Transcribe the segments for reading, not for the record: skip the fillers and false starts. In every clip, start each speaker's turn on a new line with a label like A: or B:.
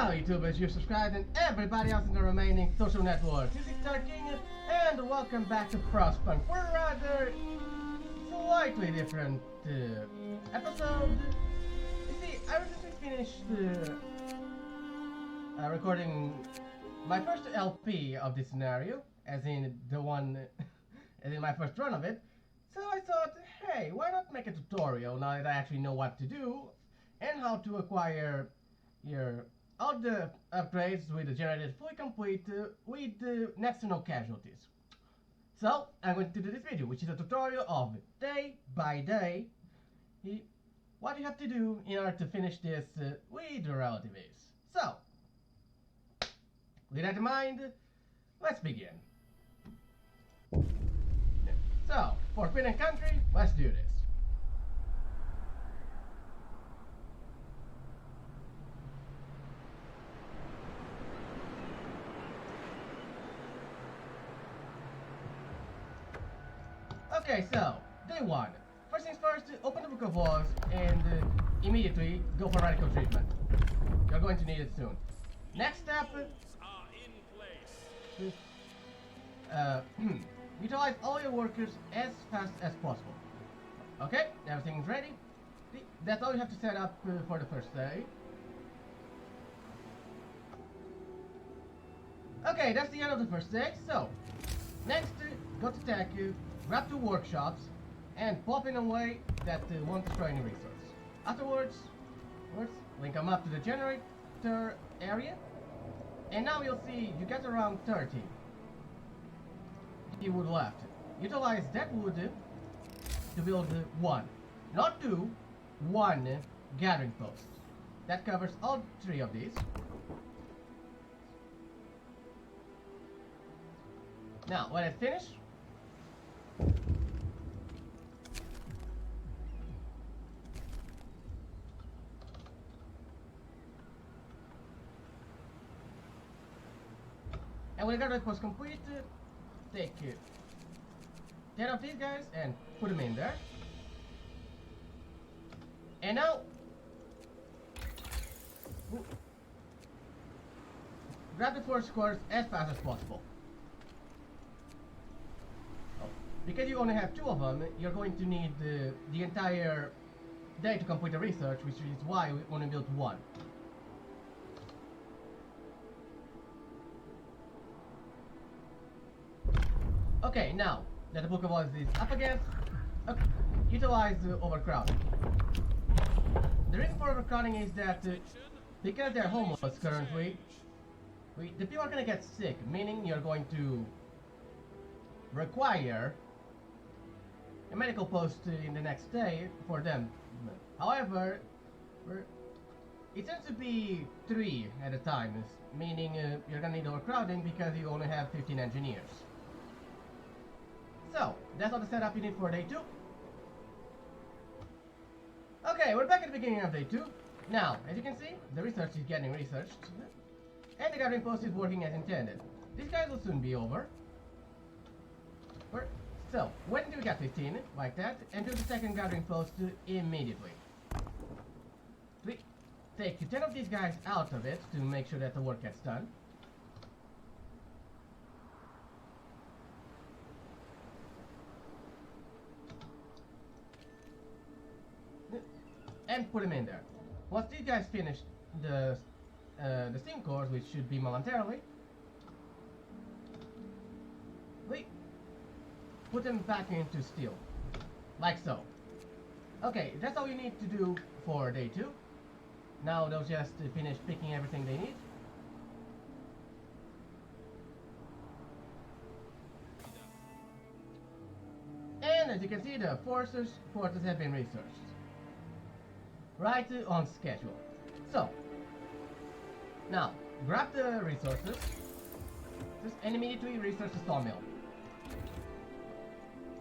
A: Hello YouTubers, you subscribed and everybody else in the remaining social networks. This is King and welcome back to Frostpunk for a rather slightly different episode. You see, I recently finished recording my first LP of this scenario, as in the one, as in my first run of it. So I thought, hey, why not make a tutorial now that I actually know what to do and how to acquire all the upgrades with the generator fully complete with next to no casualties. So I'm going to do this video, which is a tutorial of day by day what you have to do in order to finish this with the relativists. So with that in mind, let's begin. So for Queen and Country, let's do this. Okay, so, day one. First things first, open the Book of Laws and immediately go for radical treatment. You're going to need it soon. Next step, utilize all your workers as fast as possible. Okay, everything's ready. That's all you have to set up for the first day. Okay, that's the end of the first day. So, next, go to tech. Grab two workshops and pop in a way that won't destroy any resource. Afterwards, link them up to the generator area, and now you'll see you get around 30 wood left. Utilize that wood to build one, not two, one gathering post. That covers all three of these. Now, when it's finished, and when the gathering post complete, take 10 of these guys and put them in there. And now, grab the force cores as fast as possible. Because you only have two of them, you're going to need the entire day to complete the research, which is why we only built one. Okay, now that the Book of Laws is up again, utilize overcrowding. The reason for overcrowding is that because they're homeless currently, the people are going to get sick, meaning you're going to require a medical post in the next day for them. However, it tends to be 3 at a time, meaning you're gonna need overcrowding because you only have 15 engineers. So, that's all the setup you need for day 2. Okay, we're back at the beginning of day 2. Now, as you can see, the research is getting researched, and the gathering post is working as intended. These guys will soon be over. So, when do we get 15, like that, and do the second gathering post immediately. We take 10 of these guys out of it to make sure that the work gets done. And put them in there. Once these guys finish the steam cores, which should be momentarily, we put them back into steel, like so. Okay, that's all you need to do for day 2. Now they'll just finish picking everything they need. And as you can see, the forces have been researched. Right on schedule. So, now, grab the resources, and immediately research the sawmill.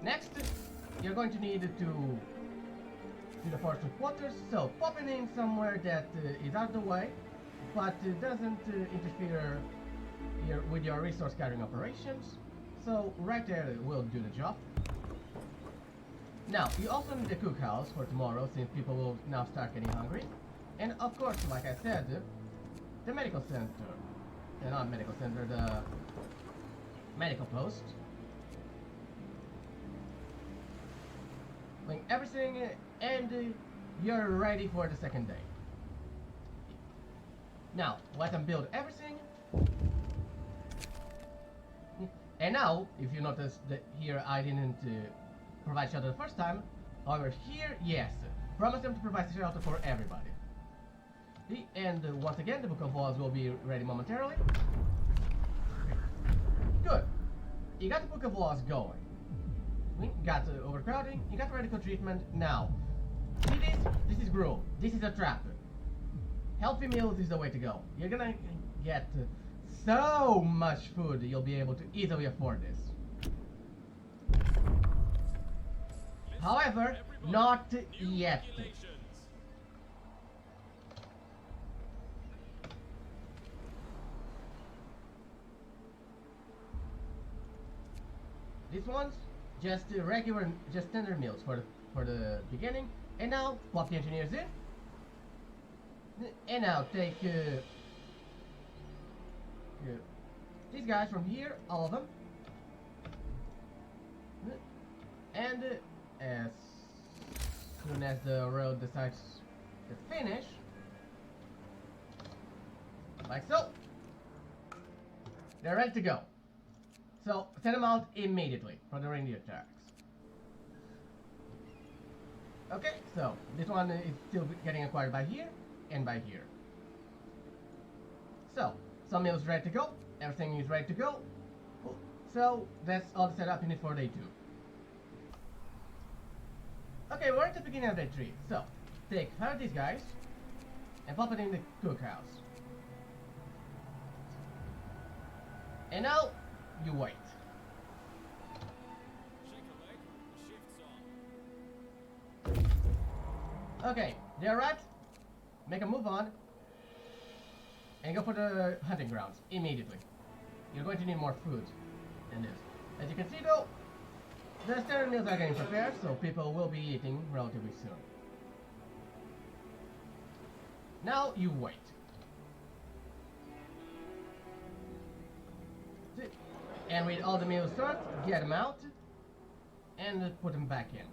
A: Next, you're going to need to do the forestry quarters, so pop it in somewhere that is out of the way, but doesn't interfere with your resource gathering operations. So right there will do the job. Now, you also need a cookhouse for tomorrow, since people will now start getting hungry. And of course, like I said, the medical center. Not medical center, the medical post. Doing everything, and you're ready for the second day. Now, let them build everything. And now, if you notice that here I didn't provide shelter the first time, however here, yes, promise them to provide shelter for everybody. And once again, the Book of Walls will be ready momentarily. Good. You got the Book of Walls going. You got overcrowding, you got radical treatment. Now, see this? This is gruel. This is a trap. Healthy meals is the way to go. You're gonna get so much food you'll be able to easily afford this. However, not yet. This one's just regular, just standard meals for the beginning. And now plop the engineers in. And now take these guys from here, all of them. And as soon as the road decides to finish, like so, they're ready to go. So send them out immediately for the reindeer attacks. Okay, so this one is still getting acquired by here and by here. So some meals ready to go, everything is ready to go. So that's all the setup you need for day 2. Okay, we're at the beginning of day 3. So take 5 of these guys and pop it in the cookhouse. And now you wait. Okay, they're right. Make a move on and go for the hunting grounds immediately. You're going to need more food in this. As you can see though, the standard meals are getting prepared, so people will be eating relatively soon. Now you wait. And with all the meals served, get them out and put them back in.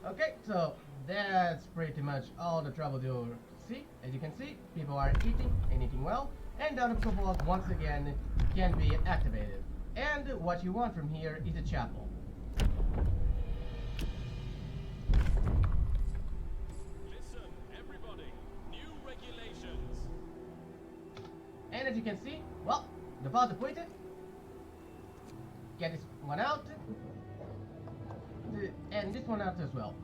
A: Okay, so that's pretty much all the trouble you'll see. As you can see, people are eating and eating well, and down the football once again can be activated. And what you want from here is a chapel.
B: Listen, everybody, new regulations.
A: And as you can see, well, the ball's depleted. Get this one out. And this one out as well.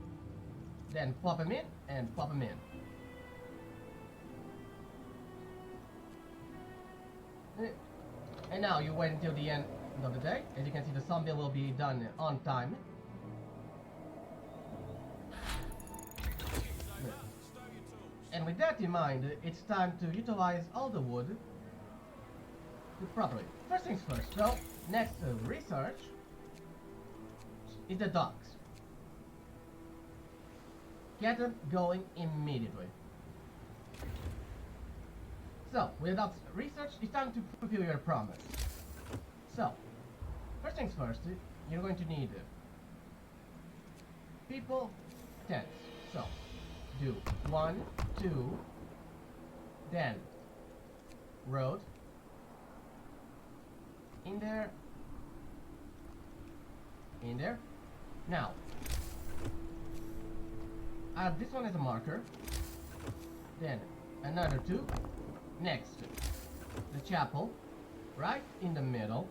A: Then plop them in and plop them in. And now you wait until the end of the day. As you can see, the zombie will be done on time. And with that in mind, it's time to utilize all the wood properly. First things first, so next research is the docks. Get them going immediately. So, with the docks research, it's time to fulfill your promise. So, first things first, you're going to need people, tents. So, do 1, 2, then road, in there, now add this one as a marker, then another 2, next the chapel right in the middle,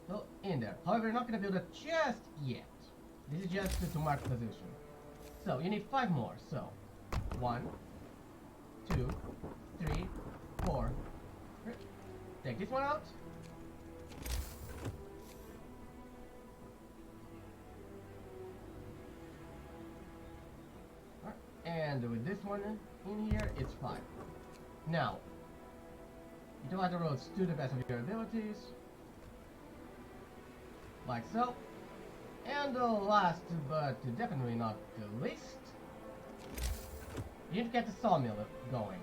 A: so in there. However, you're not going to build it just yet. This is just to mark position. So you need 5 more. So 1, 2, 3, 4. Take this one out. And with this one in here, it's 5. Now, utilize the roads to the best of your abilities, like so. And the last, but definitely not the least, you need to get the sawmill going.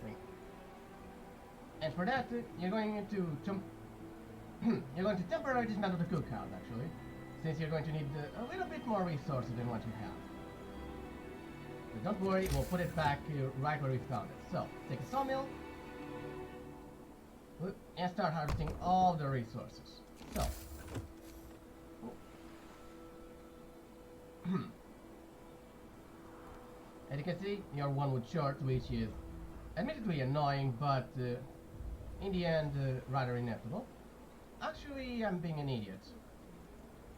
A: Wait. And for that, you're going to you're going to temporarily dismantle the cookhouse, actually, since you're going to need a little bit more resources than what you have. But don't worry, we'll put it back right where we found it. So, take a sawmill, and start harvesting all the resources. So, as you can see, you're one wood short, which is admittedly annoying, but in the end, rather inevitable. Actually, I'm being an idiot.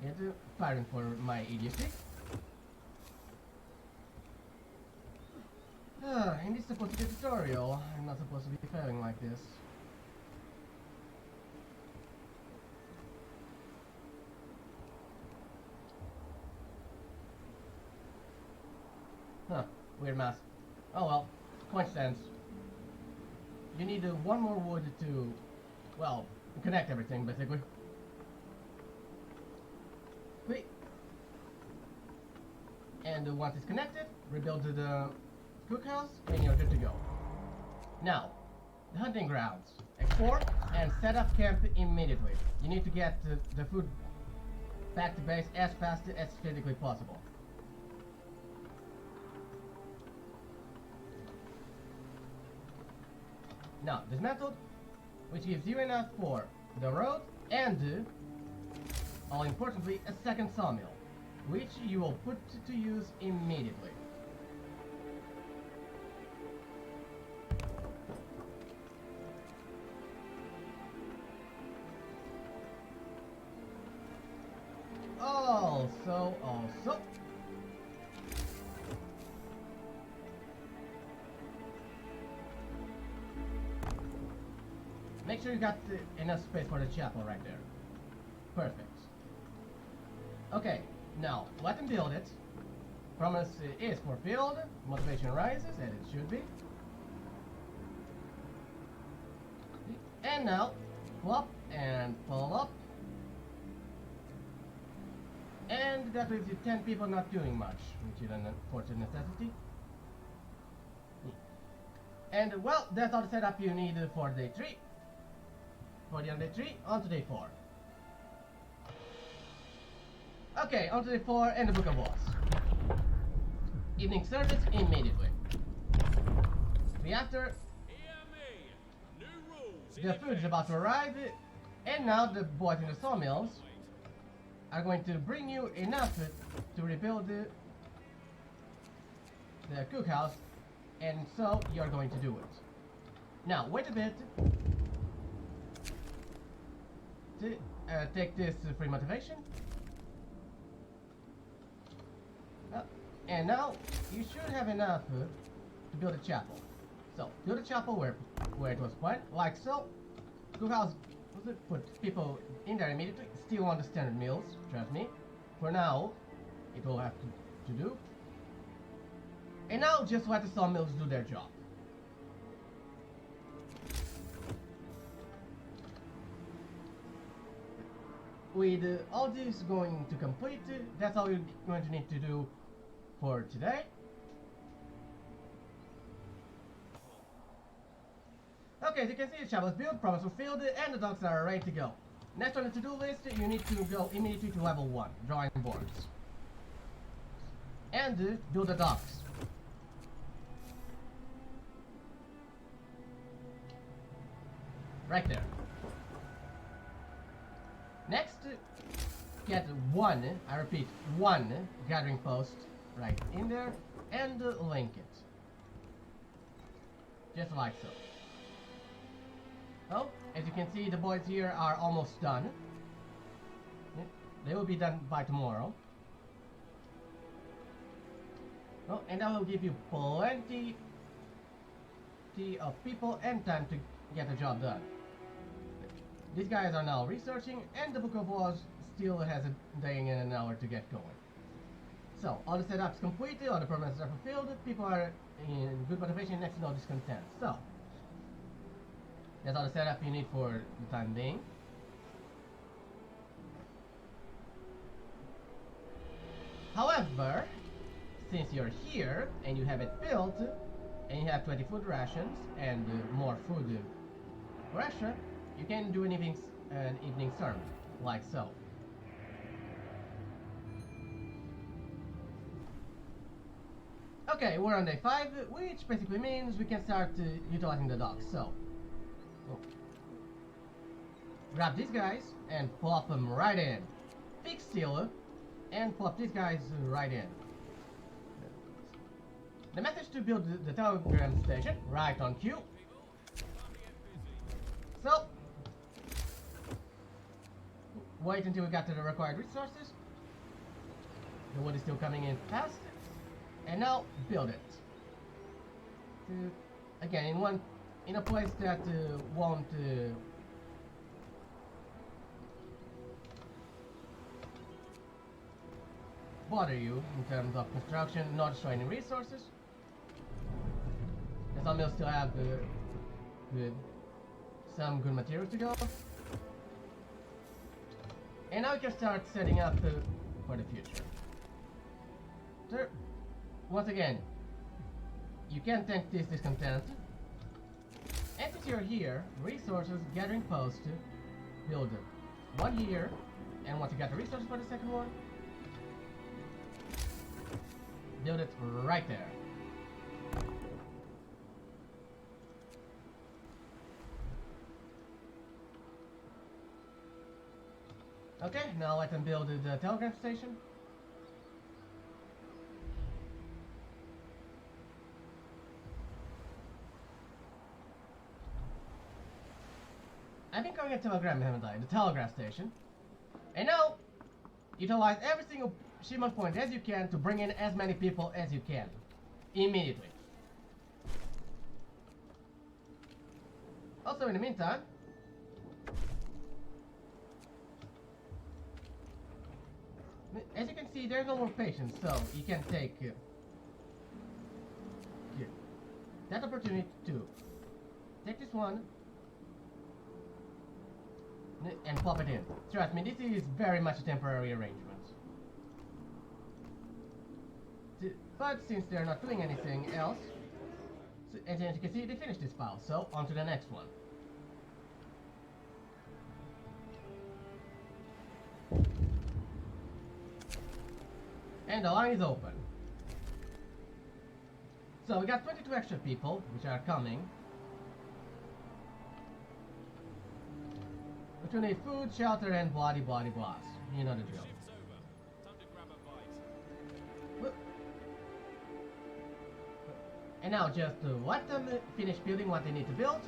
A: And firing for my idiocy. And this is supposed to be a tutorial. I'm not supposed to be failing like this. Huh, weird math. Oh well, coincidence. You need one more wood to, well, connect everything, basically. Wait. And once it's connected, rebuild the cookhouse, and you're good to go. Now, the hunting grounds. Explore and set up camp immediately. You need to get the food back to base as fast as physically possible. Now, dismantled, which gives you enough for the road and, all importantly, a second sawmill, which you will put to use immediately. Also, make sure you got enough space for the chapel right there. Perfect. Okay, now let them build it. Promise is fulfilled. Motivation rises, as it should be. And now, plop and pull up. And that leaves you 10 people not doing much, which is an unfortunate necessity. And well, that's all the setup you need for day 3. For the end of day 3, on to day 4. Okay, on to day 4 and the Book of Laws. Evening service immediately. After, the food is about to arrive, and now the boys in the sawmills are going to bring you enough to rebuild the cookhouse, and so you're going to do it. Now, wait a bit to take this free motivation. And now, you should have enough to build a chapel. So, build a chapel where it was planned, like so. Cookhouse, put people in there immediately, still on the standard meals, trust me. For now, it will have to do. And now, just let the sawmills do their job. With all this going to complete, that's all you're going to need to do for today. Okay, as you can see, the chapel is built, promise fulfilled, and the docks are ready to go. Next on the to-do list, you need to go immediately to level 1, drawing boards. And build the docks. Right there. Next, get 1, I repeat, 1 gathering post right in there, and link it. Just like so. Oh, as you can see, the boys here are almost done. They will be done by tomorrow. Oh, and that will give you plenty of people and time to get the job done. These guys are now researching, and the Book of Laws still has a day and an hour to get going. So, all the setups completed, all the permits are fulfilled, people are in good motivation, next to no discontent. So, That's all the setup you need for the time being. However, since you're here and you have it built, and you have 20 food rations and more food ration, you can do an evening sermon, like so. Okay, we're on day 5, which basically means we can start utilizing the docks. So, grab these guys and plop them right in. Fix seal and plop these guys right in. The method is to build the telegram station right on cue. So, wait until we got to the required resources. The wood is still coming in fast. And now build it. Again, in a place that won't bother you in terms of construction, not destroying resources. The sawmill still have some good materials to go. And now we can start setting up for the future. So, once again, you can thank this discontent. And since you're here, resources gathering post, build one here, and once you got the resources for the second one, build it right there. Okay, now let them build the telegraph station. I've been calling it telegram, haven't I? The telegraph station. And now, utilize every single shipment point as you can to bring in as many people as you can. Immediately. Also, in the meantime, as you can see, there's no more patience, so you can take that opportunity to take this one and plop it in. Trust me, this is very much a temporary arrangement. But since they're not doing anything else, as you can see, they finished this file, so on to the next one. And the line is open. So we got 22 extra people, which are coming. Which will need food, shelter, and bloody blahs. You know the drill.
B: Shift's over. Time to grab a bite.
A: And now just let them finish building what they need to build.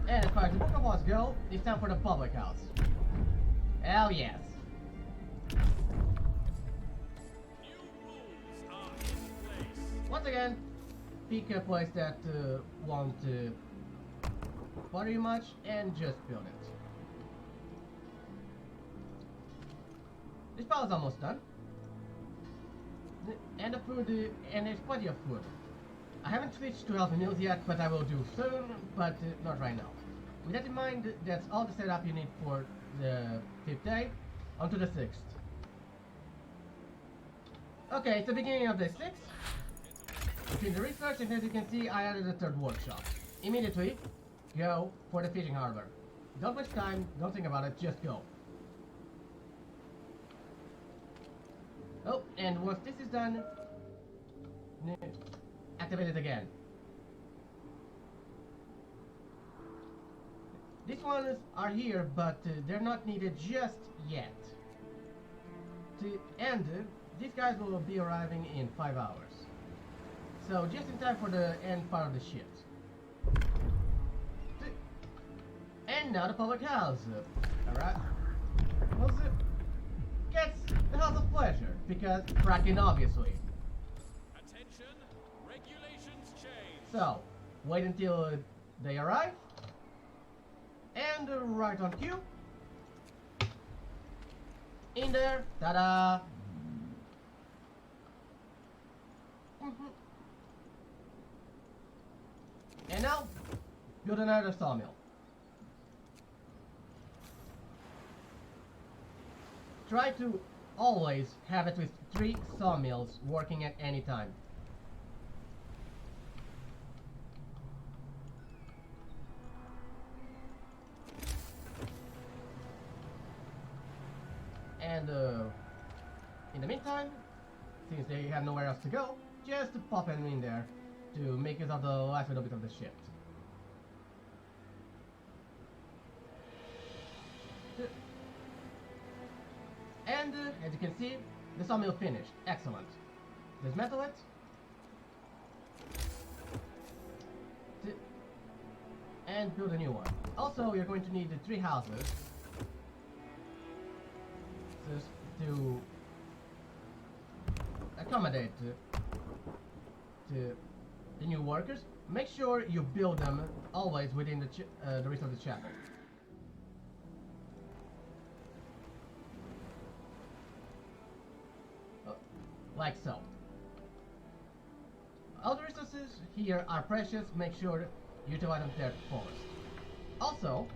A: And as far as the book of laws go, it's time for the public house. Hell yes.
B: New rules are in place.
A: Once again, pick a place that won't bother you much and just build it. This pile is almost done. And the food, and there's plenty of food. I haven't switched to healthy meals yet, but I will do soon, but not right now. With that in mind, that's all the setup you need for the 5th day, on to the 6th. Okay, it's the beginning of day 6. Between the research, and as you can see, I added a 3rd workshop. Immediately, go for the fishing harbor. Don't waste time, don't think about it, just go. Oh, and once this is done, activate it again. These ones are here, but they're not needed just yet. And these guys will be arriving in 5 hours. So just in time for the end part of the shift. And now the public house. Alright. What's it? Gets the House of Pleasure, because Kraken obviously.
B: Attention, regulations change.
A: So, wait until they arrive. And right on cue. In there, ta-da! And now, build another sawmill. Try to always have at least 3 sawmills working at any time. And in the meantime, since they have nowhere else to go, just pop them in there to make use of the last little bit of the shift. And as you can see, the sawmill finished. Excellent. Dismantle it. And build a new one. Also, you're going to need the 3 houses just to accommodate to the new workers. Make sure you build them always within the rest of the chapel. Like so. All the resources here are precious. Make sure you utilize them to their fullest. Also,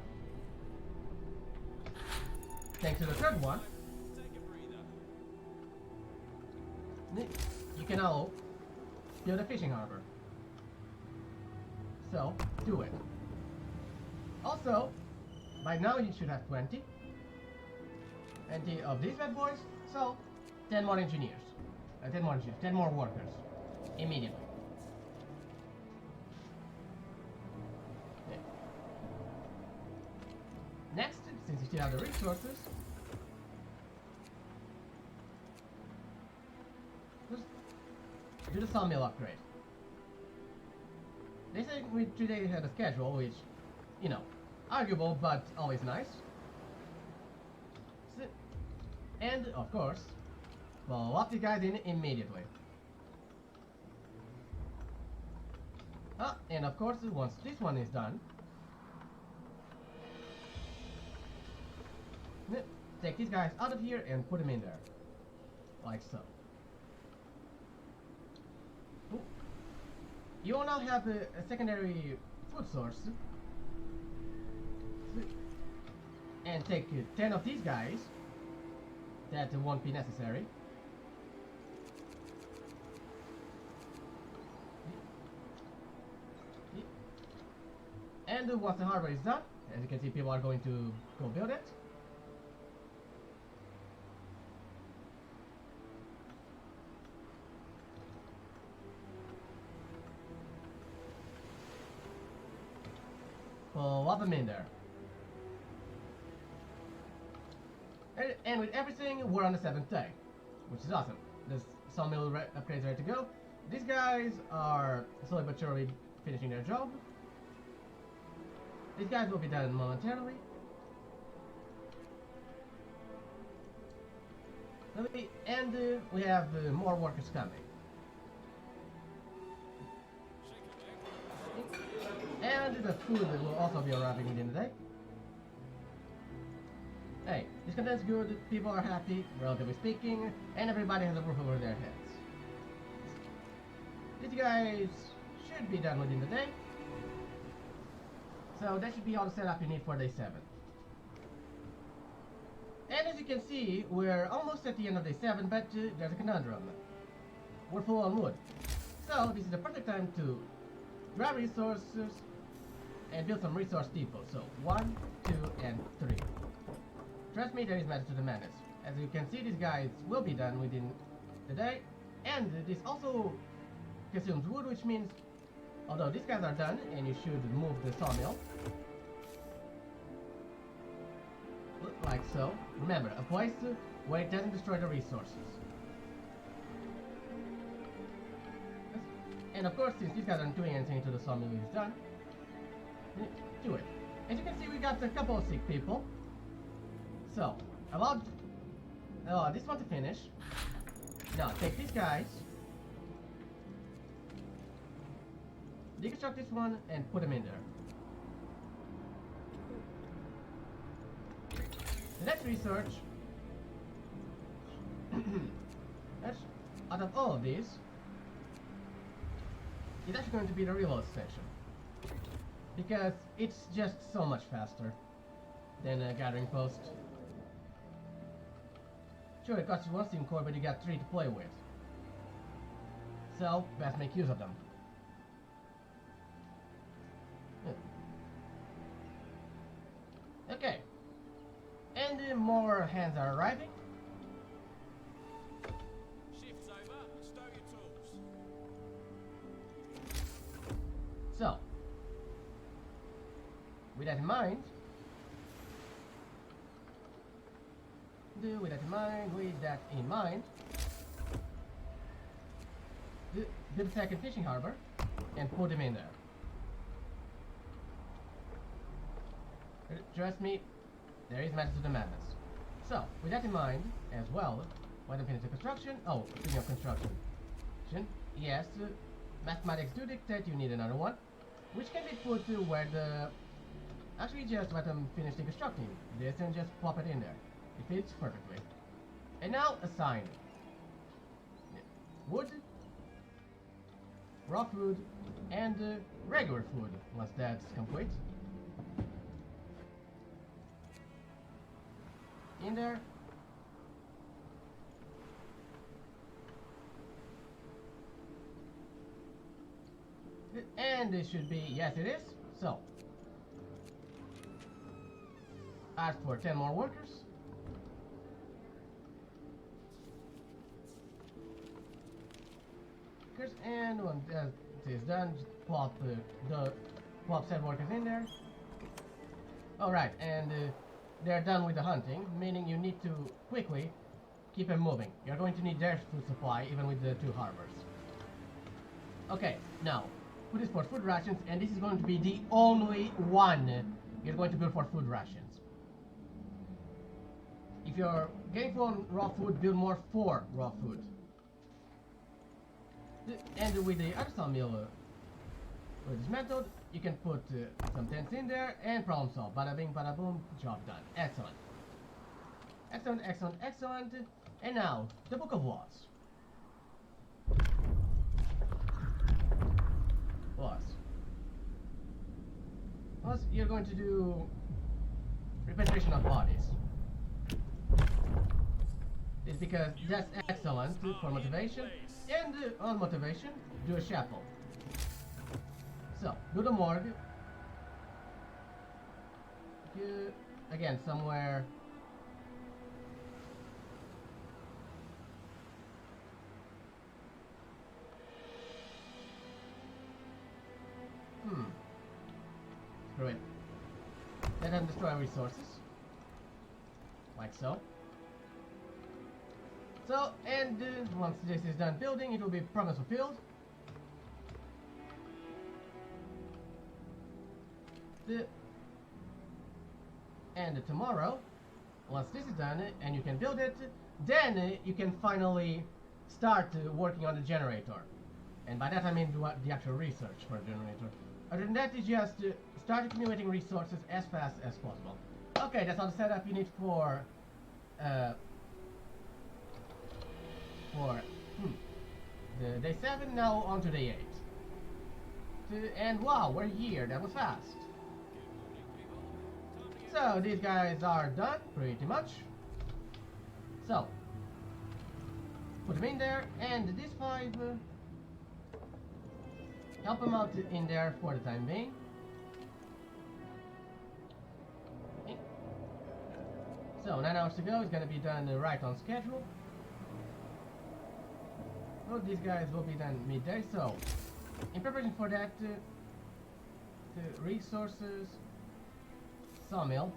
A: thanks to the third one, you can now build a fishing harbor. So, do it. Also, by now you should have 20 of these bad boys, so 10 more engineers. 10 more engineers, 10 more workers. Immediately. Okay. Next, since you still have the resources, just do the sawmill upgrade. They say we 3 days ahead of schedule, which, you know, arguable but always nice. And, of course, we'll lock the guys in immediately. And of course, once this one is done, take these guys out of here and put them in there. Like so. Ooh. You will now have a secondary food source. And take 10 of these guys. That won't be necessary. And once the hardware is done, as you can see, people are going to go build it. We'll lob them in there. And with everything, we're on the 7th day, which is awesome. This sawmill upgrades ready to go. These guys are slowly but surely finishing their job. These guys will be done momentarily. And we have more workers coming. And the food will also be arriving within the day. Hey, this content's good, people are happy, relatively speaking, and everybody has a roof over their heads. These guys should be done within the day. So that should be all the setup you need for day 7. And as you can see, we're almost at the end of day 7, but there's a conundrum. We're full on wood. So this is the perfect time to grab resources and build some resource depots. So 1, 2, and 3. Trust me, there is method to the madness. As you can see, these guys will be done within the day. And this also consumes wood, which means, although these guys are done, and you should move the sawmill, like so. Remember, a place where it doesn't destroy the resources. And of course, since these guys aren't doing anything until the sawmill is done, do it. As you can see, we got a couple of sick people. So, about this one to finish. Now, take these guys, deconstruct this one, and put them in there. The next research, out of all of these, is actually going to be the reload section. because it's just so much faster than a gathering post. Sure, it costs you one steam core, but you got 3 to play with. So, best make use of them. Okay. And more hands are arriving.
B: Shift's over. Stow your tools.
A: So, with that in mind, build a second fishing harbor and put them in there. Trust me, there is method to the madness. So, with that in mind, as well, when I finish the construction, speaking of construction, yes, mathematics do dictate you need another one, which can be put where the, actually just let them finish the constructing this and just plop it in there. It fits perfectly. And now, assign wood, raw food, and regular food, once that's complete. In there. And this should be, yes it is, so. Ask for 10 more workers. And when that is done, just plop said workers in there. Alright, and they're done with the hunting, meaning you need to quickly keep them moving. You're going to need their food supply, even with the 2 harbors. Okay, now, put this for food rations, and this is going to be the only one you're going to build for food rations. If you're getting for raw food, build more for raw food. And with the other sawmill, with this method, you can put some tents in there and problem solve. Bada bing, bada boom, job done. Excellent. Excellent, excellent, excellent. And now, the Book of Laws. Laws, you're going to do repatriation of bodies. It's because that's excellent for motivation. And on motivation, do a chapel. So, do the morgue. Again, somewhere. Screw it. Let them destroy resources. Like so. So, and once this is done building, it will be promise fulfilled. And tomorrow, once this is done and you can build it, then you can finally start working on the generator. And by that I mean the actual research for the generator. Other than that, is just start accumulating resources as fast as possible. Okay, that's all the setup you need for the day 7, now on to day 8. And wow, we're here, that was fast. So, these guys are done, pretty much. So, put them in there, and these 5, help them out in there for the time being. Okay. So, 9 hours to go, it's gonna be done right on schedule. Well, these guys will be done midday, so in preparation for that, the resources, sawmill,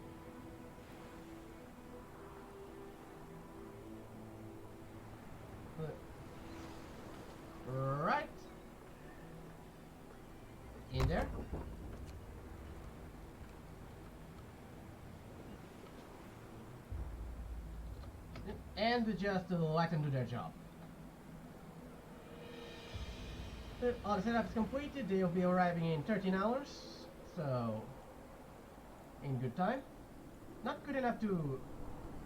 A: right in there. And just let them do their job. All the setup is completed, they'll be arriving in 13 hours, so in good time. Not good enough to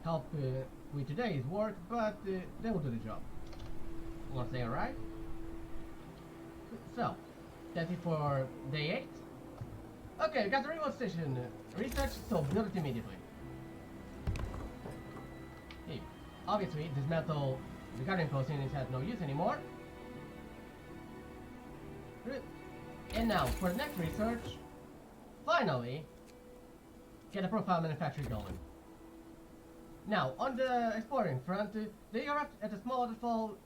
A: help with today's work, but they will do the job once they arrive. So, that's it for day Okay, we got the remote station research, so build it immediately. Hey, obviously, dismantle the guardian post since it has no use anymore. And now, for the next research, finally, get a profile manufacturer going. Now, on the exploring front, they erupt at a small waterfall.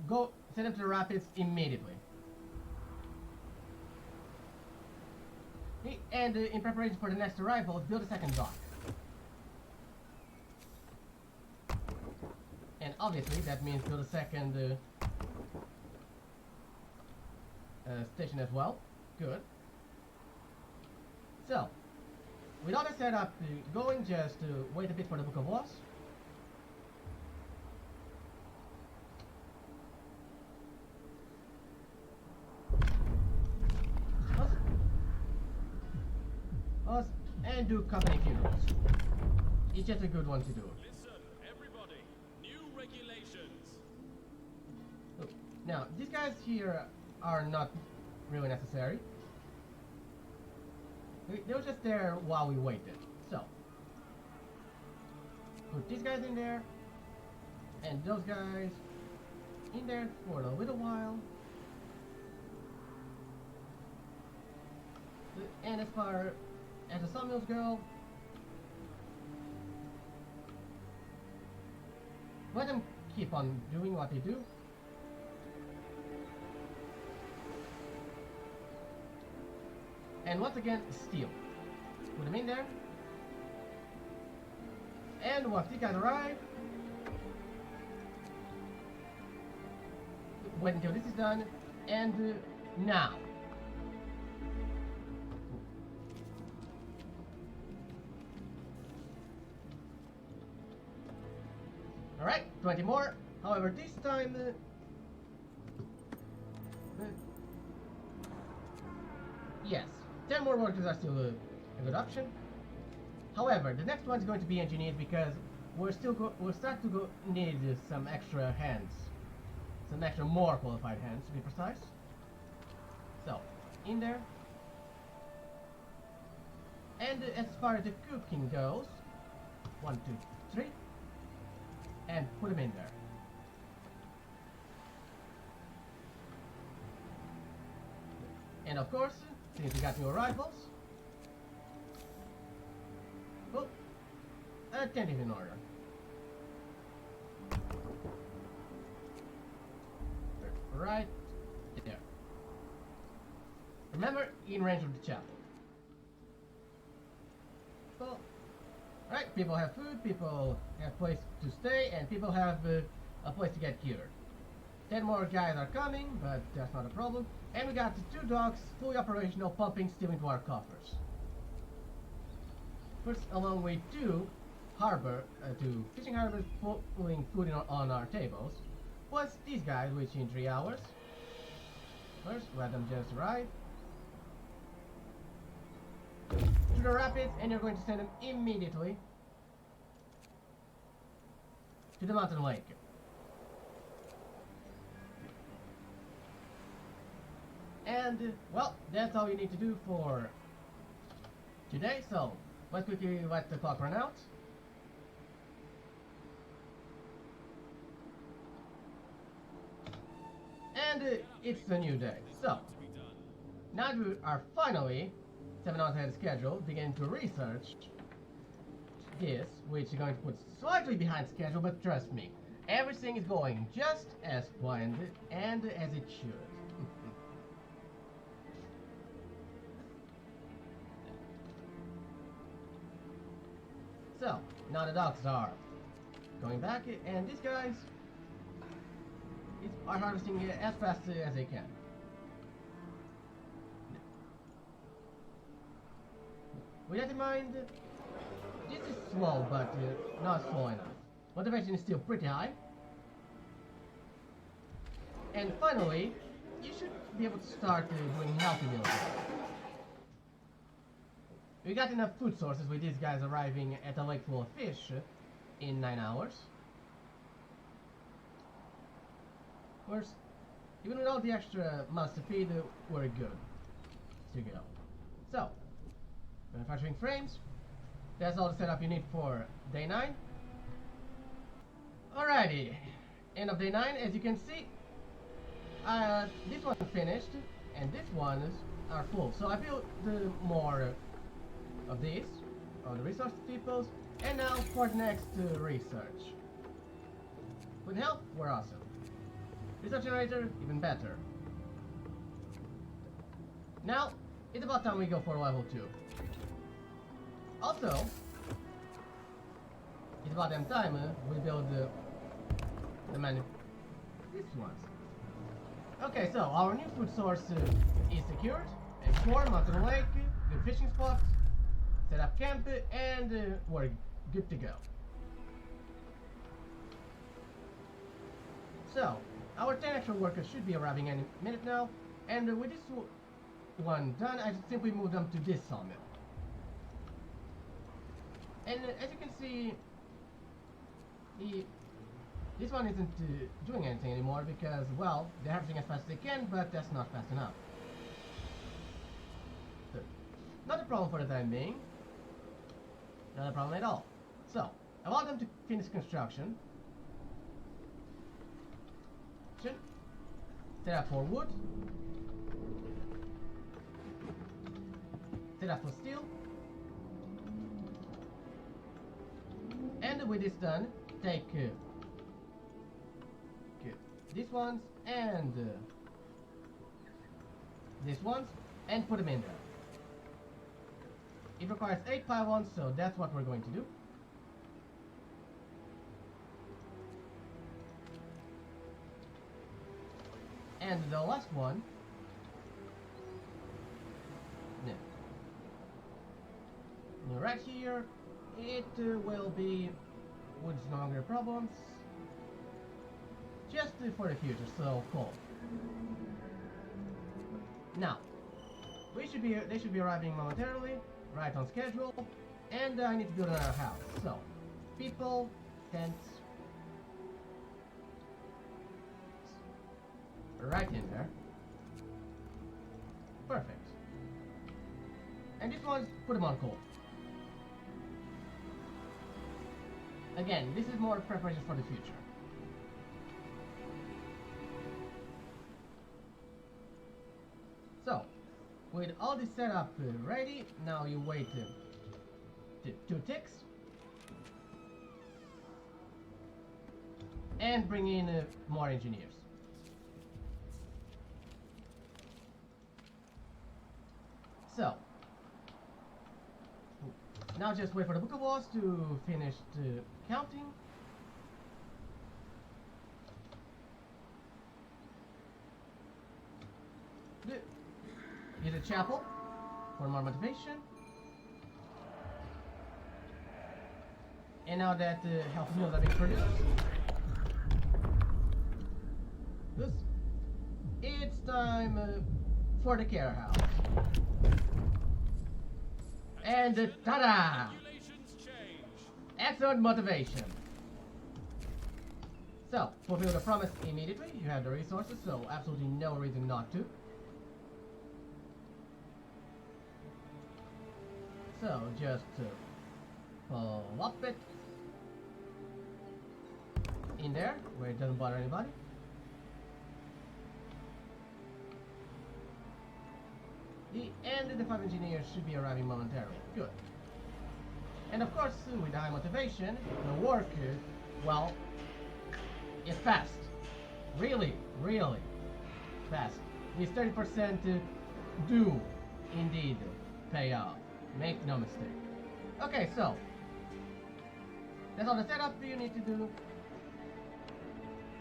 A: Go send them to the rapids immediately. And in preparation for the next arrival, build a second dock. And obviously, that means build a second station as well. Good. So, with all the setup going, just wait a bit for the Book of Laws. And do company funerals. It's just a good one to do.
B: Listen, everybody. New regulations.
A: Look, now, these guys here are not really necessary. They were just there while we waited. So, put these guys in there, and those guys in there for a little while. And as far as the sawmills go, let them keep on doing what they do. And once again, steel. Put them in there. And once these guys arrive, wait until this is done, and now. Alright, 20 more. However, this time... yes, 10 more workers are still a good option. However, the next one is going to be engineers because we'll start to need some extra hands. Some extra more qualified hands, to be precise. So, in there. And as far as the cooking goes, 1, 2, 3. And put them in there. And of course, since we got new arrivals, well, attentive in order. Right there. Remember, in range of the chapel. Well, right, people have food, people have place to stay, and people have a place to get cured. 10 more guys are coming, but that's not a problem. And we got 2 docks fully operational, pumping steel into our coffers. First, along with 2 fishing harbors pulling food on our tables, plus these guys, which in 3 hours. First, let them just arrive to the rapids, and you're going to send them immediately to the mountain lake. And, well, that's all you need to do for today, so let's quickly let the clock run out. And it's a new day, so now we are finally 7 hours ahead of schedule, beginning to research this, which is going to put slightly behind schedule, but trust me, everything is going just as planned and as it should. So, now the docks are going back, and these guys are harvesting as fast as they can. With that in mind, this is slow, but not slow enough. Motivation is still pretty high. And finally, you should be able to start doing healthy meals. We got enough food sources with these guys arriving at a lake full of fish in 9 hours. Of course, even with all the extra mouths to feed, we're good to go. So, manufacturing frames. That's all the setup you need for day 9. Alrighty, end of day 9. As you can see, this one finished, and this one are full. So I built more of these, on the resource depots, and now for the next research. With help, we're awesome. Research generator, even better. Now, it's about time we go for level 2. Also, it's about damn time we build the these ones. Okay, so our new food source is secured. Explore Mountain Lake, good fishing spots, set up camp, and we're good to go. So, our 10 extra workers should be arriving any minute now, and with this one done, I just simply move them to this summit. And as you can see, this one isn't doing anything anymore because, well, they're harvesting as fast as they can, but that's not fast enough. So, not a problem for the time being. Not a problem at all. So, allow them to finish construction. Set up for wood. Set up for steel. And with this done, take these ones and these ones and put them in there. It requires 8 pylons, so that's what we're going to do. And the last one, right here, it will be wood's no longer problems. Just for the future, so cool. Now, they should be arriving momentarily, right on schedule, and I need to build another house. So, people, tents, right in there. Perfect. And these ones, put them on coal. Again, this is more preparation for the future. So, with all this setup ready, now you wait 2 ticks and bring in more engineers. So, now just wait for the book of laws to finish counting. Use a chapel for more motivation. And now that health meals are being produced, it's time for the care house. And ta-da! Excellent motivation. So, fulfill the promise immediately. You have the resources, so absolutely no reason not to. So, just plop it in there, where it doesn't bother anybody. And the 5 engineers should be arriving momentarily. Good. And of course, with high motivation, the work, well, is fast. Really, really fast. These 30% do indeed pay off. Make no mistake. Okay, so that's all the setup you need to do.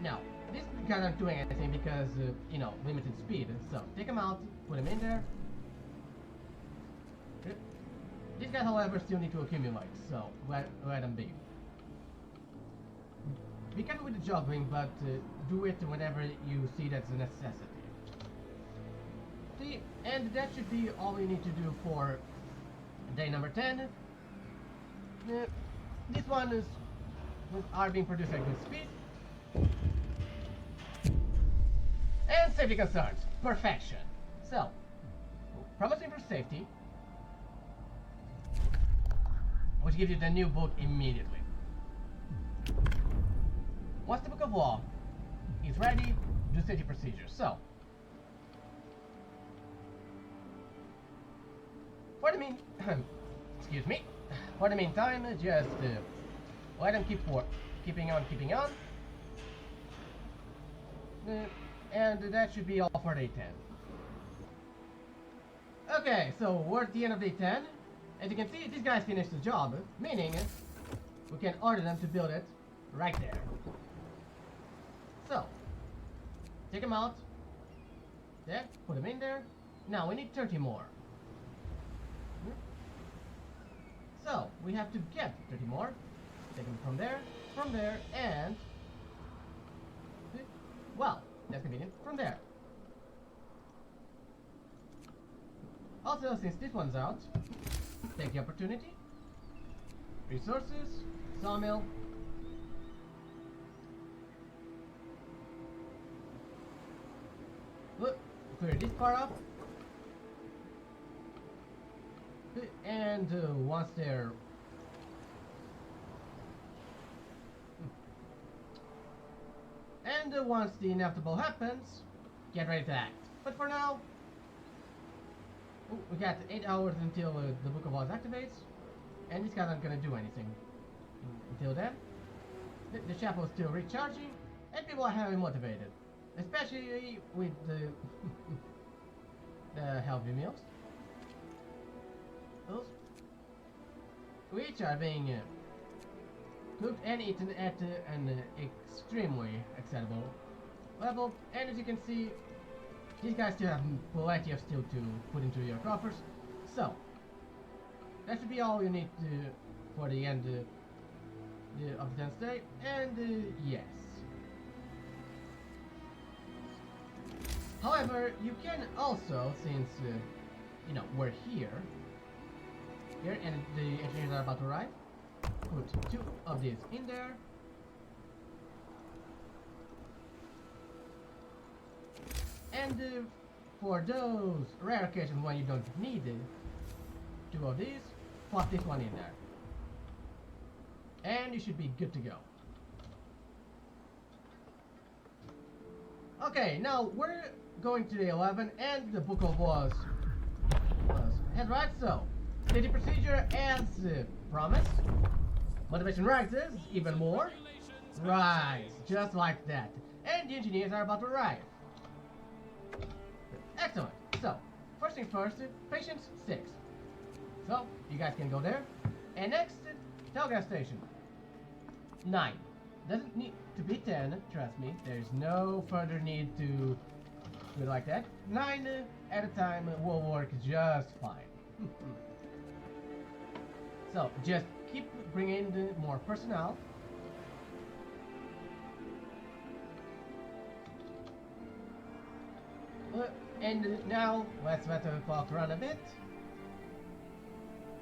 A: Now, these guys aren't doing anything because, you know, limited speed. So take them out, put them in there. These guys, however, still need to accumulate, so let them be. Be careful with the juggling, but do it whenever you see that's a necessity. See, and that should be all we need to do for day number 10. These ones are being produced at good speed. And safety concerns. Perfection. So, promising for safety. which gives you the new book immediately. Once the Book of Law is ready, do safety procedures. So, for the mean, excuse me, for the meantime, just let them keeping on. And that should be all for day 10. Okay, so we're at the end of day 10. As you can see, these guys finished the job, meaning we can order them to build it right there. So, take them out. There, put them in there. Now we need 30 more. So, we have to get 30 more. Take them from there, and... well, that's convenient. From there. Also, since this one's out, take the opportunity. Resources, sawmill. Look, clear this part up. And once they're... and once the inevitable happens, get ready to act. But for now, we got 8 hours until the Book of Laws activates, and these guys aren't gonna do anything until then. The chapel is still recharging, and people are highly motivated, especially with the the healthy meals. Those which are being cooked and eaten at an extremely acceptable level, and as you can see, these guys still have plenty of steel to put into your coffers. So that should be all you need to for the end of the 10th day. And yes, however, you can also, since you know we're here and the engineers are about to arrive, put 2 of these in there. And for those rare occasions when you don't need 2 of these, pop this one in there. And you should be good to go. Okay, now we're going to the 11, and the Book of Laws head right. So, safety procedure as promised. Motivation rises even more. Rise, just like that. And the engineers are about to arrive. Excellent. So, first things first, patience 6. So, you guys can go there. And next, telegraph station 9. Doesn't need to be 10, trust me. There's no further need to do it like that. 9 at a time will work just fine. So, just keep bringing in more personnel. And now, let's let the clock run a bit.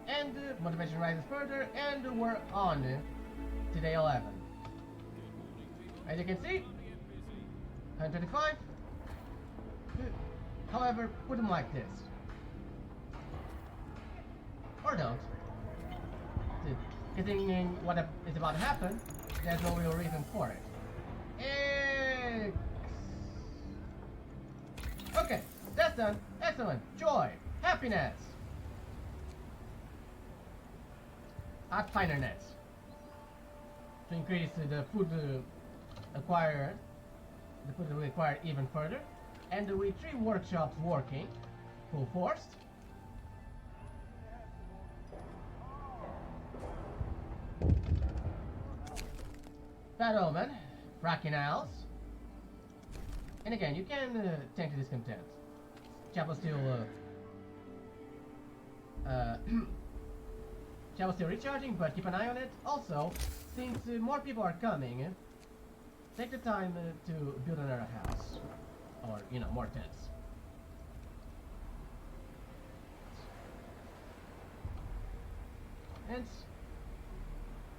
A: And motivation rises further, and we're on to day 11. As you can see, 125. However, put them like this. Or don't. Considering what is about to happen, there's no real reason for it. Okay, that's done. Excellent. Joy. Happiness. Add finer nets. To increase the food acquired, the food we acquire even further. And with 3 workshops working full force. Fat Omen, Fracking Owls. And again, you can thank the discontent. Chapel's still Chapel's still recharging, but keep an eye on it. Also, since more people are coming, take the time to build another house. Or, you know, more tents.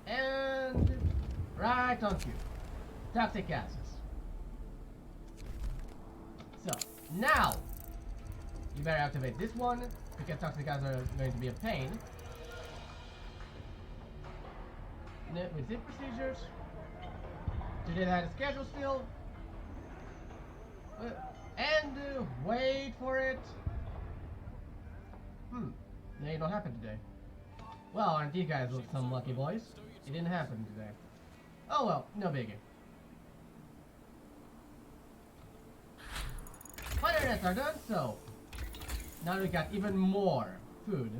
A: And right on cue. Toxic gases. So, now, you better activate this one, because toxic gases are going to be a pain. with zip procedures. Today I had a schedule still. And wait for it. No, it don't happen today. Well, aren't you guys some lucky boys? It didn't happen today. Oh well, no biggie. Fire nets are done, so now we got even more food.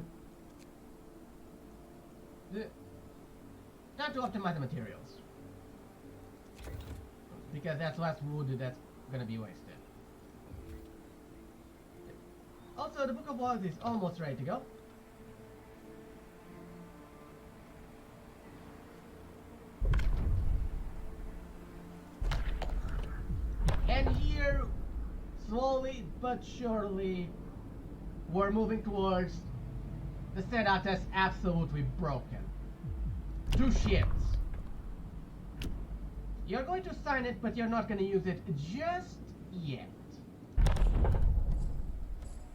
A: Time to optimize the materials. Because that's less wood that's gonna be wasted. Also, the Book of Logs is almost ready to go. And here, slowly but surely, we're moving towards the setup that's absolutely broken. 2 ships. You're going to sign it, but you're not going to use it just yet.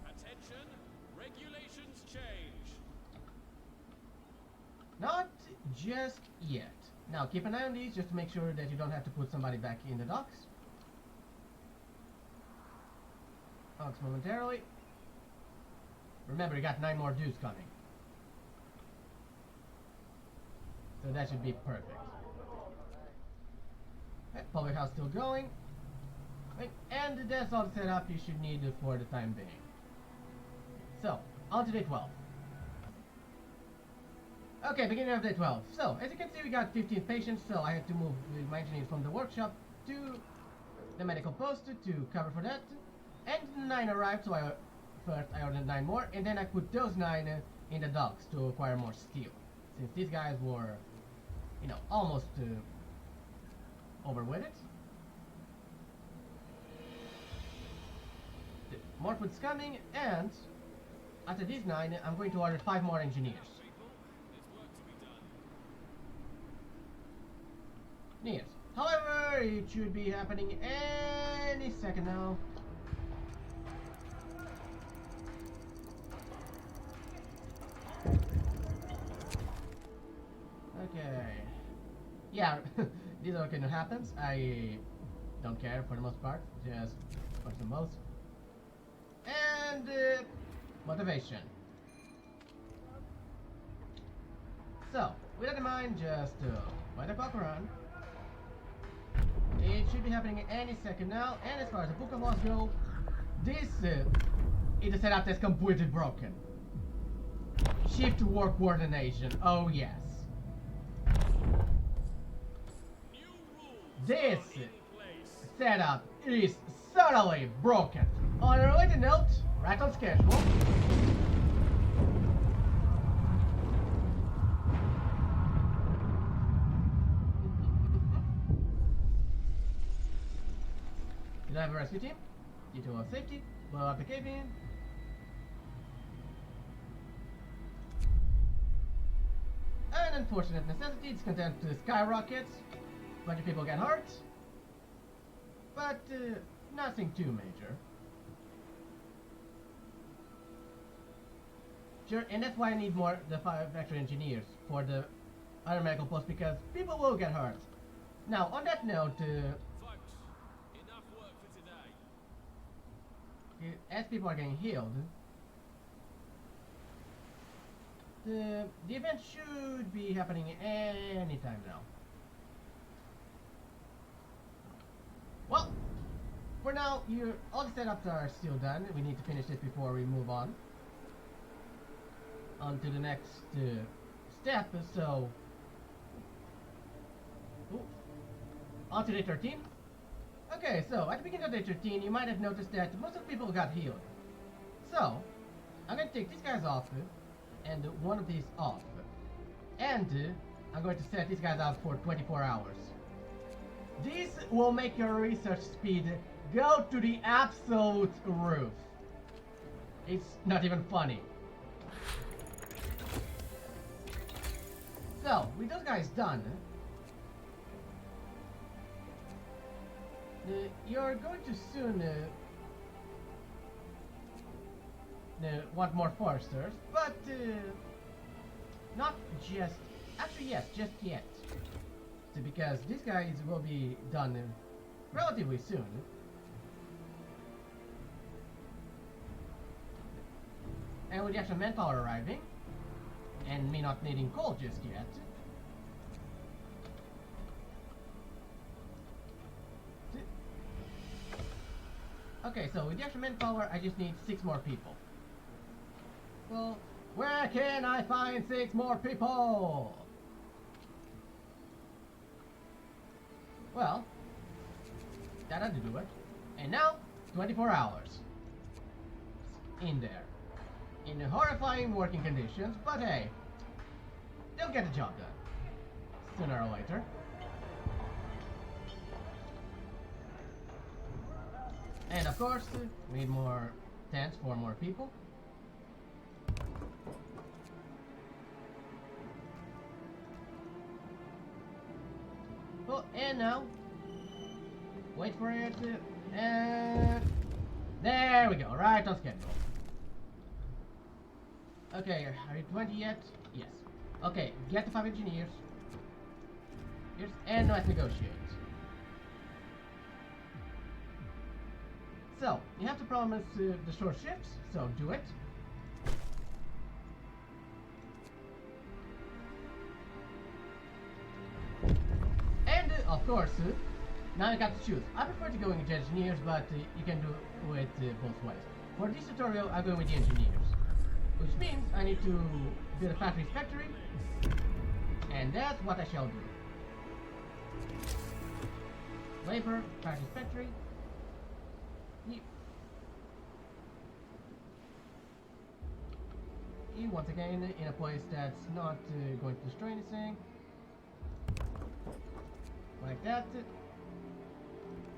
B: Attention, regulations change.
A: Not just yet. Now keep an eye on these just to make sure that you don't have to put somebody back in the docks. Docks momentarily. Remember, you got 9 more dudes coming. So that should be perfect. Okay, public house still going. Right, and that's all the setup you should need for the time being. So, on to day 12. Okay, beginning of day 12. So, as you can see, we got 15 patients, so I had to move my engineers from the workshop to the medical post to cover for that. And 9 arrived, so first I ordered 9 more, and then I put those 9 in the docks to acquire more steel. Since these guys were, you know, almost over with it. More food's coming, and after these 9, I'm going to order 5 more engineers. Yes. However, it should be happening any second now. Okay. Yeah, these are kind of happens. I don't care for the most part. Just for the most. And motivation. So, with that in mind, just let the clock run. It should be happening any second now. And as far as the Book of Laws go, this is a setup that's completely broken. Shift work coordination. Oh yes. This setup is thoroughly broken. On a related note, right on schedule. Did I have a rescue team? Detail of safety, blow up the cave-in. An unfortunate necessity, it's content to skyrockets. Bunch of people get hurt, but nothing too major. Sure, and that's why I need more the factory engineers for the other medical posts, because people will get hurt. Now, on that note,
B: Folks, enough work for today.
A: as people are getting healed, the event should be happening anytime now. Well, for now, all the setups are still done. We need to finish this before we move on to the next step. So, on to day 13. Okay, so at the beginning of day 13, you might have noticed that most of the people got healed. So, I'm going to take these guys off and one of these off. And I'm going to set these guys out for 24 hours. This will make your research speed go to the absolute roof. It's not even funny. So, with those guys done, you're going to soon want more foresters, but not just... Actually, yes, just yet. See, because these guys will be done relatively soon. And with the extra manpower arriving, and me not needing coal just yet. Okay, so with the extra manpower, I just need 6 more people. Well, where can I find 6 more people? Well, that had to do it. And now, 24 hours. In there. In horrifying working conditions, but hey, they'll get the job done. Sooner or later. And of course, we need more tents for more people. Well, and now, wait for it, and there we go, right on schedule. Okay, are you 20 yet? Yes. Okay, get the 5 engineers. Yes, and let's negotiate. So, you have to promise the short shifts, so do it. And, of course, now you got to choose. I prefer to go with the engineers, but you can do it both ways. For this tutorial, I'm going with the engineers. Which means I need to build a factory, and that's what I shall do. Labor, factory. Once again in a place that's not going to destroy anything. Like that.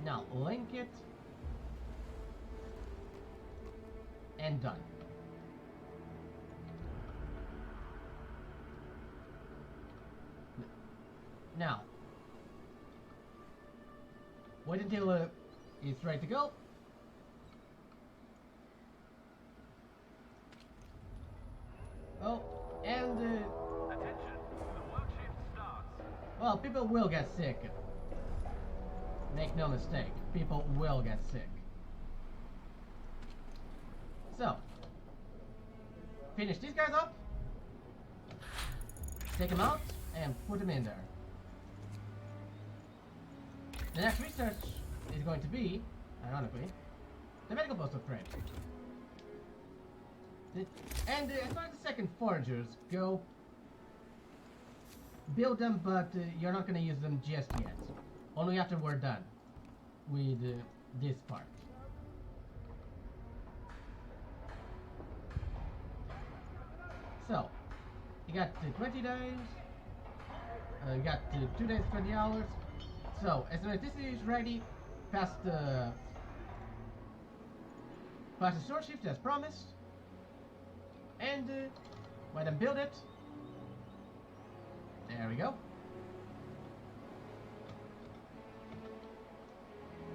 A: Now link it. And done. Now, wait until it's ready to go. Oh, and
B: Attention, the work shift starts.
A: well, people will get sick. Make no mistake, people will get sick. So, finish these guys up, take them out, and put them in there. The next research is going to be, ironically, the medical post upgrade. And as far as the second foragers go, build them, but you're not going to use them just yet. Only after we're done with this part. So, you got 20 days, you got 2 days, 20 hours. So, as soon as this is ready, pass the sword shift as promised. And let them build it. There we go.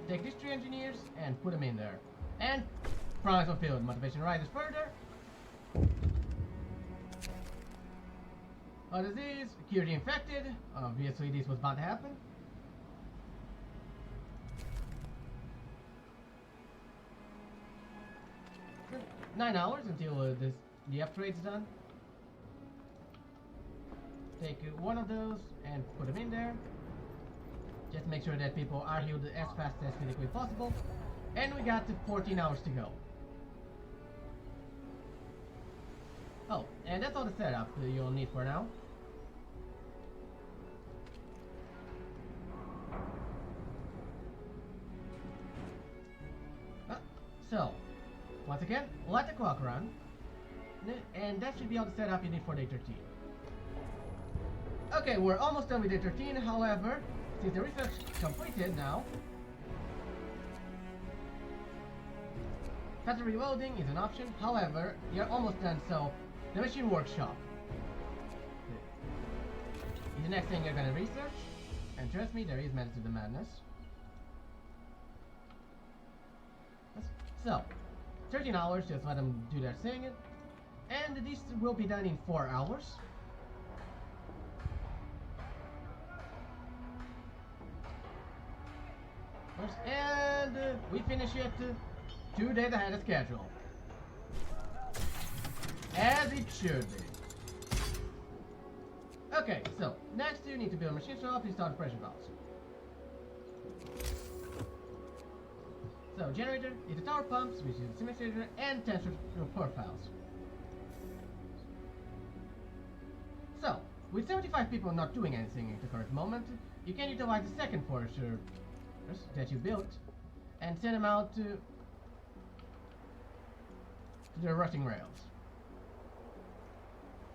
A: Take these 3 engineers and put them in there. And promise fulfilled. Motivation rises further. Oh, disease, cure the infected. Obviously, this was bound to happen. So, 9 hours until the upgrade's done. Take one of those and put them in there. Just make sure that people are healed as fast as physically possible. And we got 14 hours to go. Oh, and that's all the setup you'll need for now. So, once again, let the clock run. And that should be all the setup you need for day 13. Okay, we're almost done with day 13, however, since the research completed now, factory reloading is an option. However, you're almost done, so the machine workshop is the next thing you're gonna research. And trust me, there is method to the madness. So, 13 hours, just let them do their thing. And this will be done in 4 hours. hours, and we finish it 2 days ahead of schedule. As it should be. Okay, so next you need to build a machine shop to install the pressure valves. So generator is the tower pumps, which is the simulator, and tensor port files. So, with 75 people not doing anything at the current moment, you can utilize the second forester that you built and send them out to the rotting rails.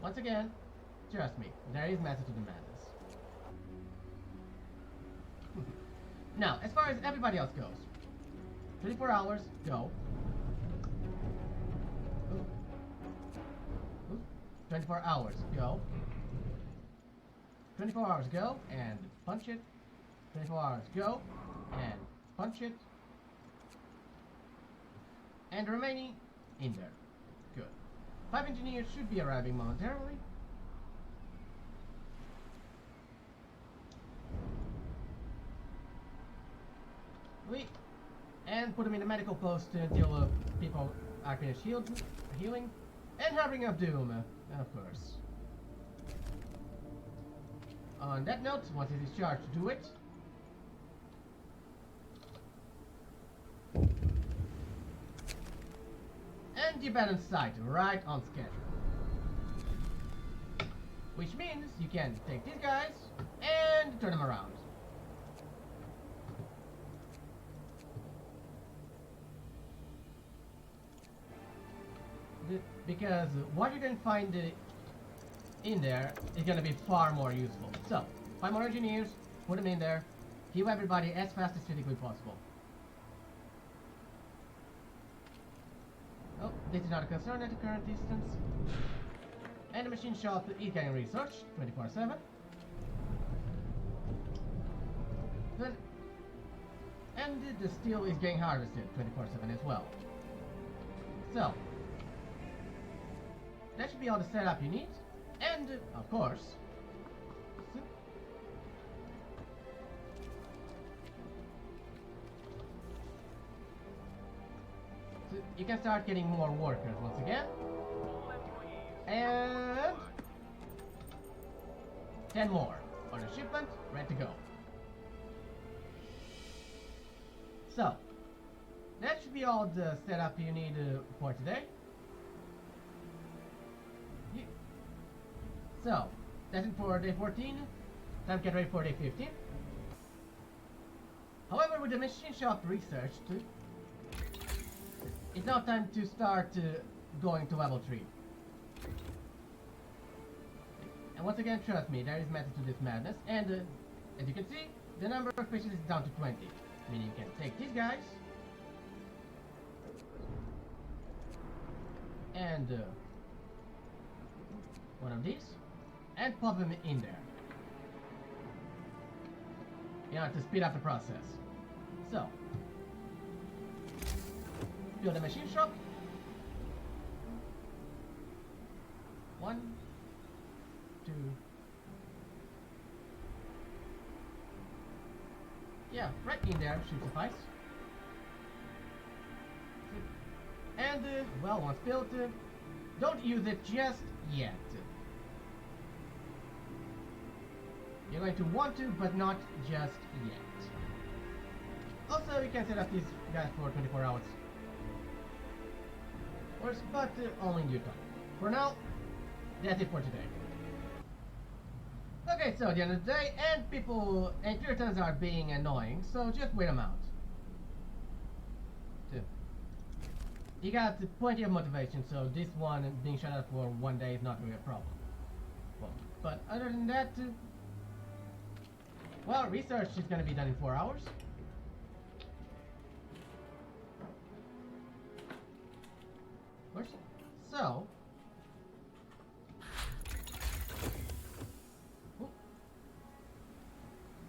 A: Once again, trust me, there is method to the madness. Now, as far as everybody else goes, 24 hours, go. 24 hours, go. 24 hours, go, and punch it. 24 hours, go, and punch it. And the remaining, in there. Good. 5 engineers should be arriving momentarily. And put them in the medical post until people are finished healing. And Harbinger of Doom, of course. On that note, once it is charged, do it. And the abandoned site, right on schedule. Which means you can take these guys and turn them around. Because what you can find in there is going to be far more useful. So, 5 more engineers, put them in there, heal everybody as fast as physically possible. Oh, this is not a concern at the current distance. And the machine shop is getting research 24/7. Good. And the steel is getting harvested 24/7 as well. So, that should be all the setup you need. And, of course, so you can start getting more workers once again. And 10 more on a shipment, ready to go. So, that should be all the setup you need for today. So, that's it for day 14. Time to get ready for day 15. However, with the machine shop researched, it's now time to start going to level 3. And once again, trust me, there is method to this madness. And as you can see, the number of fishes is down to 20. Meaning you can take these guys and one of these and pop them in there. You know, to speed up the process. So, build a machine shop. 1, 2. Yeah, right in there should suffice. And, well, once built, don't use it just yet. You're going to want to, but not just yet. Also, you can set up these guys for 24 hours. Of course, but only in due time. For now, that's it for today. Okay, so the end of the day, and people and Puritans are being annoying, so just wait them out. Two. You got plenty of motivation, so this one being shut out for 1 day is not really a problem. Well, but other than that, well, research is going to be done in 4 hours. So,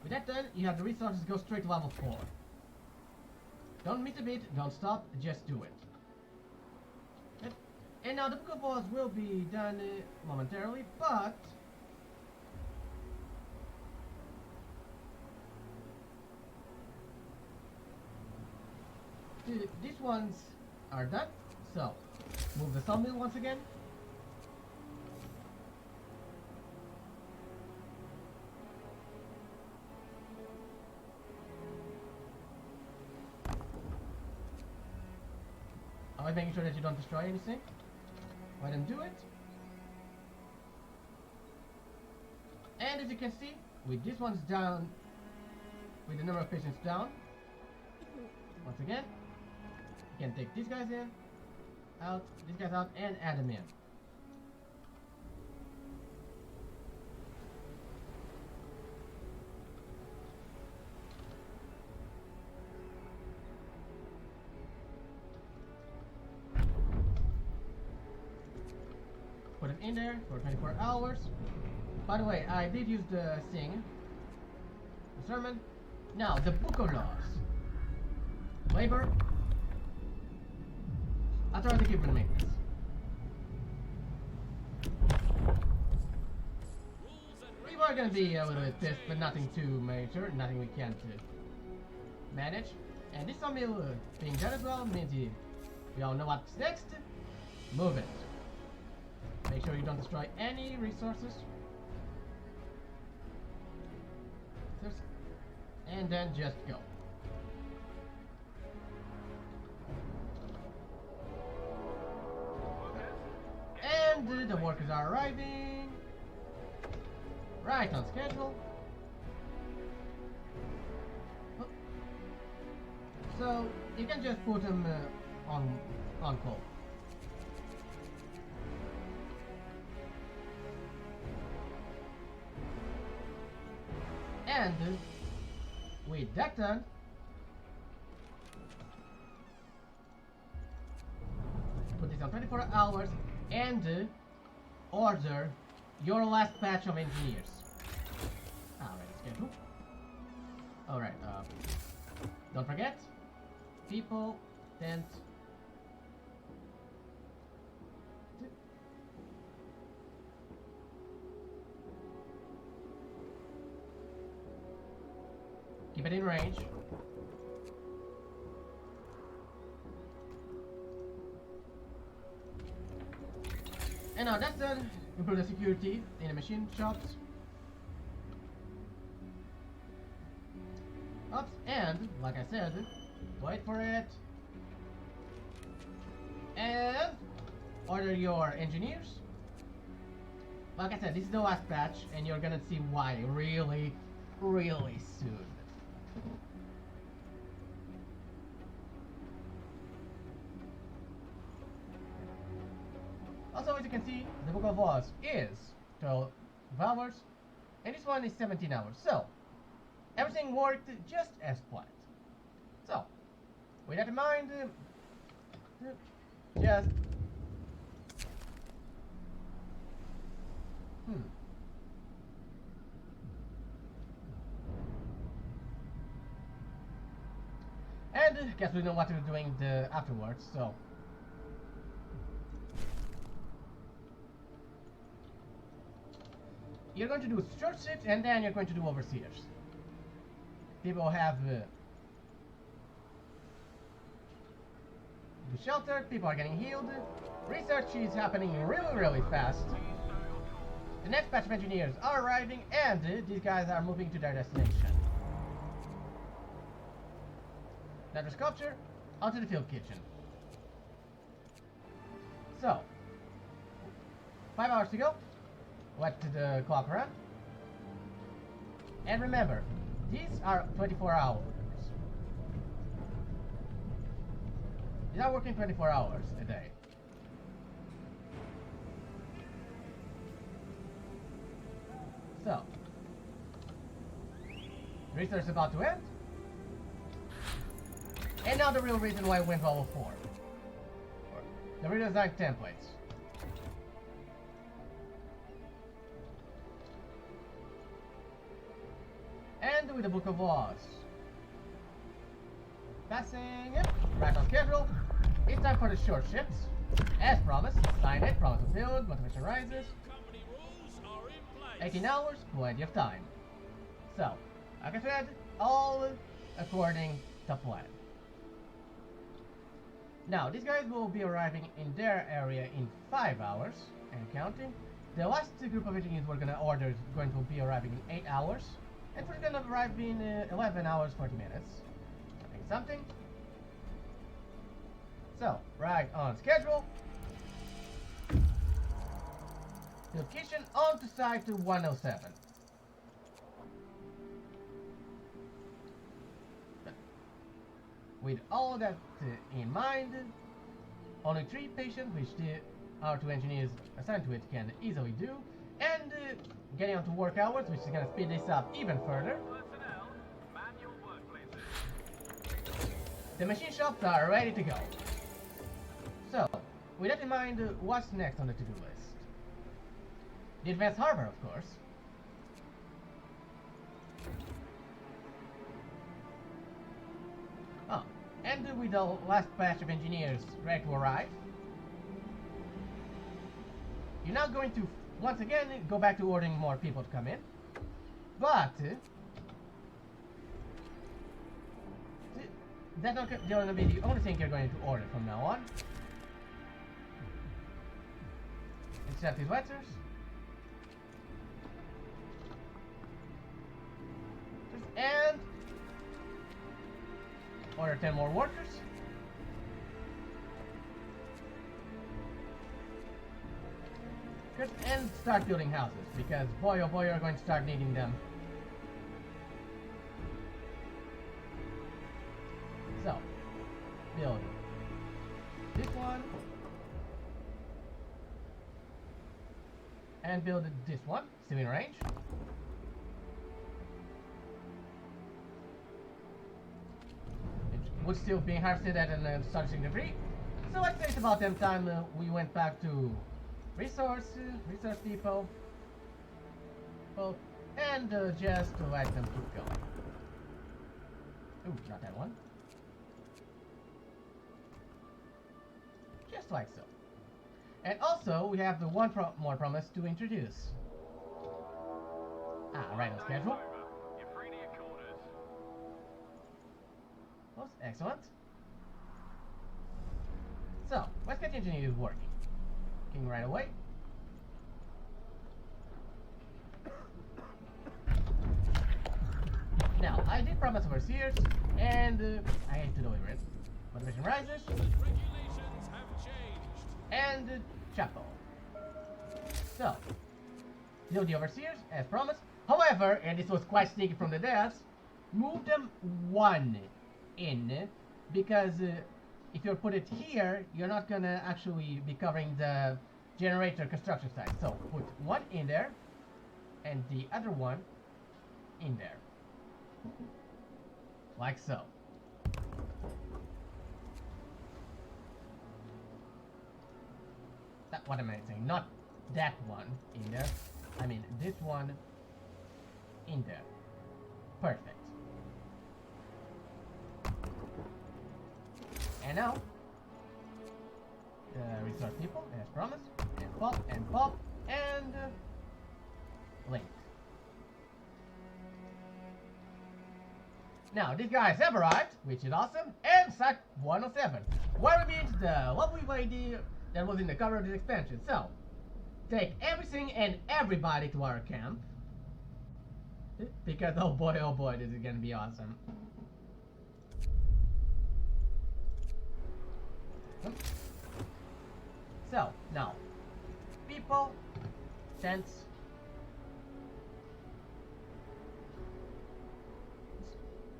A: with that done, you have the resources to go straight to level 4. Don't miss a beat, don't stop, just do it. And now the book of balls will be done momentarily, but these ones are done. So, move the sawmill once again. Always making sure that you don't destroy anything. Let them do it. And as you can see, with these ones down, with the number of patients down, once again, you can take these guys in, out, these guys out, and add them in. Put it in there for 24 hours. By the way, I did use the thing, the sermon. Now, the book of laws. Labor. Authority equipment and maintenance. We are going to be a little bit pissed, but nothing too major, nothing we can't manage. And this sawmill being done as well means we all know what's next. Move it. Make sure you don't destroy any resources. And then just go. And the workers are arriving. Right on schedule. So you can just put them on call. And with that done, put this on 24 hours and order your last batch of engineers. Alright, schedule. Alright, don't forget, people, tent. Keep it in range. And now that's done. Improve the security in the machine shops. Oops, and like I said, wait for it. And order your engineers. Like I said, this is the last batch, and you're gonna see why really soon. Also, as you can see, the Book of Laws is 12 hours, and this one is 17 hours. So, everything worked just as planned. So, with that in mind, just... And guess we know what we're doing afterwards, so... You're going to do short shifts, and then you're going to do overseers. People have the shelter, people are getting healed, research is happening really fast. The next batch of engineers are arriving, and these guys are moving to their destination. Another sculpture, onto the field kitchen. So, 5 hours to go. Let the clock run. And remember, these are 24 hours. These are working 24 hours a day. So, research is about to end. And now the real reason why we went level 4. The redesigned templates. And with the Book of Laws. Passing it. Right on schedule. It's time for the short shifts. As promised, sign it, promise fulfilled, motivation rises. 18 hours, plenty of time. So, like I said, all according to plan. Now, these guys will be arriving in their area in 5 hours and counting. The last group of engineers we're gonna order is going to be arriving in 8 hours. And we're gonna arrive in 11 hours 40 minutes. Something. So, right on schedule. Location on to site to 107. With all that in mind, only 3 patients, which our 2 engineers assigned to it can easily do, and getting on to work hours, which is going to speed this up even further.
B: Personnel, man your workplaces.
A: The machine shops are ready to go. So, with that in mind, what's next on the to-do list? The Advanced Harbor, of course. Oh, and with the last batch of engineers ready to arrive, you're now going to, once again, go back to ordering more people to come in. But that's not going to be the only thing you're going to order from now on. Except these wetters. And order 10 more workers. And start building houses, because boy oh boy, you're going to start needing them. So, build this one, and build this one, still in range. It would still be harvested at an astonishing degree. So I'd say it's about them time we went back to resource people, and just to let them keep going. Ooh, not that one. Just like so. And also, we have the one more promise to introduce. Right on schedule.
B: You're free to your quarters.
A: That's excellent. So, let's get the engineers working. King right away. Now, I did promise overseers, and I hate to deliver it. Motivation rises.
B: Regulations have changed.
A: And Chapo. So, build the overseers, as promised. However, and this was quite sneaky from the devs, move them 1 in, because if you put it here, you're not gonna actually be covering the generator construction site. So put 1 in there, and the other one in there. Like so. What am I saying? Not that one in there. I mean this one in there. Perfect. And now, resource people, as promised, and pop, and link. Now, these guys have arrived, which is awesome, and Site 107, where we meet the lovely lady that was in the cover of this expansion. So, take everything and everybody to our camp, because oh boy, this is gonna be awesome. So, now, people, tents,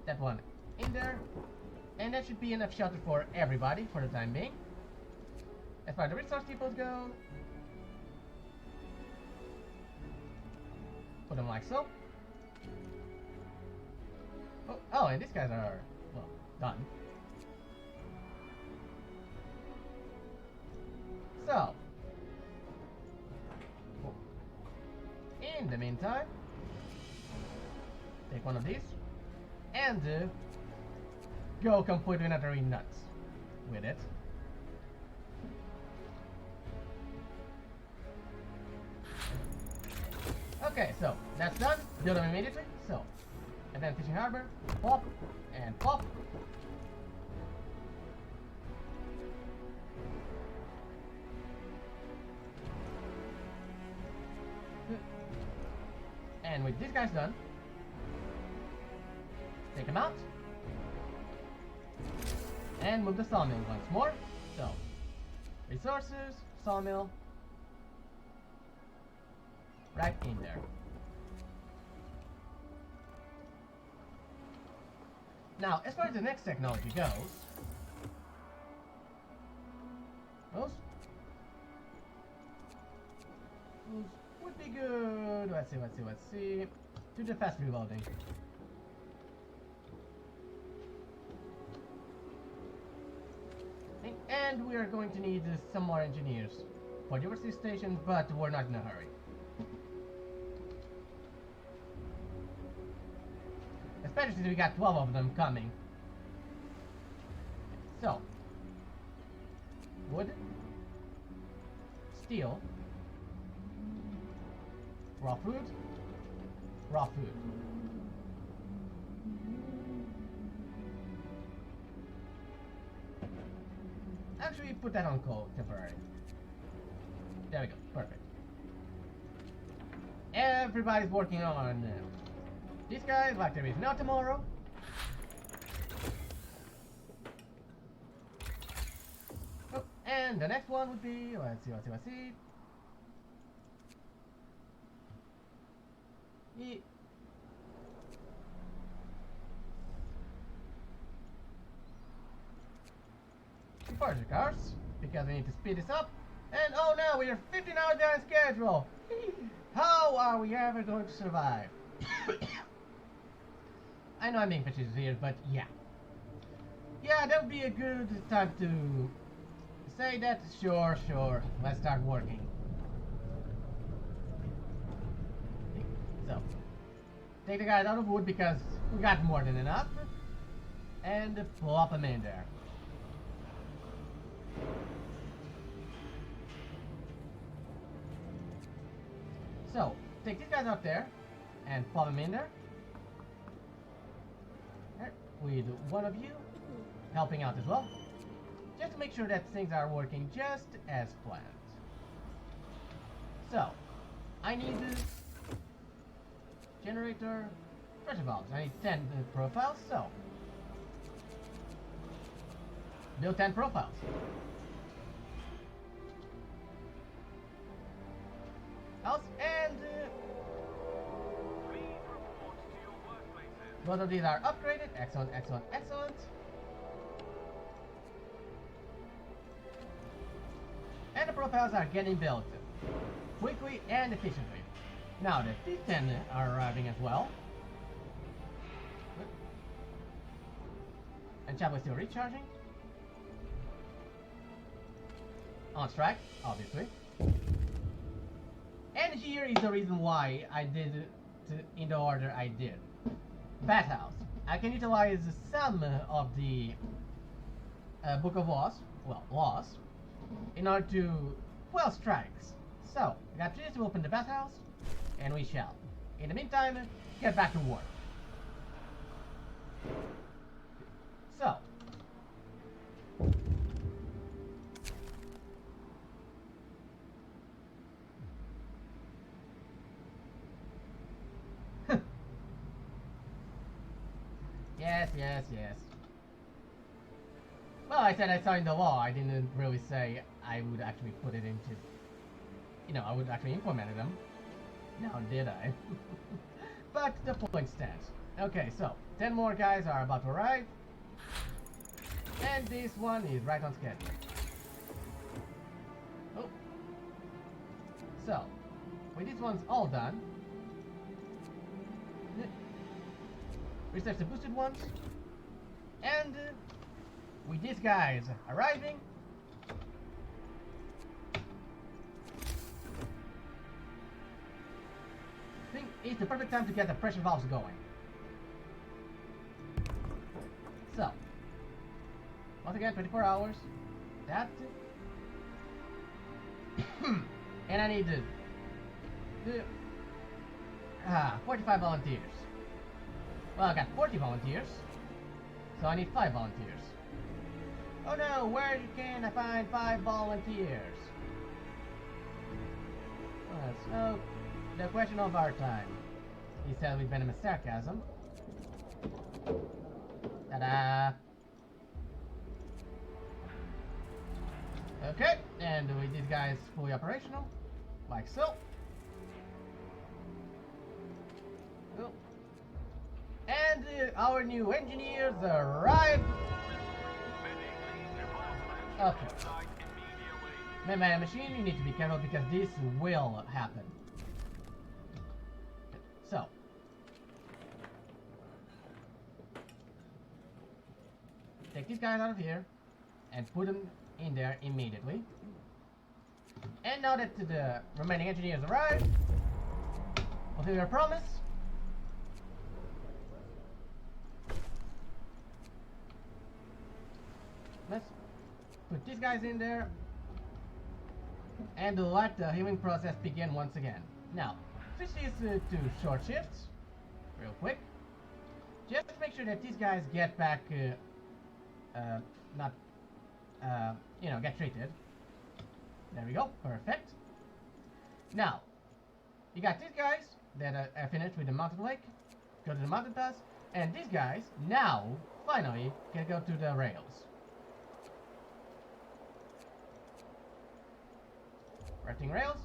A: that one in there, and that should be enough shelter for everybody for the time being. As far as the resource depots go, put them like so. Oh, and these guys are, well, done. So, in the meantime, take one of these and go completely utterly nuts with it. Okay, so that's done. Build them immediately. So, and then fishing harbor, pop and pop. And with these guys done, take them out. And move the sawmill once more. So, resources, sawmill, right in there. Now, as far as the next technology goes, those would be good. Let's see. Do the fast reloading. And we are going to need some more engineers for the overseas station, but we're not in a hurry. Especially since we got 12 of them coming. So, wood, steel, raw food, raw food. Actually, put that on coal, temporary. There we go, perfect. Everybody's working on these guys like there is no tomorrow. Oh, and the next one would be, let's see. Forestry cars, because we need to speed this up. And oh no, we are 15 hours behind schedule. How are we ever going to survive? I know I'm being facetious here, but yeah. Yeah, that would be a good time to say that. Sure, let's start working. So, take the guys out of wood because we got more than enough. And plop them in there. So, take these guys out there and plop them in there. With one of you helping out as well, just to make sure that things are working just as planned. So, I need generator pressure valves. I need 10 profiles, so build 10 profiles. And
B: Please report to your workplaces.
A: both of these are upgraded. Excellent. And the profiles are getting built quickly and efficiently. Now the T10 are arriving as well. And Chapel is still recharging. On strike, obviously. And here is the reason why I did it in the order I did. Bathhouse. I can utilize some of the Book of Laws, in order to quell strikes. So, we got 3 days to open the bathhouse, and we shall. In the meantime, get back to work. So, yes. Well, I said I signed the law. I didn't really say I would actually put it into, I would actually implement them. Now did I? But the point stands. Okay, so 10 more guys are about to arrive, and this one is right on schedule. Oh, so with these ones all done, research the boosted ones, and with these guys arriving, I think it's the perfect time to get the pressure valves going. So, once again, 24 hours. That. And I need 45 volunteers. Well, I got 40 volunteers, so I need 5 volunteers. Oh no, where can I find 5 volunteers? So, the question of our time, he said with venomous sarcasm. Ta-da! Okay, and with these guys fully operational, like so. Cool. And our new engineers arrive. Okay. Man, machine, you need to be careful because this will happen. So. Take these guys out of here and put them in there immediately. And now that the remaining engineers arrive, fulfill your promise. Let's put these guys in there and let the healing process begin once again. Now, switch these to short shifts, real quick. Just make sure that these guys get back, not, you know, get treated. There we go, perfect. Now, you got these guys that are finished with the mountain lake, go to the mountain pass, and these guys now, finally, can go to the rails. Erecting rails.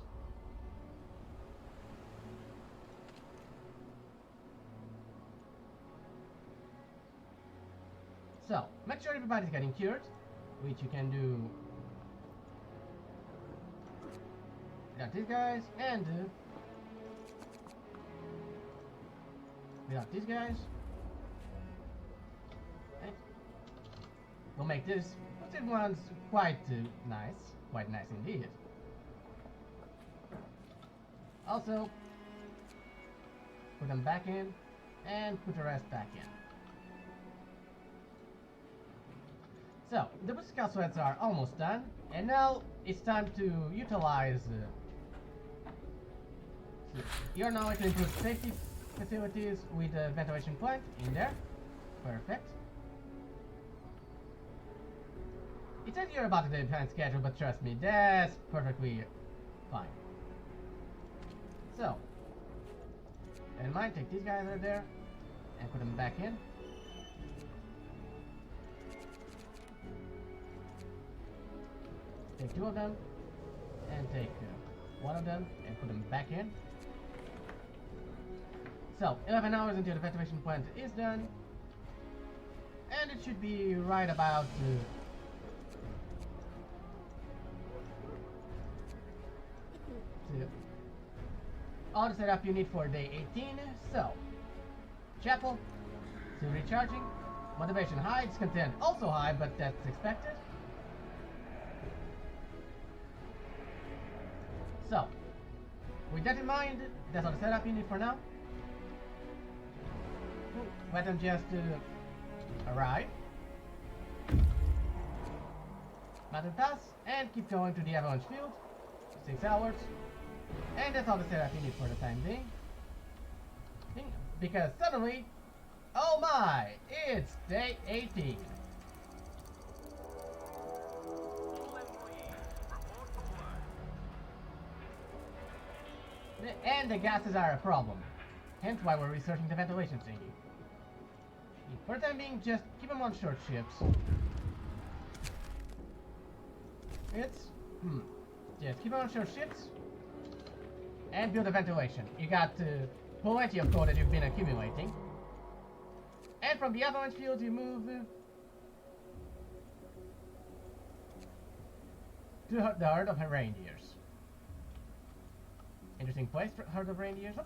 A: So, make sure everybody's getting cured, which you can do without these guys, and without these guys. Okay. We'll make this ones quite nice indeed. Also, put them back in, and put the rest back in. So, the Scout Sweats are almost done, and now it's time to utilize your knowledge to improve safety facilities with a ventilation plant in there. Perfect. It says you're about to do plan schedule, but trust me, that's perfectly fine. So, in mind, take these guys out of there and put them back in. Take two of them and take one of them and put them back in. So, 11 hours until the ventilation plant is done, and it should be right about all the setup you need for day 18. So, chapel, still recharging, motivation high, discontent also high, but that's expected. So, with that in mind, that's all the setup you need for now. Let them just arrive, mountain pass, and keep going to the avalanche field. 6 hours. And that's all the setup you need for the time being. Because suddenly, oh my, it's day 18. And the gases are a problem. Hence why we're researching the ventilation thingy. For the time being, just keep them on short shifts. Just keep them on short shifts. And build the ventilation. You got plenty of coal that you've been accumulating. And from the avalanche field, you move to the herd of reindeers. Interesting place for herd of reindeers. Oh.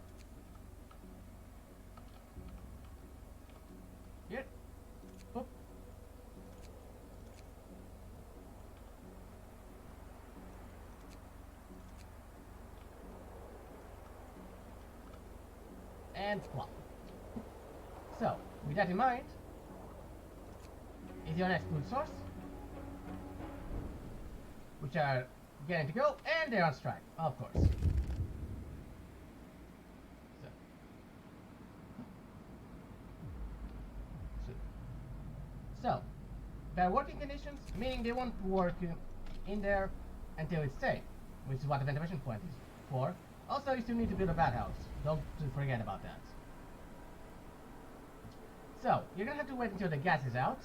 A: Here. Oh. And plop. So, with that in mind, is your next food source, which are getting to go, and they're on strike, of course. So, bad working conditions, meaning they won't work in there until it's safe, which is what the ventilation point is for. Also, you still need to build a bathhouse. Don't forget about that. So, you're gonna have to wait until the gas is out,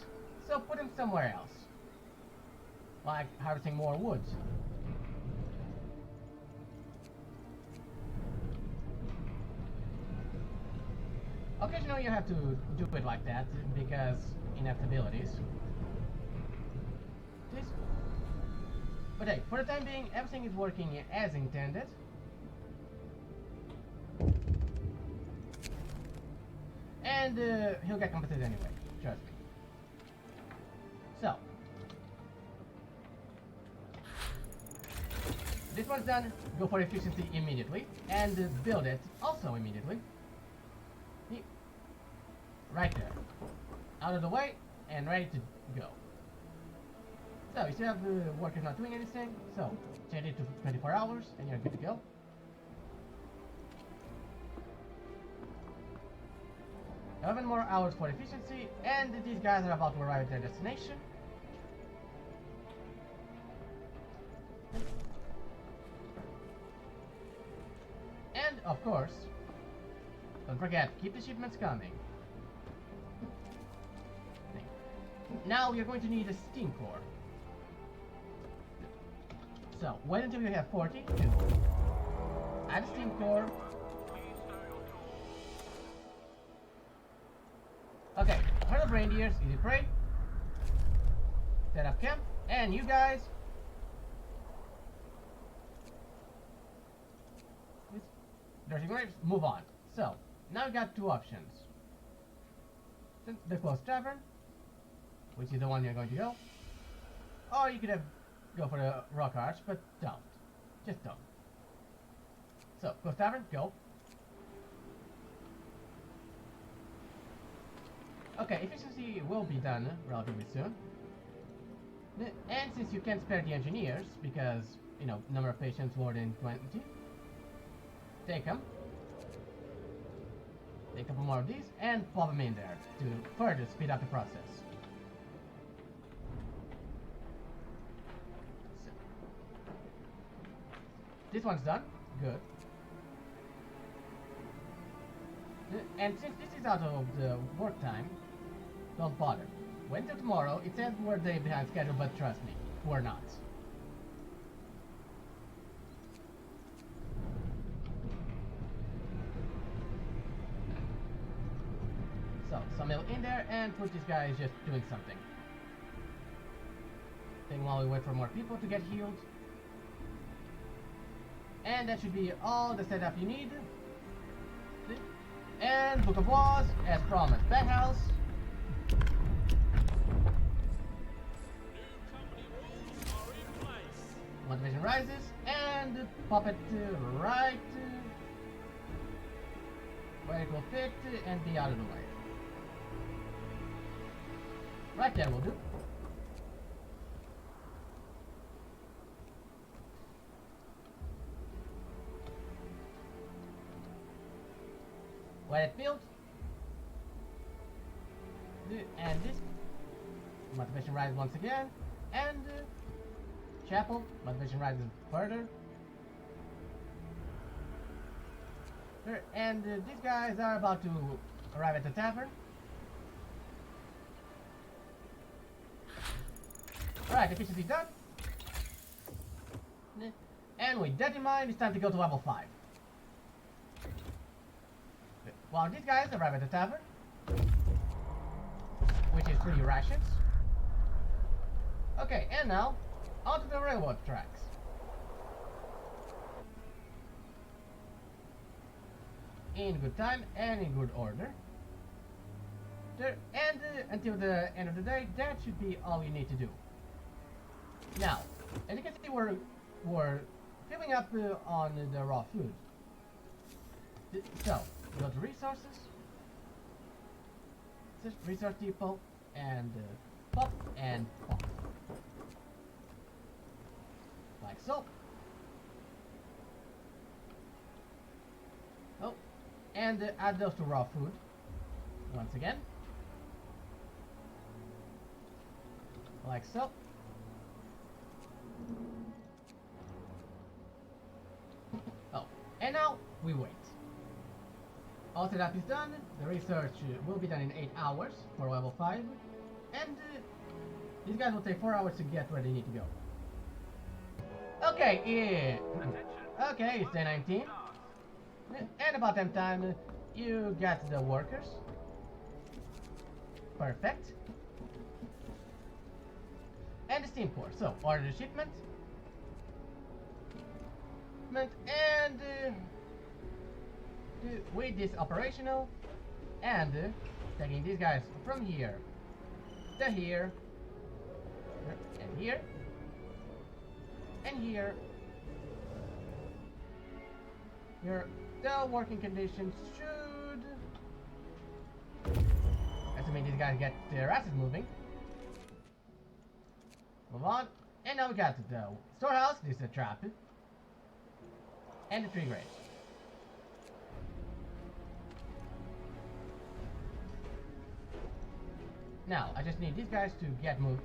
A: so put them somewhere else. Like harvesting more wood. Occasionally you have to do it like that, because inevitabilities. This. But hey, for the time being, everything is working as intended. And he'll get completed anyway, trust me. So. This one's done, go for efficiency immediately, and build it also immediately. Right there. Out of the way, and ready to go. So, you still have the workers not doing anything, so change it to 24 hours, and you're good to go. Eleven more hours for efficiency, and these guys are about to arrive at their destination. And, of course, don't forget, keep the shipments coming. Now we are going to need a steam core. So, wait until you have 40. Add a steam core. Okay, herd of reindeers, easy prey. Set up camp, and you guys. Dirty grapes, move on. So, now we got two options. The close tavern, which is the one you're going to go. Or you could have go for the rock arch, but don't. Just don't. So, close tavern, go. Okay, efficiency will be done relatively soon. And since you can't spare the engineers, because, you know, number of patients more than 20, take them. Take a couple more of these, and plop them in there to further speed up the process. So, this one's done. Good. And since this is out of the work time, don't bother. Wait until tomorrow. It says we're a day behind schedule, but trust me, we're not. So, some mill in there, and put this guy just doing something. Then while we wait for more people to get healed. And that should be all the setup you need. And Book of Laws, as promised, bathhouse. Motivation rises, and pop it right where it will fit and be out of the way. Right there will do. Let it build. And this. Motivation rise once again. And chapel. Motivation rises further. And these guys are about to arrive at the tavern. Alright, efficiency done. And with that in mind, it's time to go to level 5. While these guys arrive at the tavern, which is 3 rations. Okay, and now, onto the railroad tracks. In good time and in good order. And until the end of the day, that should be all you need to do. Now, as you can see, we're filling up on the raw food. So, go to resources, resource depot, and pop and pop. Like so. Oh, and add those to raw food once again. Like so. Oh, And now we wait. After that is done, the research will be done in 8 hours for level 5, and these guys will take 4 hours to get where they need to go. Okay, yeah. Okay, it's day 19. And about that time, you get the workers. Perfect. And the steam core. So, order the shipment. And with this operational, and taking these guys from here to here, and here, and here. The working conditions should, assuming these guys get their asses moving. Move on, and now we got the storehouse. This is a trap, and the tree graves. Now, I just need these guys to get moving.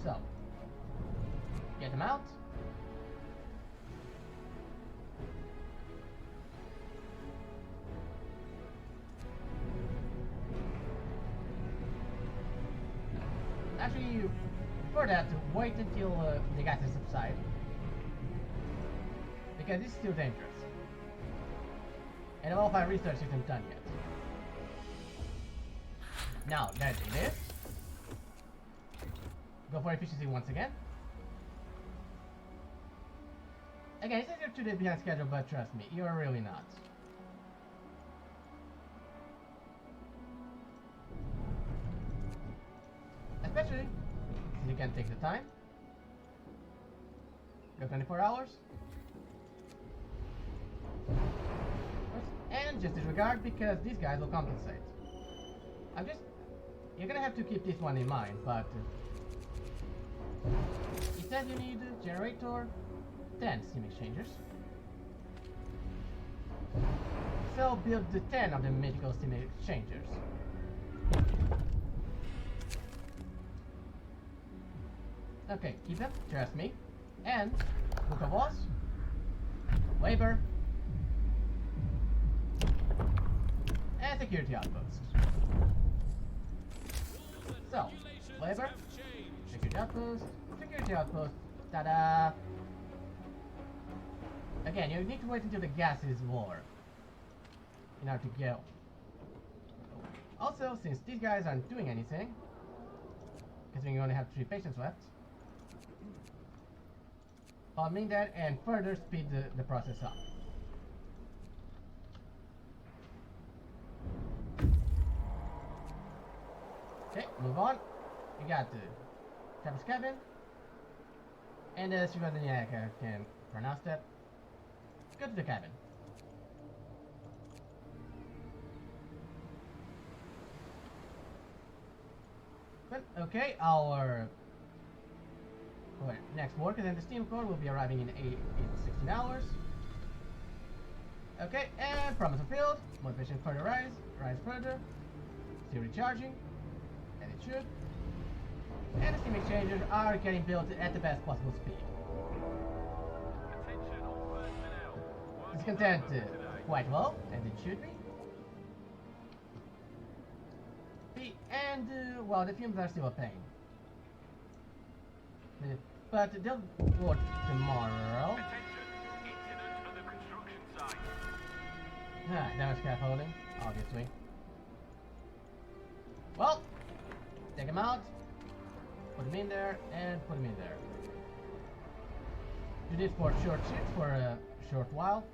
A: So, get them out. Actually, before that, wait until the gases subside. Because this is still dangerous. And all of our research isn't done yet. Now that it is, go for efficiency once again. Again, it says you're 2 days behind schedule, but trust me, you're really not. Especially since you can take the time. Go 24 hours. And just disregard because these guys will compensate. You're gonna have to keep this one in mind, but it says you need generator 10 steam exchangers. So build the 10 of the mythical steam exchangers. Okay, keep them, trust me. And book of laws, labor, and security outposts. So, labor, security outpost, ta-da! Again, you need to wait until the gas is lower in order to go. Also, since these guys aren't doing anything, considering you only have 3 patients left, I'll mean that and further speed the process up. Okay, move on. You got the Captain's cabin. And as you can pronounce that, go to the cabin. But, okay, our next workers and the steam core will be arriving in 16 hours. Okay, and promise fulfilled. Motivation further rise further. Still recharging. And it should. And the steam exchangers are getting built at the best possible speed. Discontent quite low, as it should be. And, well, the fumes are still a pain. But they'll work tomorrow. Damage scaffolding, obviously. Well, take them out, put them in there, and put them in there. Do this for short shifts for a short while.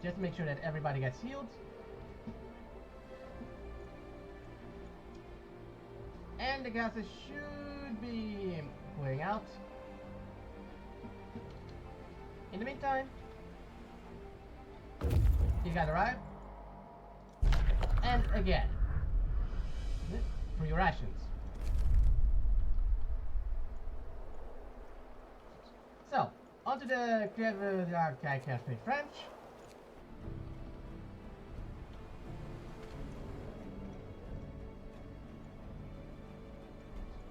A: Just to make sure that everybody gets healed. And the gases should be clearing out. In the meantime, these guys arrive. And again, free rations. So, onto the I can't speak French.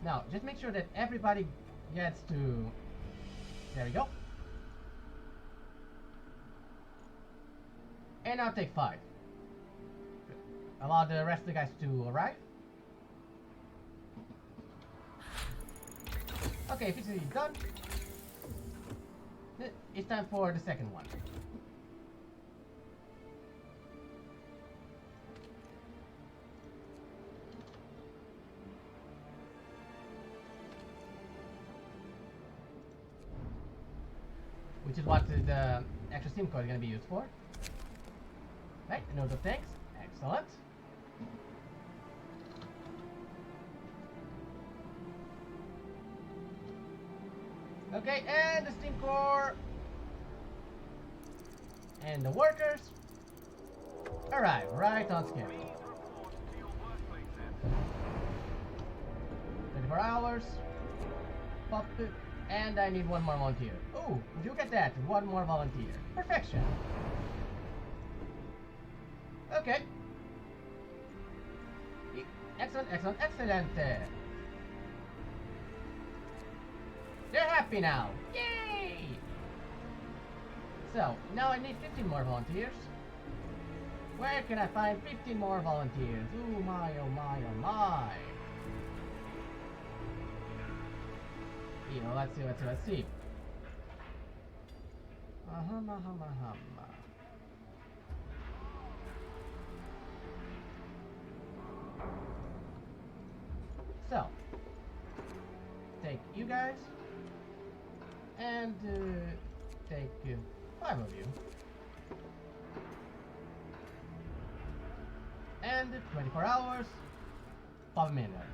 A: Now, just make sure that everybody gets to... There we go. And now take 5. Allow the rest of the guys to arrive. Okay, if it's done, it's time for the second one. Which is what the extra SIM card is going to be used for. Right, a note of thanks. Excellent. Okay, and the steam core and the workers arrive right on schedule. 24 hours. Pop it. And I need one more volunteer. Oh, look at that. One more volunteer. Perfection. Okay. Excellent, excellent, excellent. They're happy now. Yay! So, now I need 15 more volunteers. Where can I find 15 more volunteers? Oh my, oh my, oh my. You know, let's see. So, take you guys, and take 5 of you, and 24 hours, pop them in there.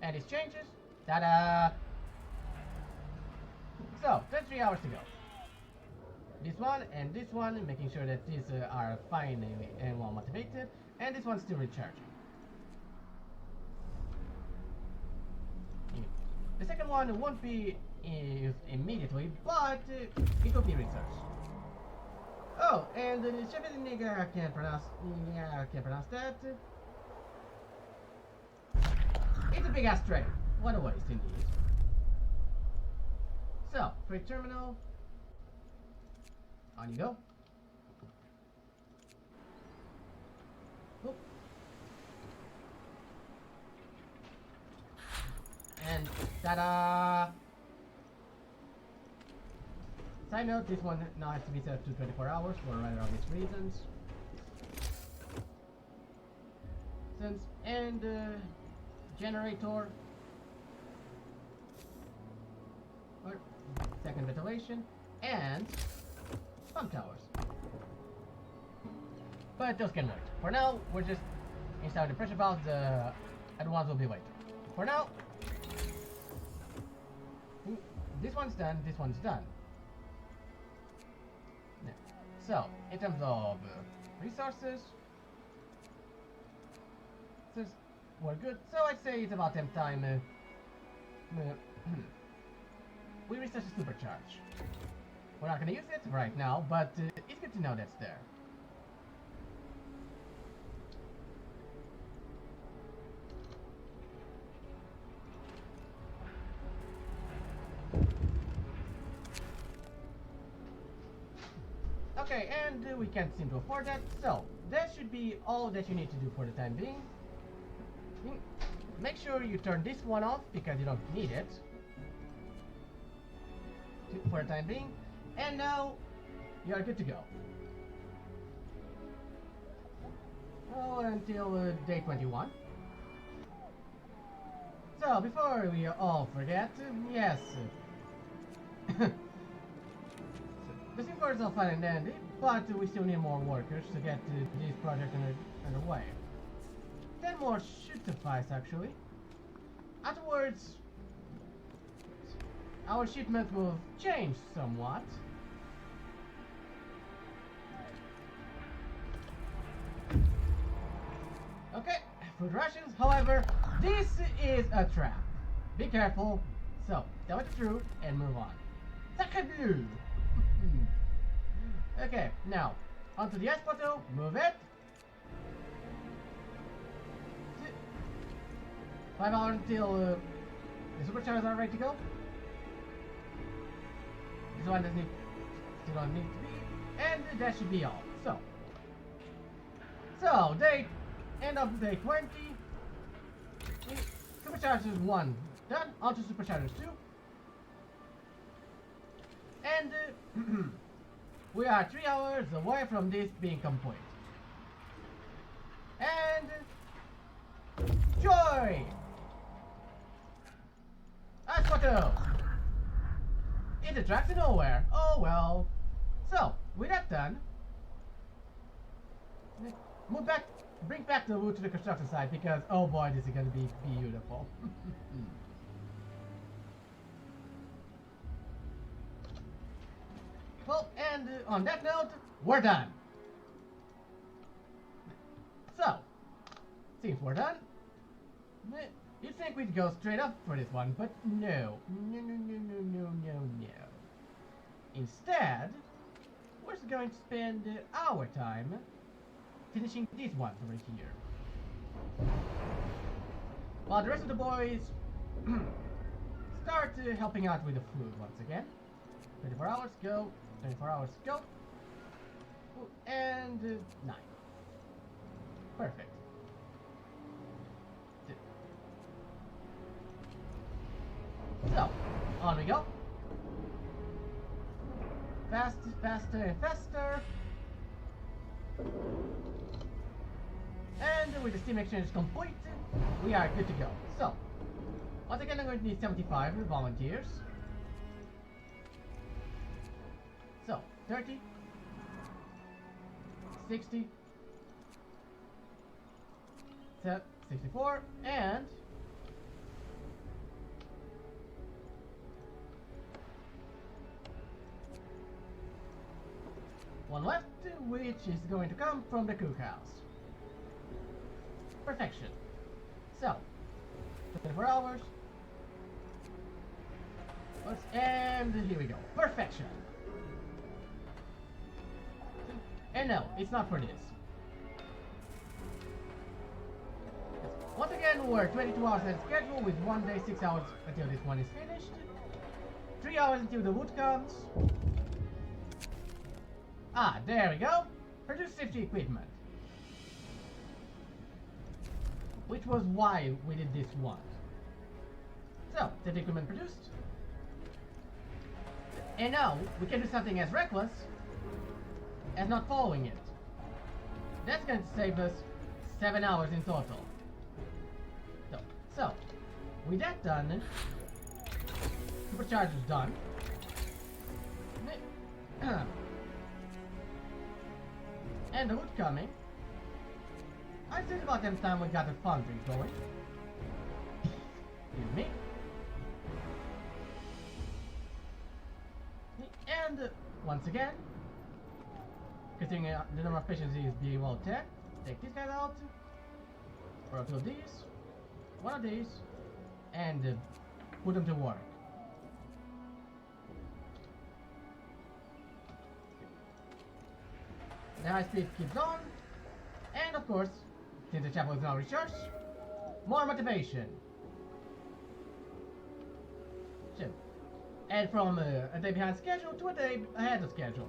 A: And it changes. Ta-da! So, 23 hours to go. This one and this one, making sure that these are fine and well motivated, and this one's still recharging. The second one won't be used immediately, but it will be researched. Oh, and the Chevy nigga, I can't pronounce that. It's a big ass train. What a waste indeed. So, freight terminal. On you go. Oop. And ta-da! Side note, this one now has to be set to 24 hours for rather obvious reasons. And generator. Or second ventilation. And pump towers. But those can wait. For now, we're just installing the pressure valves. The other ones will be later. For now, this one's done, this one's done. Yeah. So, in terms of resources, we're good. So I'd say it's about time we research the supercharge. We're not gonna use it right now, but it's good to know that's there. Okay, and we can't seem to afford that, so that should be all that you need to do for the time being. Make sure you turn this one off because you don't need it for the time being. And now you are good to go. Oh, until day 21. So before we all forget, yes, the SIM card is all fine and dandy, but we still need more workers to get this project underway. 10 more should suffice, actually. Afterwards, our shipment will change somewhat. Okay, food rations. However, this is a trap. Be careful. So, tell it through and move on. Sacre-bleu! Okay, now, onto the Espoto. Move it. 5 hours until the superchargers are ready to go. This one doesn't need still don't need to be, and that should be all. So end of day 20. Superchargers 1 done, Ultra Superchargers 2. And we are 3 hours away from this being complete. And joy! That's what else. It attracts to nowhere. Oh well. So, with that done, bring back the wood to the construction site because oh boy, this is gonna be beautiful. Well, and on that note, we're done. So, since we're done, you'd think we'd go straight up for this one, but no. Instead, we're just going to spend our time finishing these ones over here. While the rest of the boys start helping out with the food once again. 24 hours, go. 24 hours, go. And 9. Perfect. So, on we go. Faster and faster. And with the steam exchange complete, we are good to go. So, once again I'm going to need 75 volunteers. So, 30, 60, 64, and one left, which is going to come from the cookhouse. Perfection. So, 24 hours. And here we go. Perfection. And no, it's not for this. Once again, we're 22 hours ahead of schedule with 1 day, 6 hours until this one is finished. 3 hours until the wood comes. Ah, there we go. Produce safety equipment. Which was why we did this one. So, safety equipment produced. And now, we can do something as reckless as not following it. That's going to save us 7 hours in total. So with that done, supercharger's done. And the wood coming. I think about them time we got the foundry going. Excuse me. And once again, considering the number of efficiency is being well 10, take these guys out. Or a few of these. One of these. And put them to work. The high speed keeps on. And of course, since the chapel is now recharged, more motivation. So, and from a day behind schedule to a day ahead of schedule.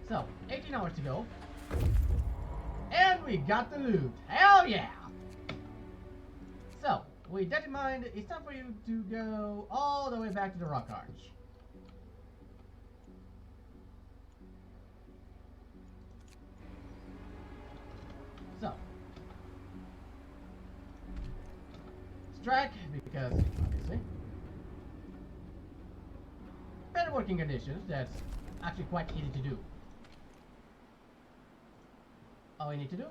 A: So, 18 hours to go. And we got the loot. Hell yeah! So, with that in mind, it's time for you to go all the way back to the Rock Arch. So, strike, because obviously, better working conditions, that's actually quite easy to do. All we need to do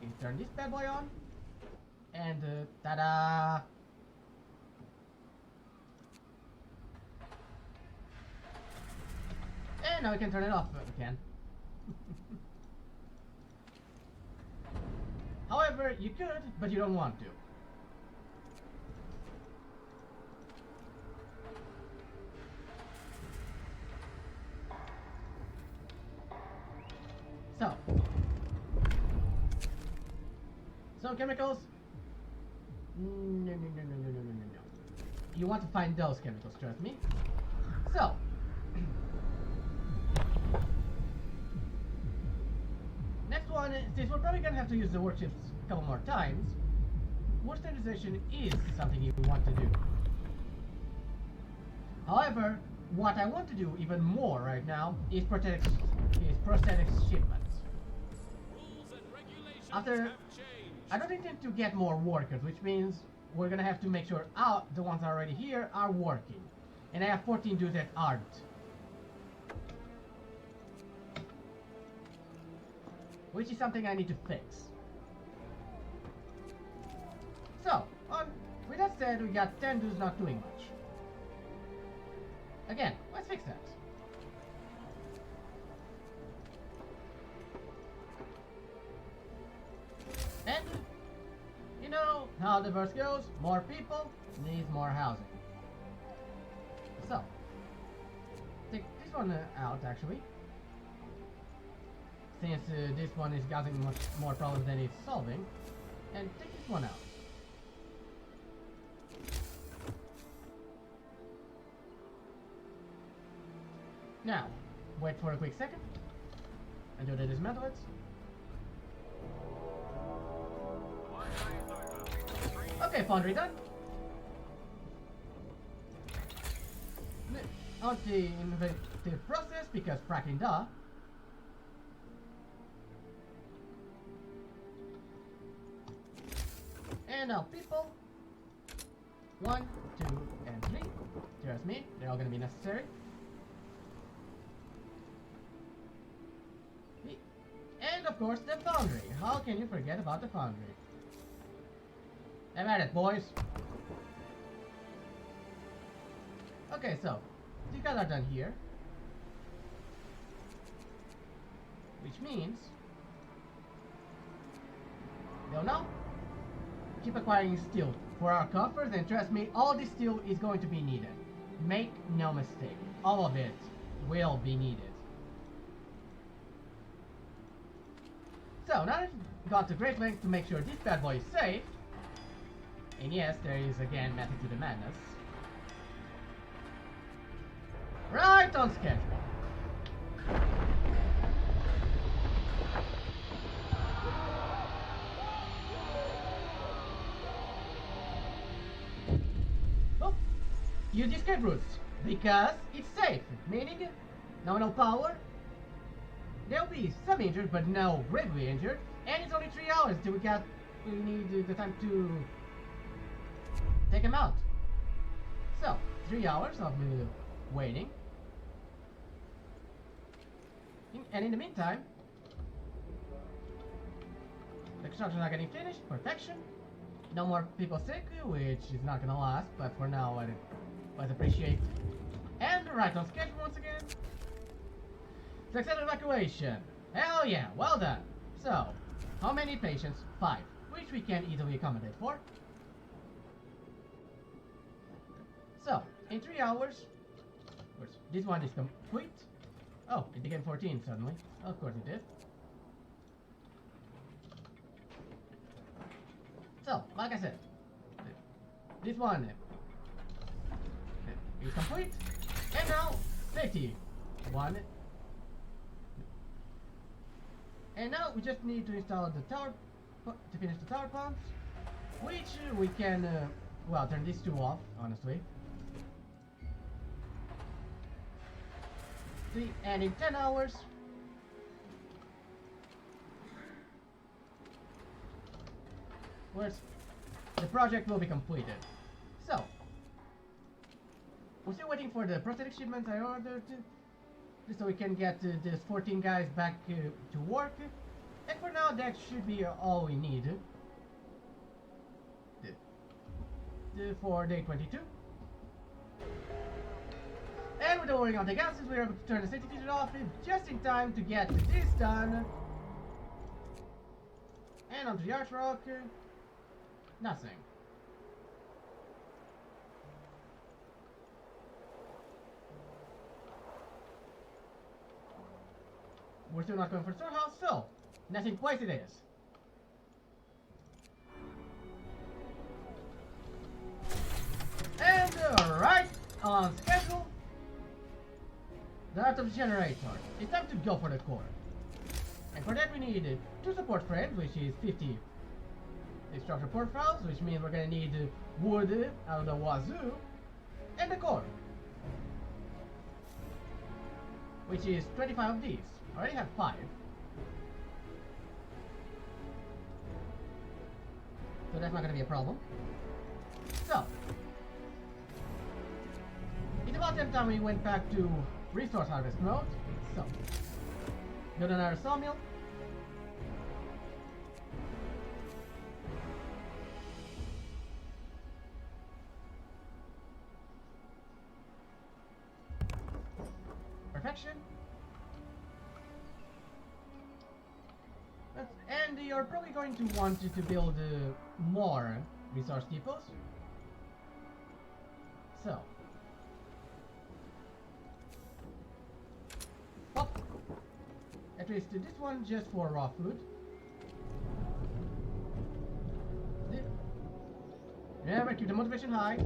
A: is turn this bad boy on, and ta-da! And now we can turn it off if we can. However, you could, but you don't want to. So, some chemicals? No. you want to find those chemicals, trust me. So, next one, since we're probably gonna have to use the workshops a couple more times, war standardization is something you want to do. However, what I want to do even more right now is prosthetics shipments.
B: Rules and regulations
A: After,
B: have changed.
A: I don't intend to get more workers, which means we're gonna have to make sure the ones already here are working. And I have 14 dudes that aren't. Which is something I need to fix. So, with that said, we got 10 dudes not doing much. Again, let's fix that. And, you know how the verse goes, more people needs more housing. So, take this one out actually. Since this one is causing much more problems than it's solving. And take this one out. Now, wait for a quick second until they dismantle it. Okay, foundry done. On the innovative process, because fracking duh. And now people, 1, 2, and 3. Trust me, they're all gonna be necessary. And of course the foundry. How can you forget about the foundry? I'm at it, boys. Okay, so these guys are done here, which means they'll now keep acquiring steel for our coffers, and trust me, all this steel is going to be needed. Make no mistake, all of it will be needed. So, now that we've gone to great lengths to make sure this bad boy is safe, and yes, there is again method to the madness. Right on schedule. Oh, use the escape routes, because it's safe, meaning nominal power. There'll be some injured, but no gravely injured, and it's only 3 hours till we need the time to take him out. So, 3 hours of waiting. And in the meantime, the construction's not getting finished. Perfection. No more people sick, which is not gonna last, but for now, let's appreciate. And right on schedule once again. Successful evacuation. Hell yeah, well done. So, how many patients? 5, which we can easily accommodate for. So, in 3 hours, this one is complete. Oh, it became 14 suddenly. Of course it did. So, like I said, this one is complete. And now, safety. 1. And now we just need to install the tower, to finish the tower pumps, which we can, well, turn these 2 off, honestly. And in 10 hours, the project will be completed. So, we're still waiting for the prosthetic shipments I ordered, just so we can get these 14 guys back to work. And for now, that should be all we need for day 22. And with the worrying on the gases, we were able to turn the safety feature off just in time to get this done. And onto the arch rock, nothing. We're still not going for the storehouse, so nothing twice it is. And the art of the generator. It's time to go for the core. And for that we need 2 support frames, which is 50 structure profiles, which means we're gonna need wood out of the wazoo, and the core, which is 25 of these. I already have 5. So that's not gonna be a problem. So, it's about that time we went back to resource harvest mode. So, build another sawmill. Perfection. And you're probably going to want to build more resource depots. So, pop. At least this one just for raw food. Remember, keep the motivation high.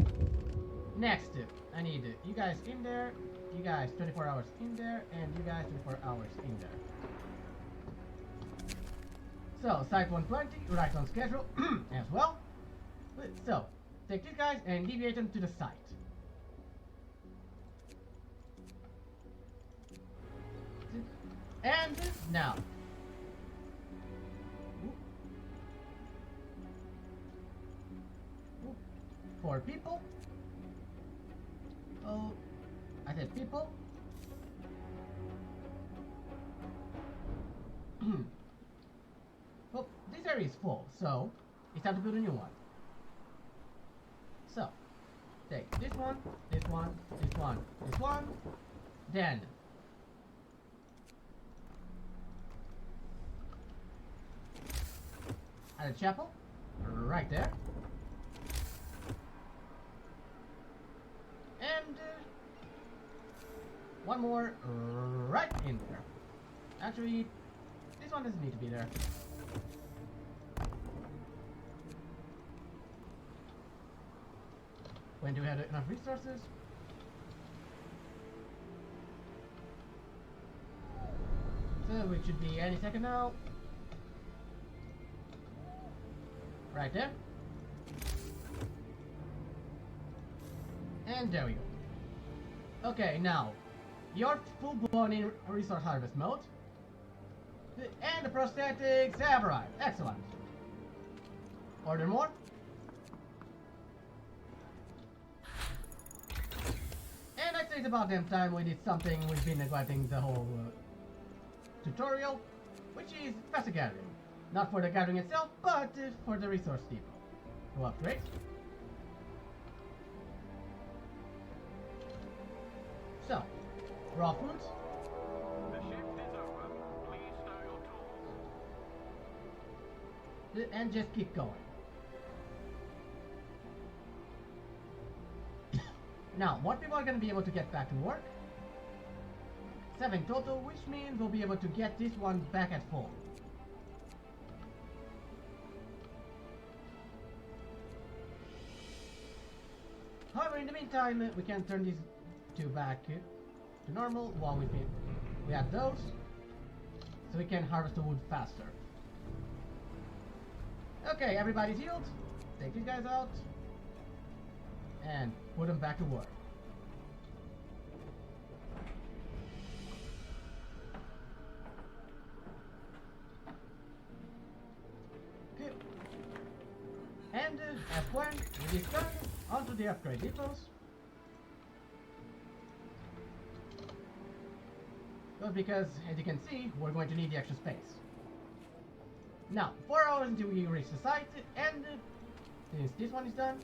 A: Next, I need you guys in there, you guys 24 hours in there, and you guys 24 hours in there. So, site 120, right on schedule as well. So, take these guys and deviate them to the site. And now. 4 people. Oh, I said people. Well, this area is full, so it's time to build a new one. So, take this one, this one, this one, this one, then add a chapel right there, and one more right in there. Actually, this one doesn't need to be there. When do we have enough resources? So it should be any second now. Right there. And there we go. Okay, now you're full blown in resource harvest mode. And the prosthetics have arrived. Excellent. Order more. And I'd say it's about damn time we did something we've been neglecting the whole tutorial, which is faster gathering. Not for the gathering itself, but for the resource depot. To upgrade. So, raw foods.
B: The shift is over. Please stow your tools.
A: And just keep going. Now, more people are going to be able to get back to work. 7 total, which means we'll be able to get this one back at full. However, in the meantime, we can turn these two back to normal while we add those, so we can harvest the wood faster. Okay, everybody's healed. Take these guys out and put them back to work. Okay. And as planned, we return onto the upgrade depots. Well, because, as you can see, we're going to need the extra space. Now, 4 hours until we reach the site, and since this one is done,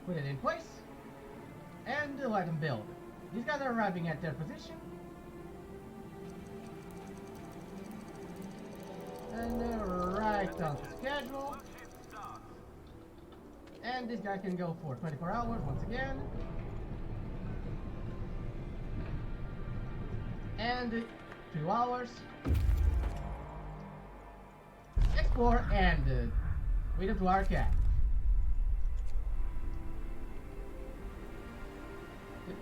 A: put it in place, and let them build. These guys are arriving at their position. And right on schedule. And this guy can go for 24 hours once again. And 2 hours. 4 and wait up to our cat.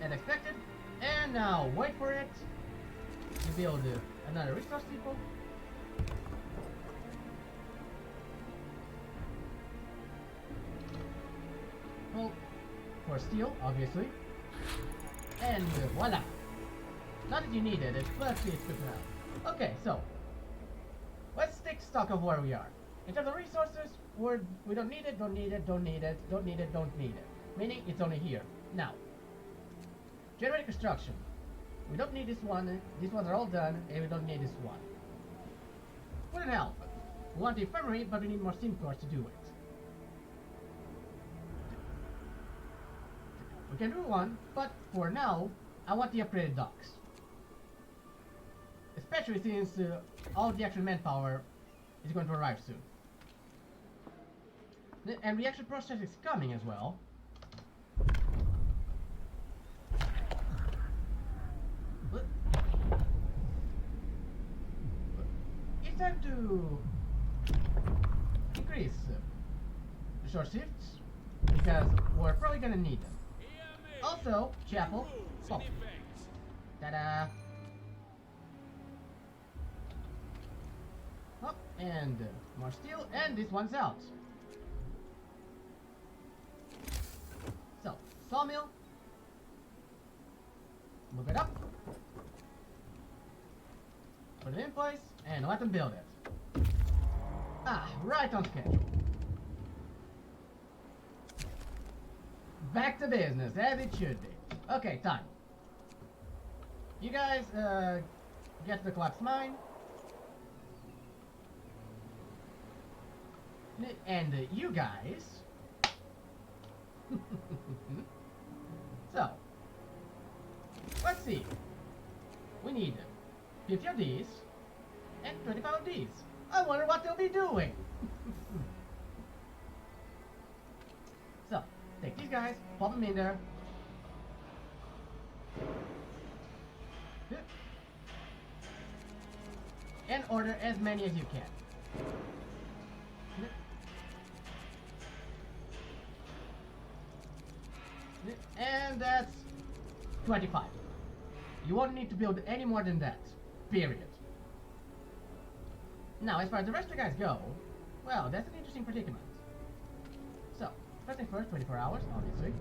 A: As expected. And now wait for it to build another resource depot. Well, for steel, obviously. And voila! Not that you needed it, but it's good to have. Okay, so let's take stock of where we are. In terms of resources, we don't need it, don't need it, don't need it, don't need it, don't need it. Meaning it's only here. Now, generating construction. We don't need this one. These ones are all done, and we don't need this one. Wouldn't help. We want the infirmary, but we need more steam cores to do it. We can do one, but for now, I want the upgraded docks. Especially since all the actual manpower is going to arrive soon. And reaction process is coming as well. It's time to increase resource shifts because we're probably gonna need them. Also, chapel. Oh. Ta-da! Oh, and more steel, and this one's out. So, sawmill. Move it up. Put it in place, and let them build it. Ah, right on schedule. Back to business, as it should be. Okay, time. You guys, get to the collapsed mine. And you guys... So, let's see. We need 50 of these and 25 of these. I wonder what they'll be doing. So, take these guys, pop them in there. And order as many as you can. And that's 25. You won't need to build any more than that. Period. Now, as far as the rest of you guys go, well, that's an interesting predicament. So, first things first, 24 hours, obviously.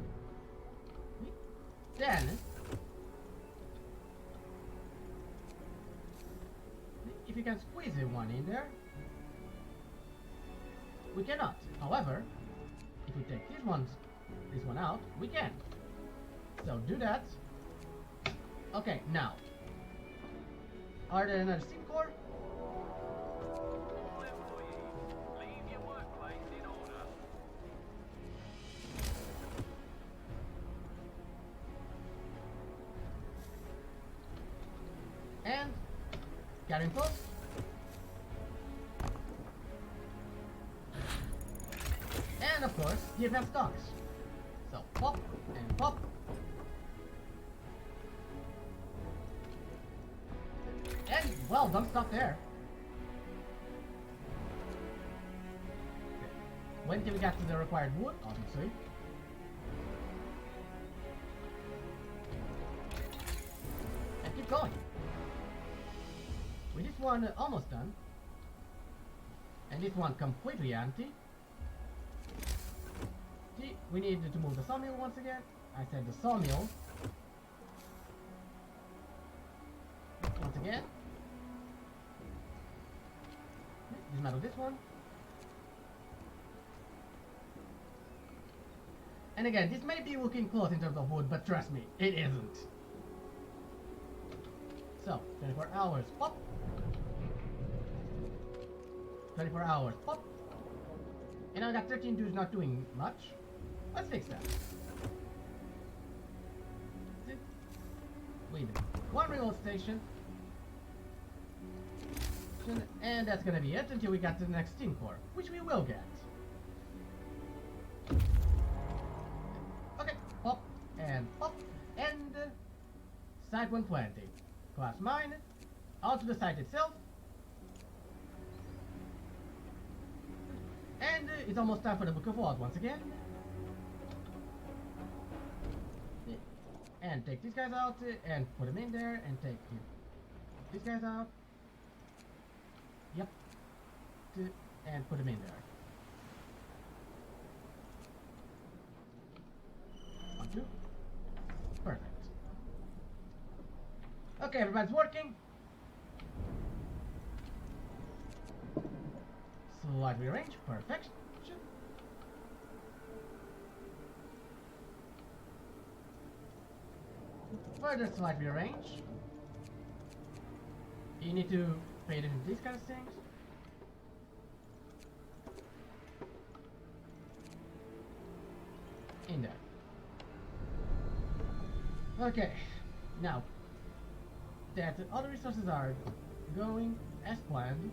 A: Then, if you can squeeze one in there, we cannot. However, if we take this one out, we can. So do that. Okay, now, are there another steam core?
B: All employees, leave your workplace in order.
A: And carrying post. And of course, the advanced docks. So pop and pop. And well, don't stop there. Wait until we get to the required wood, obviously. And keep going. With this one almost done. And this one completely empty. See, we need to move the sawmill once again. I said the sawmill. Once again. Dismantle this one. And again, this may be looking close in terms of wood, but trust me, it isn't. So, 24 hours, pop. 24 hours, pop. And I got 13 dudes not doing much. Let's fix that. Wait a minute. One reload station. And that's gonna be it until we get to the next steam core, which we will get. Okay, pop and pop and site 120. Class mine. Out to the site itself. And it's almost time for the Book of Vault once again. And take these guys out and put them in there and take these guys out. Yep. And put them in there. 1, 2. Perfect. Okay, everybody's working. Slight rearrange. Perfect. Further slight rearrange. You need to pay attention to these kind of things. In there. Okay, now that all the resources are going as planned.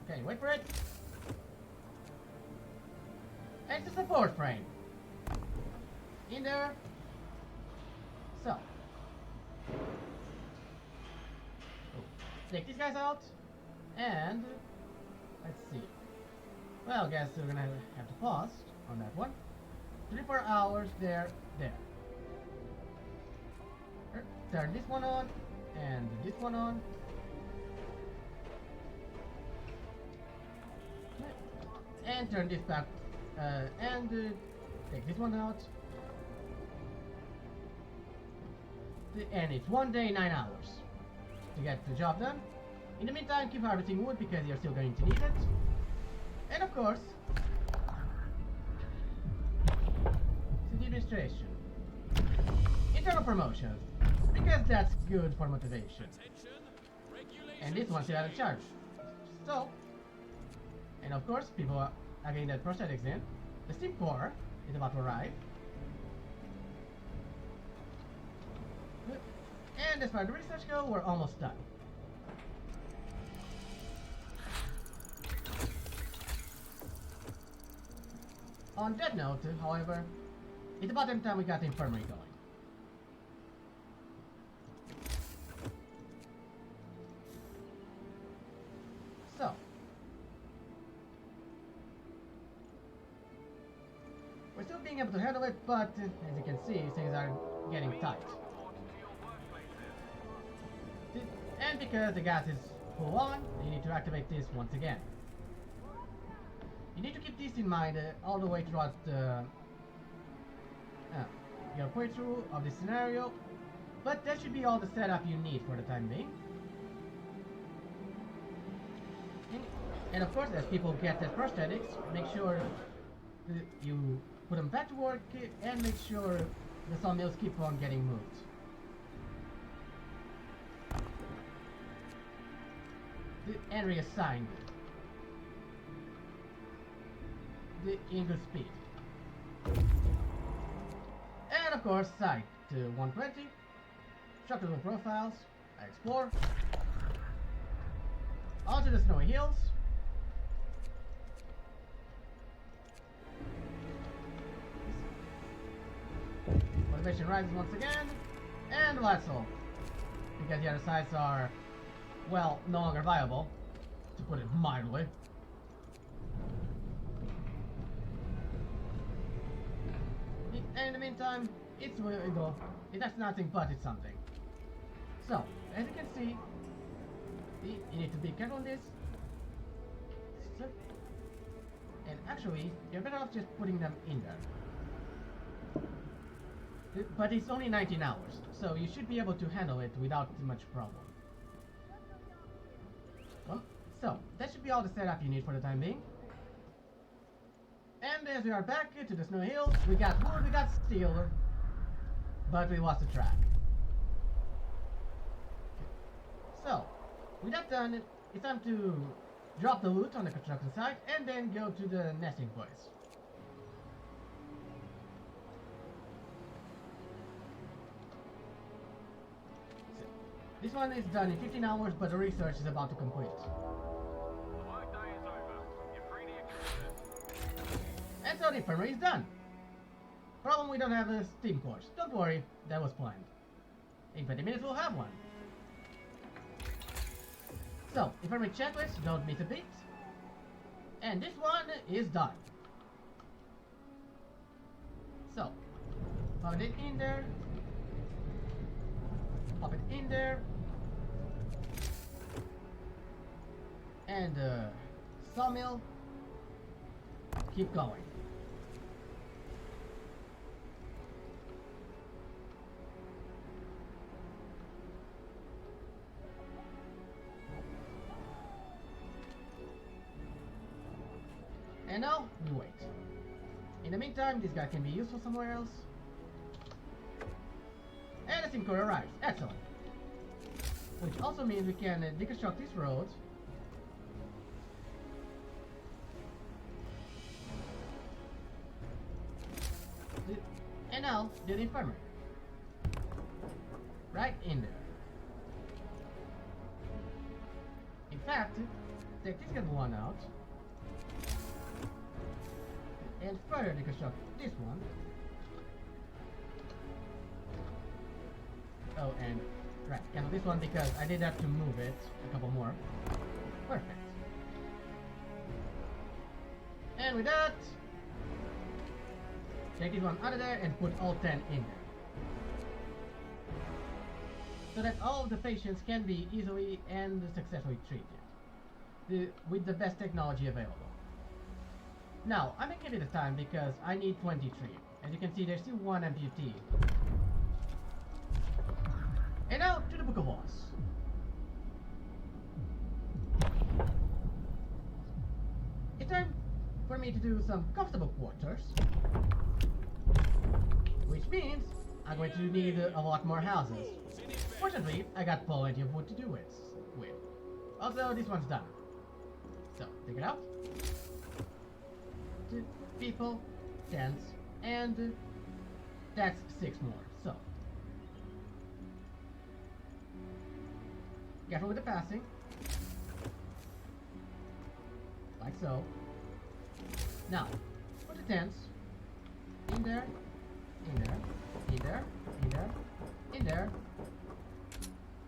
A: Okay, wait for it. And the support frame. In there. So. Take these guys out. And let's see. Well, I guess we're gonna have to pause on that one. 3-4 hours there. Turn this one on and this one on. And turn this back and take this one out. And it's 1 day, 9 hours to get the job done. In the meantime, keep harvesting wood because you're still going to need it. And of course, city administration. Internal promotion, because that's good for motivation. And this one's still out of charge. So, and of course, people are getting their prosthetics in. The steam core is about to arrive. And as far as the research goes, we're almost done. On that note, however, it's about the time we got the infirmary going. So, we're still being able to handle it, but as you can see, things are getting tight. And because the gas is full on, you need to activate this once again. You need to keep this in mind all the way throughout your playthrough of this scenario, but that should be all the setup you need for the time being. And of course, as people get their prosthetics, make sure you put them back to work and make sure the sawmills keep on getting moved. And reassign the English speed. And of course, site to 120. Structural profiles. I explore. Onto the snowy hills. Motivation rises once again. And that's all. Because the other sites are, well, no longer viable, to put it mildly. And in the meantime, it's illegal. That's nothing but it's something. So, as you can see, you need to be careful on this. So, and actually, you're better off just putting them in there. But it's only 19 hours, so you should be able to handle it without too much problem. Well, so, that should be all the setup you need for the time being. And as we are back to the snow hills, we got wood, we got steel, but we lost the track. So, with that done, it's time to drop the loot on the construction site and then go to the nesting place. So, this one is done in 15 hours, but the research is about to complete. And so the infirmary is done. Problem, we don't have a steam course. Don't worry, that was planned. In 20 minutes we'll have one. So, infirmary checklist, don't miss a beat. And this one is done. So, pop it in there. Pop it in there. And sawmill. Keep going. And now, we wait. In the meantime, this guy can be useful somewhere else. And the steam core arrives. Excellent. Which also means we can deconstruct this road. And now, the infirmary. Right in there. In fact, take this one out. And further deconstruct this one. Oh, and right, cancel this one because I did have to move it a couple more. Perfect. And with that, take this one out of there and put all 10 in there. So that all of the patients can be easily and successfully treated. With the best technology available. Now, I'm making it a time because I need 23. As you can see, there's still one amputee. And now, to the Book of Laws. It's time for me to do some comfortable quarters. Which means, I'm going to need a lot more houses. Fortunately, I got plenty of wood to do it with. Also, this one's done. So, take it out. People, tents, and that's 6 more. So, careful with the passing, like so. Now, put the tents in there, in there, in there, in there, in there,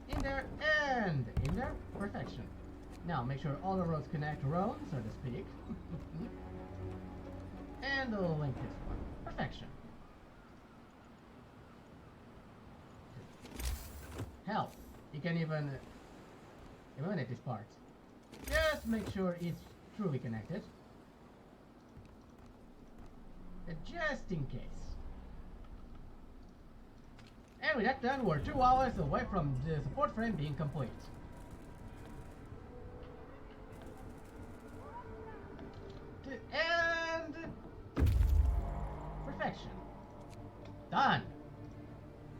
A: in there, and in there. Perfection. Now, make sure all the roads connect round, so to speak. And I'll link this one. Perfection. Hell, you can even eliminate this part. Just make sure it's truly connected. Just in case. And with that done, we're 2 hours away from the support frame being complete. And perfection. Done.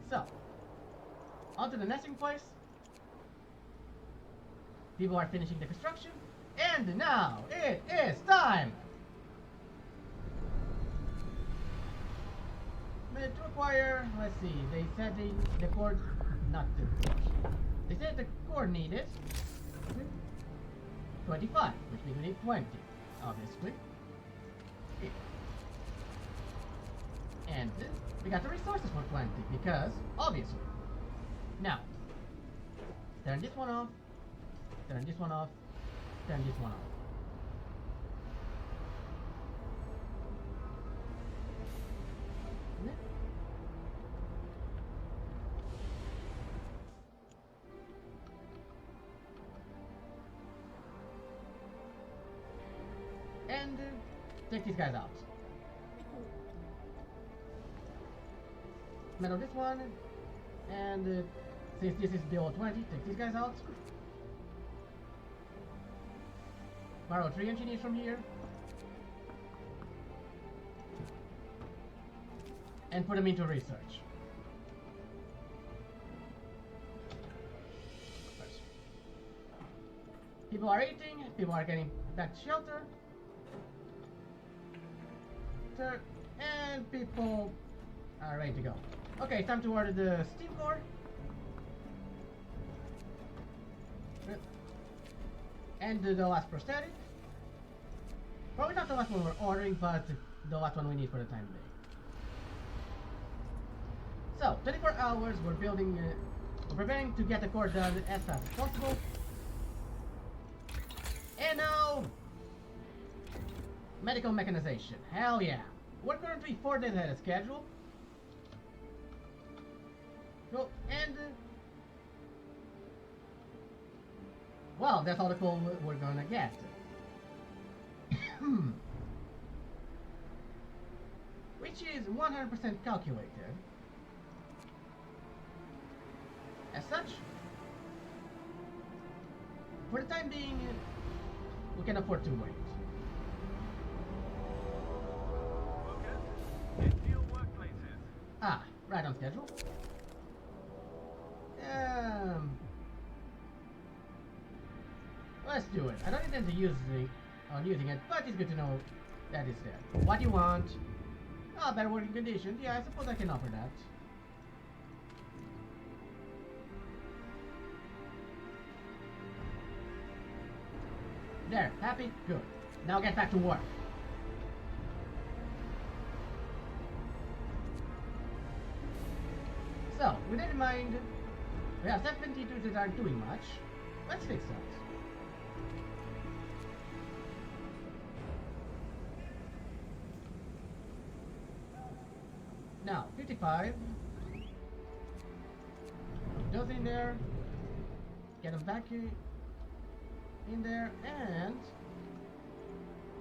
A: So, on to the nesting place. People are finishing the construction. And now, it is time! But to acquire, let's see, they said the core, not the core. They said the core needed 25, which means we need 20, obviously. And we got the resources for 20, because, obviously. Now, turn this one off, turn this one off, turn this one off. And take these guys out. Metal this one, and since this is below 20, take these guys out. Borrow 3 engineers from here. And put them into research. People are eating, people are getting back to shelter. And people are ready to go. Okay, time to order the steam core. And the last prosthetic. Probably not the last one we're ordering, but the last one we need for the time being. So, 24 hours, we're building We're preparing to get the core done as fast as possible. And now, medical mechanization. Hell yeah. We're currently 4 days ahead of schedule. So, and well, that's all the coal we're gonna get. Which is 100% calculated. As such, for the time being, we can afford to wait.
B: Workers, into your workplaces.
A: Ah, right on schedule. Let's do it. I don't intend to use using it, but it's good to know that it's there. What do you want? Ah, better working conditions. Yeah, I suppose I can offer that. There, happy? Good. Now get back to work. So, with that in mind, we have 72 that aren't doing much. Let's fix that. Now, 55. Put those in there. Get them back in there, and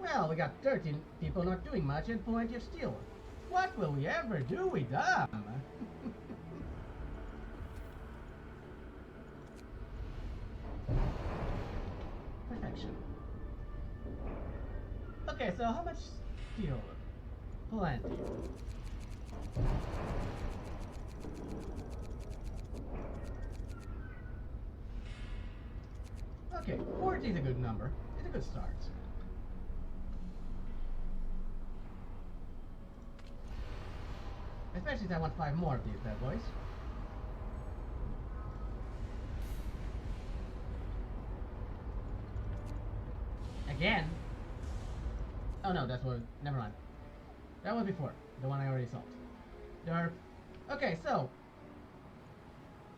A: well, we got 13 people not doing much and plenty of steel. What will we ever do with them? Perfection. Okay, so how much steel? Plenty. Okay, 40 is a good number. It's a good start. Especially since I want 5 more of these bad boys. Again? Oh no, that's what. Never mind. That was before. The one I already solved. There. Okay, so.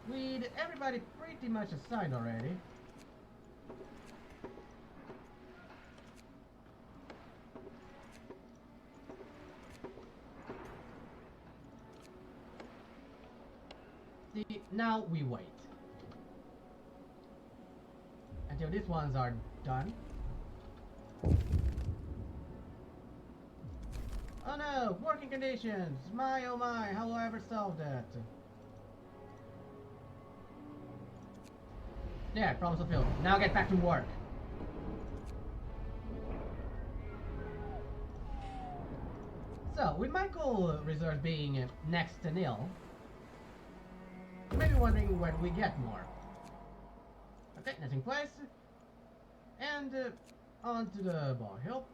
A: With everybody pretty much assigned already. Now we wait until these ones are done. Oh no, working conditions. My oh my, how will I ever solve that? There, problem fulfilled. Now get back to work. So, with my coal reserve being next to nil, you may be wondering where do we get more. Okay, that's in place. And onto the ball hill.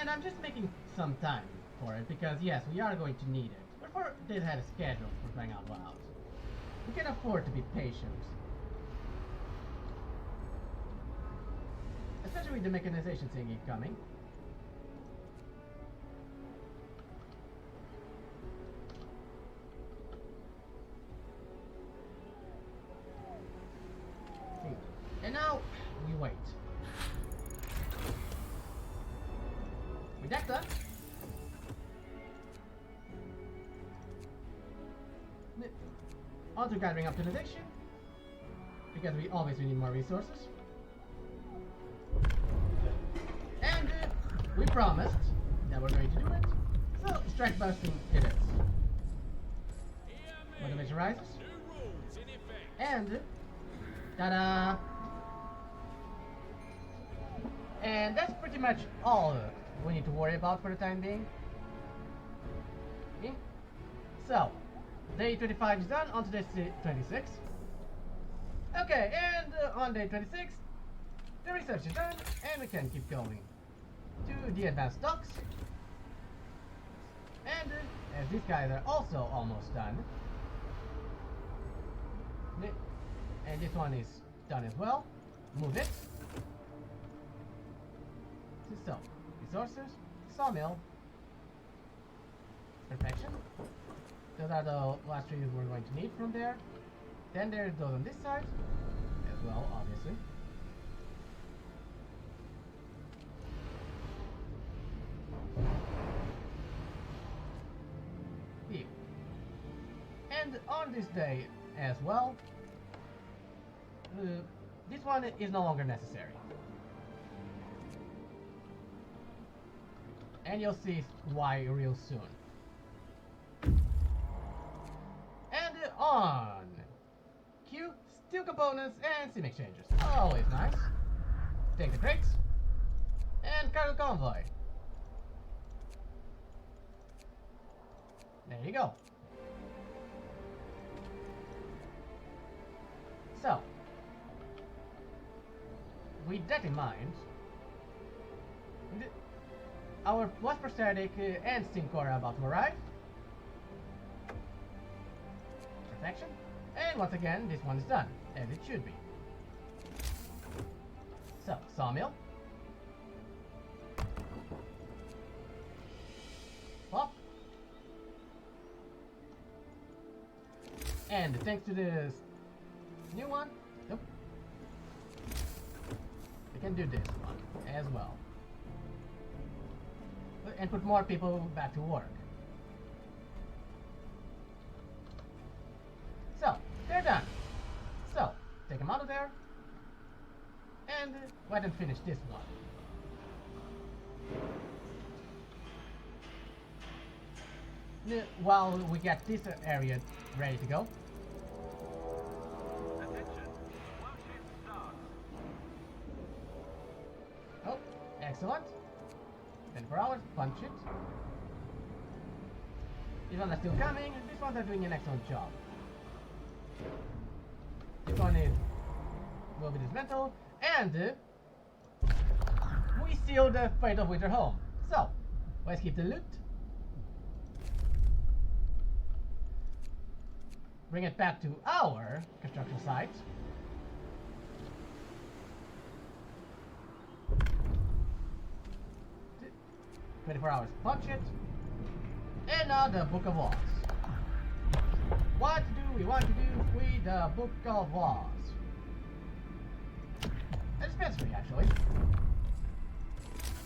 A: And I'm just making some time for it because yes, we are going to need it. But for this had a schedule for crying out loud. We can afford to be patient. Especially with the mechanization thingy coming. And now, we wait. With that done, on to gathering optimization, because we always need more resources. And we promised that we're going to do it, so strike busting it is. Motivation rises, and ta-da! And that's pretty much all we need to worry about for the time being. Okay. So, day 25 is done, on to day 26. Okay, and on day 26, the research is done, and we can keep going to the advanced stocks. And as these guys are also almost done, and this one is done as well, move it. So, resources, sawmill, perfection. Those are the last three we're going to need from there. Then there's those on this side as well, obviously. Here. And on this day as well, this one is no longer necessary. And you'll see why real soon. And on Q, steel components and sim exchangers. Always nice. Take the crates. And cargo convoy. There you go. So, with that in mind, our plus prosthetic and steam core are about to arrive. Perfection. And once again, this one is done, as it should be. So, sawmill. Pop. And thanks to this new one, nope, we can do this one as well. And put more people back to work. So, they're done. So, take them out of there. And go ahead and finish this one. While we get this area ready to go.
B: Attention. Flow shift starts.
A: Oh, excellent. 24 hours, punch it. These ones are still coming, these ones are doing an excellent job. This one will be dismantled, and we seal the fate of Winter Home. So, let's keep the loot. Bring it back to our construction site. T 24 hours, punch it. And now the Book of Laws. What do we want to do with the Book of Laws? A dispensary, actually.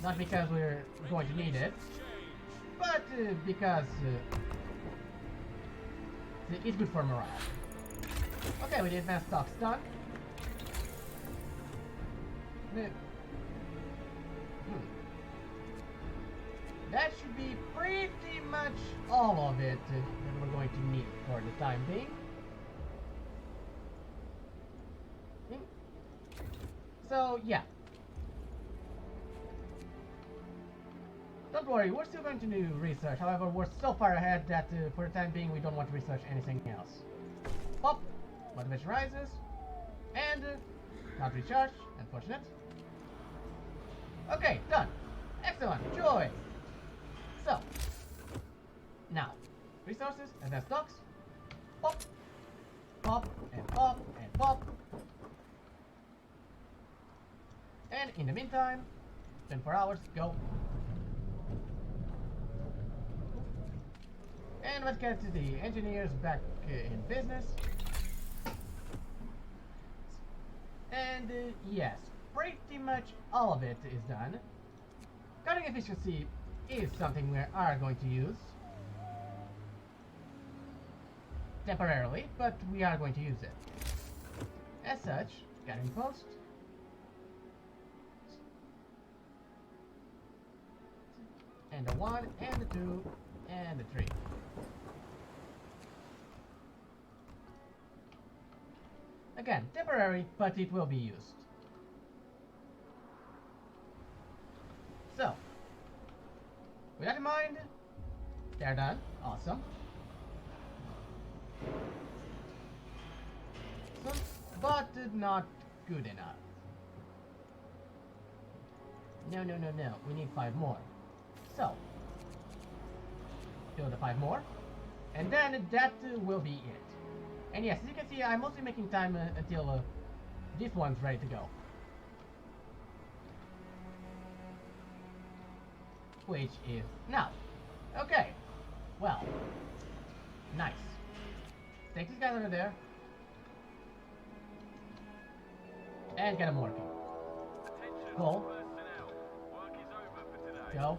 A: Not because we're going to need it, but because it's good for morale. Okay, with the advanced stocks done. That should be pretty much all of it that we're going to need for the time being. So, yeah. Don't worry, we're still going to do research. However, we're so far ahead that for the time being we don't want to research anything else. Pop, motivation rises, and can't recharge, unfortunate. Okay, done. Excellent, joy. So, now, resources, and then stocks. Pop, pop, and pop, and pop. And in the meantime, 24 hours, go. And let's get to the engineers back in business. And yes, pretty much all of it is done. Cutting efficiency is something we are going to use. Temporarily, but we are going to use it. As such, cutting post. And the 1, and the 2, and the 3. Again, temporary, but it will be used. So, with that in mind, they're done. Awesome. So, but not good enough. No, no, no, no. We need 5 more. So, build the 5 more, and then that will be it. And yes, as you can see, I'm mostly making time until this one's ready to go. Which is now. Okay, well, Nice. Take these guys over there. And get them working. Go. Go.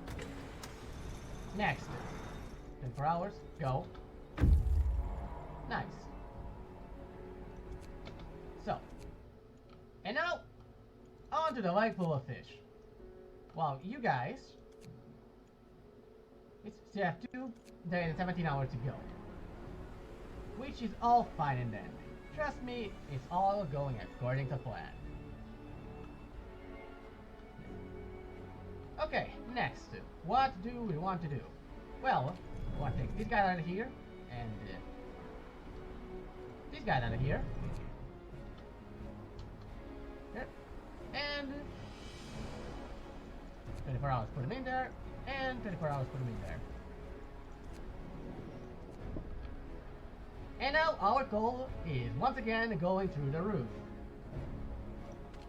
A: Next. 24 hours. Go. Nice. So. And now, on to the lake full of fish. Well, you guys, still have 2 days and 17 hours to go. Which is all fine and dandy. Trust me, it's all going according to plan. Okay, next, what do we want to do? Well, we want to take this guy out of here, and this guy out of here. Yep. And 24 hours, put him in there, and 24 hours, put him in there. And now our goal is once again going through the roof.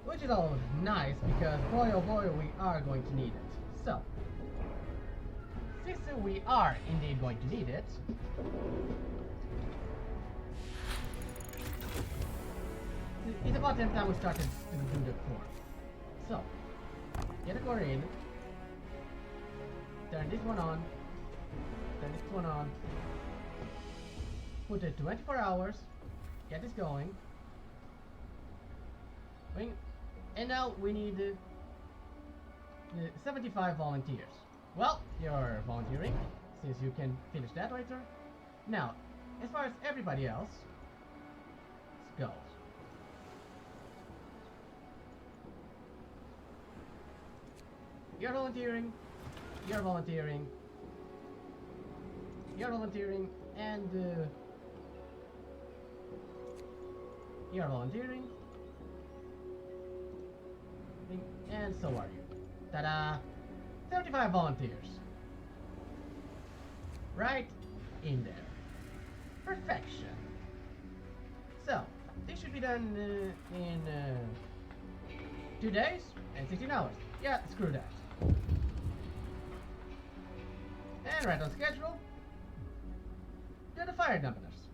A: Which is always nice because boy oh boy we are going to need it. So, since we are indeed going to need it, it's about time we started to do the core. So, get the core in, turn this one on, turn this one on, put it 24 hours, get this going, and now we need 75 volunteers. Well, you're volunteering, since you can finish that later. Now, as far as everybody else goes. You're volunteering, you're volunteering, you're volunteering, and you're volunteering, and so are you. Ta-da! 75 volunteers. Right in there. Perfection. So, this should be done in 2 days and 16 hours. Yeah, screw that. And right on schedule, do the fire dampeners.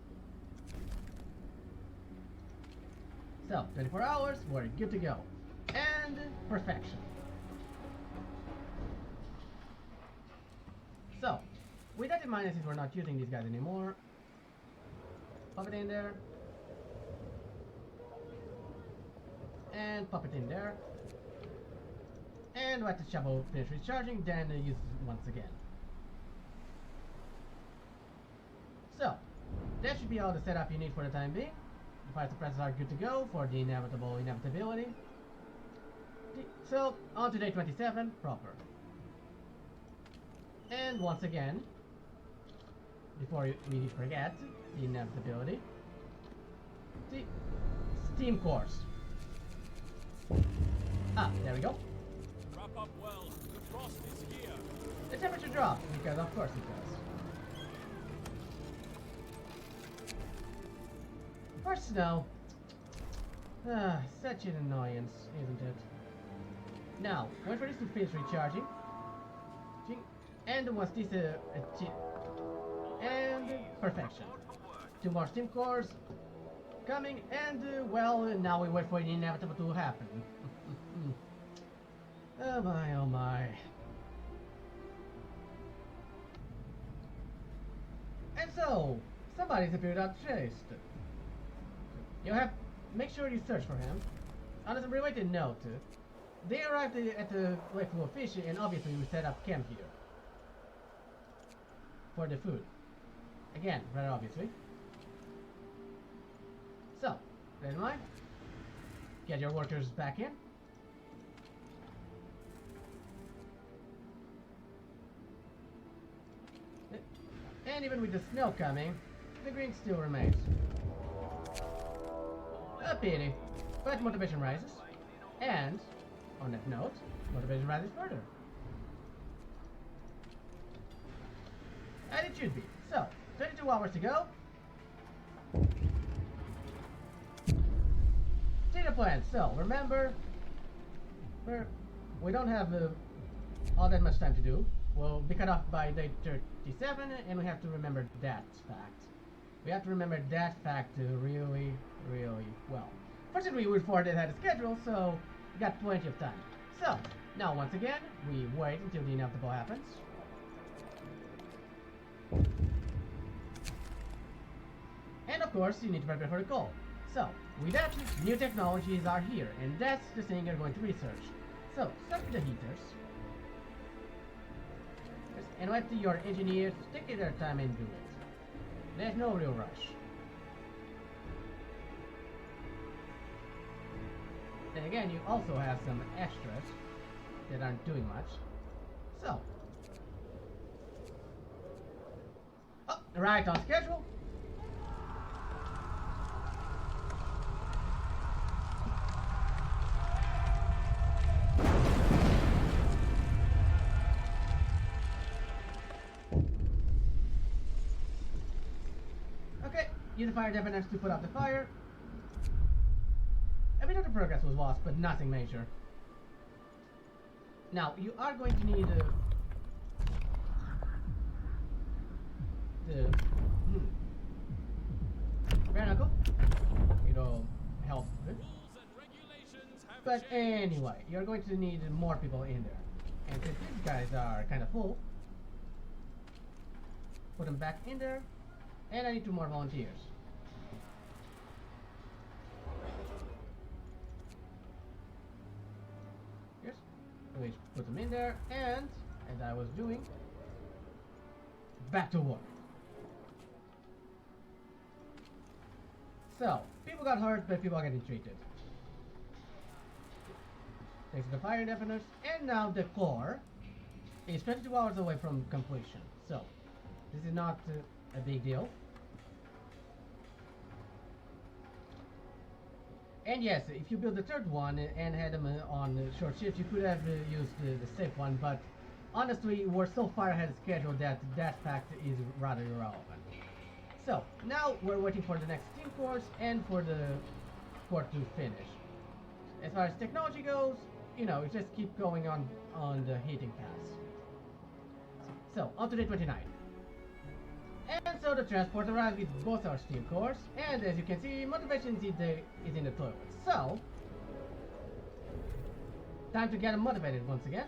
A: So, 24 hours, we're good to go. And perfection. So, with that in mind, since we're not using these guys anymore, pop it in there. And pop it in there. And let the shovel finish recharging, then use it once again. So, that should be all the setup you need for the time being. The fire suppressors are good to go for the inevitability. So, on to day 27, proper. And once again, before we forget the inevitability, the steam course. Ah, there we go.
B: Wrap up well. The frost is here.
A: The temperature drops, because of course it does. First snow. Ah, such an annoyance, isn't it? Now, wait for this to finish recharging. And once this and perfection. 2 more steam cores coming, and well, now we wait for the inevitable to happen. Oh my, oh my. And so, somebody's appeared out chased. You have make sure you search for him. On a related note, they arrived at the Lake full of fish, and obviously we set up camp here for the food. Again, very obviously. So, that in mind, get your workers back in. And even with the snow coming, the green still remains. A pity, but motivation rises. And, on that note, motivation rises further. And it should be. So, 22 hours to go. Data plan. So, remember, we don't have all that much time to do. We'll be cut off by day 37, and we have to remember that fact. We have to remember that fact really, really well. Fortunately, we had a schedule, so we got plenty of time. So, now once again, we wait until the inevitable happens. And of course, you need to prepare for the call. So, with that, new technologies are here, and that's the thing you're going to research. So, start with the heaters. And let your engineers take their time and do it. There's no real rush. Then again, you also have some extras that aren't doing much. So, right on schedule. Okay, use the fire definitors to put out the fire. A bit of the progress was lost, but nothing major. Now, you are going to need the bare knuckle. It'll help a bit. But anyway, you're going to need more people in there. And since these guys are kind of full, put them back in there. And I need 2 more volunteers. Yes, we put them in there, and as I was doing, back to work. So, people got hurt, but people are getting treated. Thanks to the fire definitors, and now the core is 22 hours away from completion. So, this is not a big deal. And yes, if you build the third one and had them on short shifts, you could have used the safe one, but honestly, we're so far ahead of schedule that that fact is rather irrelevant. So, now we're waiting for the next team course and for the core to finish. As far as technology goes, you know, just keep going on the heating paths. So, on to day 29. And so the transport arrives with both our steam cores, and as you can see, motivation is in the toilet. So, time to get them motivated once again.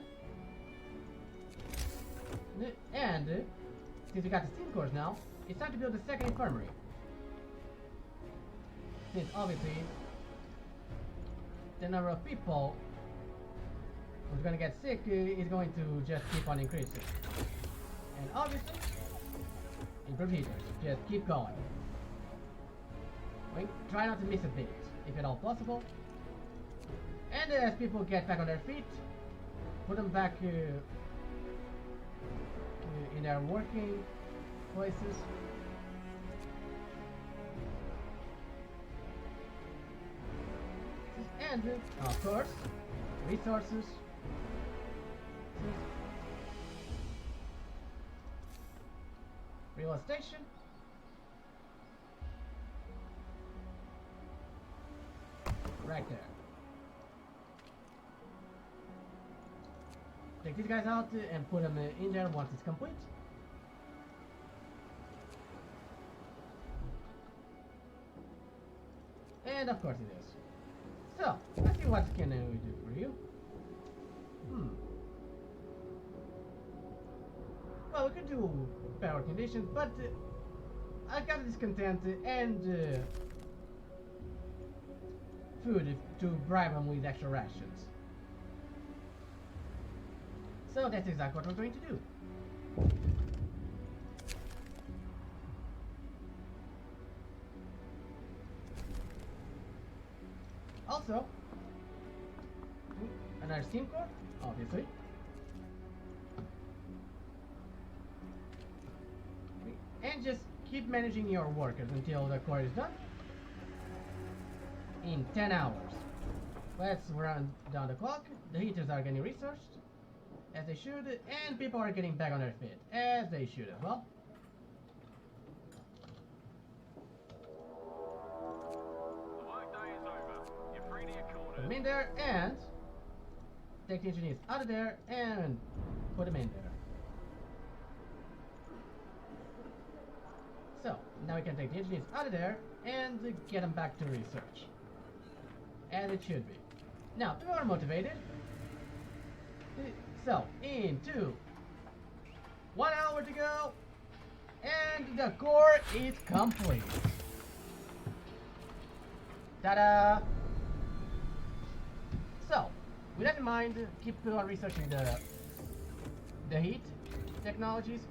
A: And, since we got the steam cores now, it's time to build the second infirmary. Since obviously, the number of people who's gonna get sick is going to just keep on increasing. And obviously, improve heaters. Just keep going. Try not to miss a beat, if at all possible. And as people get back on their feet, put them back in their working places. And, of course, resources. Real station. Right there. Take these guys out and put them in there once it's complete. And of course it is. So, let's see what can we do for you. Well, we could do power conditions, but I got discontent and food to bribe them with extra rations. So that's exactly what we're going to do. Also, another steam core, obviously. And just keep managing your workers until the core is done. In 10 hours. Let's run down the clock. The heaters are getting researched, as they should, and people are getting back on their feet, as they should as well.
B: The workday is over. You're free to your quarters.
A: Put them in there, and take the engineers out of there, and put them in there. So, Now we can take the engineers out of there and get them back to research. And it should be. Now, we are motivated. So, in 1 hour to go, and the core is complete. Ta-da! So, with that in mind, keep on researching the heat technologies.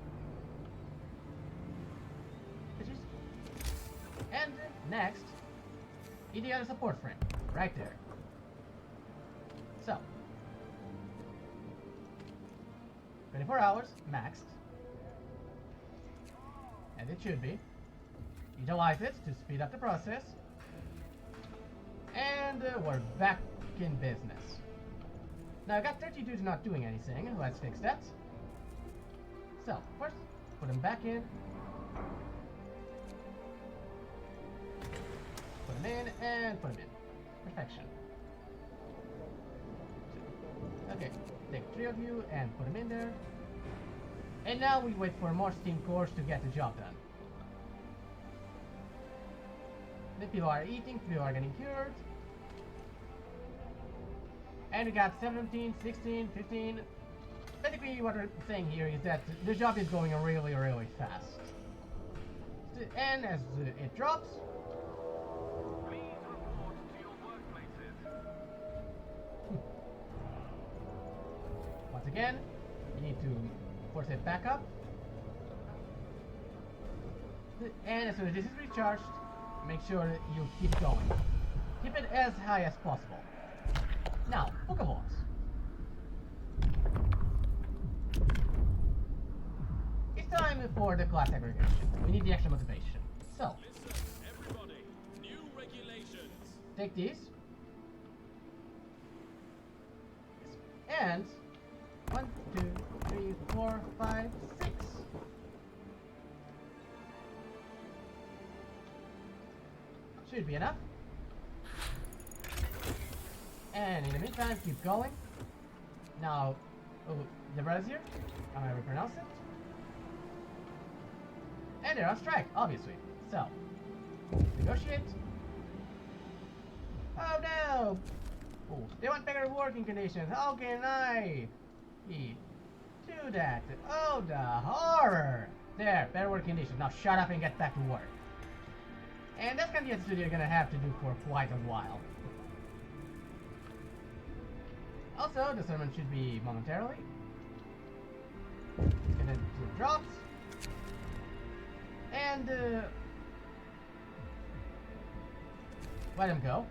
A: And next, ideal support frame, right there. So, 24 hours maxed, and it should be. Utilize it to speed up the process, and we're back in business. Now I got 32 not doing anything. Let's fix that. So first, put them back in. Put them in and put them in. Perfection. Okay, take 3 of you and put them in there. And now we wait for more steam cores to get the job done. The people are eating, people are getting cured. And we got 17, 16, 15. Basically what we're saying here is that the job is going really, really fast. And as it drops,
B: Please report to your workplaces.
A: once again, you need to force it back up. And as soon as this is recharged, make sure that you keep going. Keep it as high as possible. Now, Pokeballs. It's time for the class aggregation. We need the extra motivation. So,
B: Listen, everybody. New regulations.
A: take these. And 1, 2, 3, 4, 5, 6. Should be enough. And in the meantime, keep going. Now, the brazier, I'm gonna pronounce it. And they're on strike, obviously. So, negotiate. Oh no! Oh, they want better working conditions. How can I do that? Oh, the horror! There, better working conditions. Now shut up and get back to work. And that's gonna be a studio you're gonna have to do for quite a while. Also, the sermon should be momentarily. It's gonna do drops. And, let him go.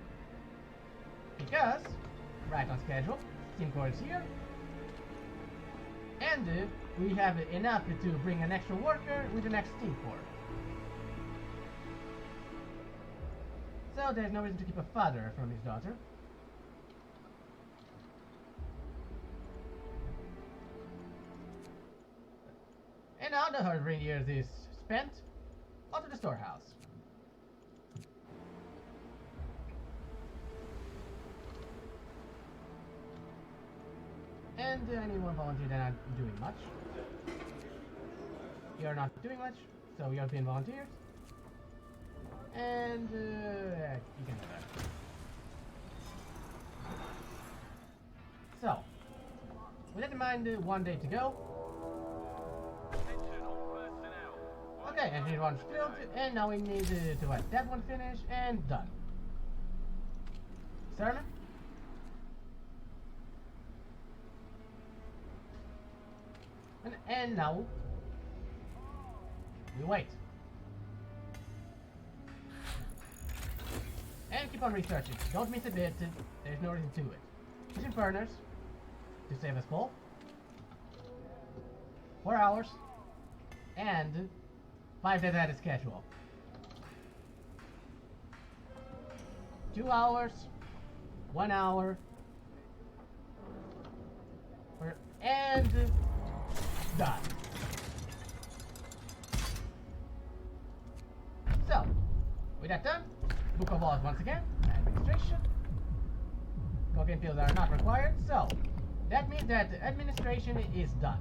A: Because, right on schedule, Steam Core is here. And we have enough to bring an extra worker with the next Steam Core. So there's no reason to keep a father from his daughter. And now the 100 years is spent, onto the storehouse. And anyone volunteer that not doing much. You're not doing much, so you're being volunteers. And you can do that. So, with that in mind, 1 day to go.
B: Attention all personnel.
A: Okay, engine 1's filled, and now we need to let that one finish, and done. Sermon? And now, we wait. And keep on researching. Don't miss a bit. There's no reason to it. Mission burners to save us full. 4 hours. And 5 days ahead of schedule. 2 hours. 1 hour. And done. So, with that done, book of laws once again, administration. Cocaine pills are not required, so that means that administration is done.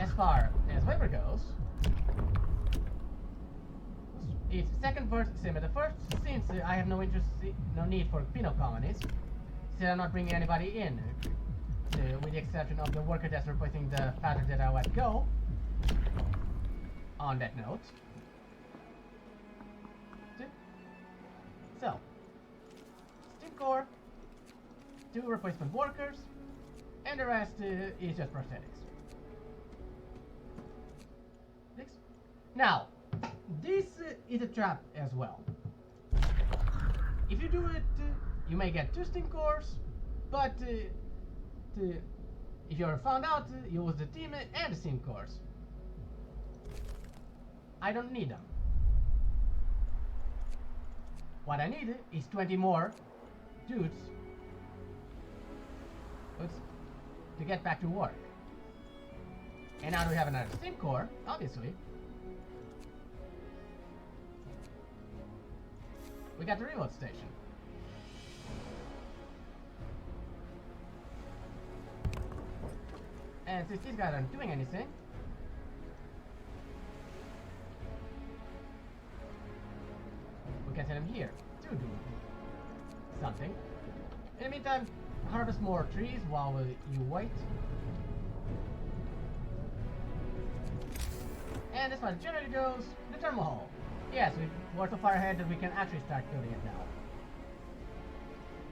A: as far as Weber goes, it's second verse same as the first, since I have no need for penal colonies, since I'm not bringing anybody in, with the exception of the worker that's replacing the father that I let go. On that note, so Steam Core, 2 replacement workers, and the rest is just prosthetics. Now, this is a trap as well. If you do it, you may get 2 Steam Cores, but if you're found out, you lose the team and the Steam Cores. I don't need them. What I need is 20 more dudes to get back to work. And now we have another Steam Core, obviously. We got the reload station. And since these guys aren't doing anything, we can send them here to do something. In the meantime, harvest more trees while you wait. And as far as the generator goes, the thermal hall. Yes, we're so far ahead that we can actually start building it now.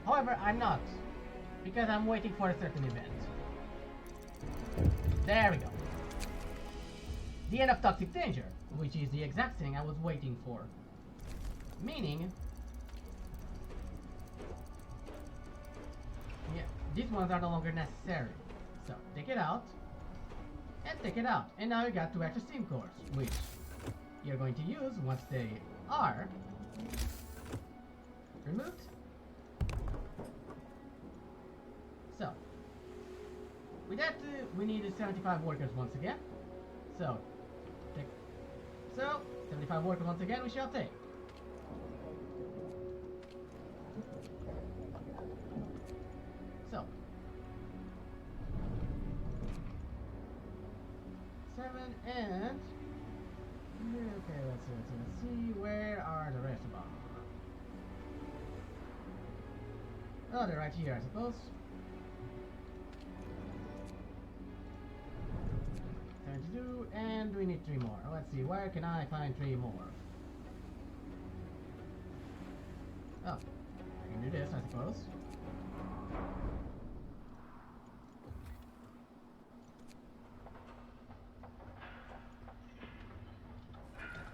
A: However, I'm not, because I'm waiting for a certain event. There we go. The end of toxic danger, which is the exact thing I was waiting for. Meaning, yeah, these ones are no longer necessary. So, take it out, and take it out. And now you got 2 extra Steam Cores, which you're going to use once they are removed. So, with that, we need 75 workers once again. So, 75 workers once again we shall take. So, 7 and... Okay, let's see, where are the rest of them? Oh, they're right here, I suppose. 72, and we need 3 more. Let's see, where can I find 3 more? Oh, I can do this, I suppose.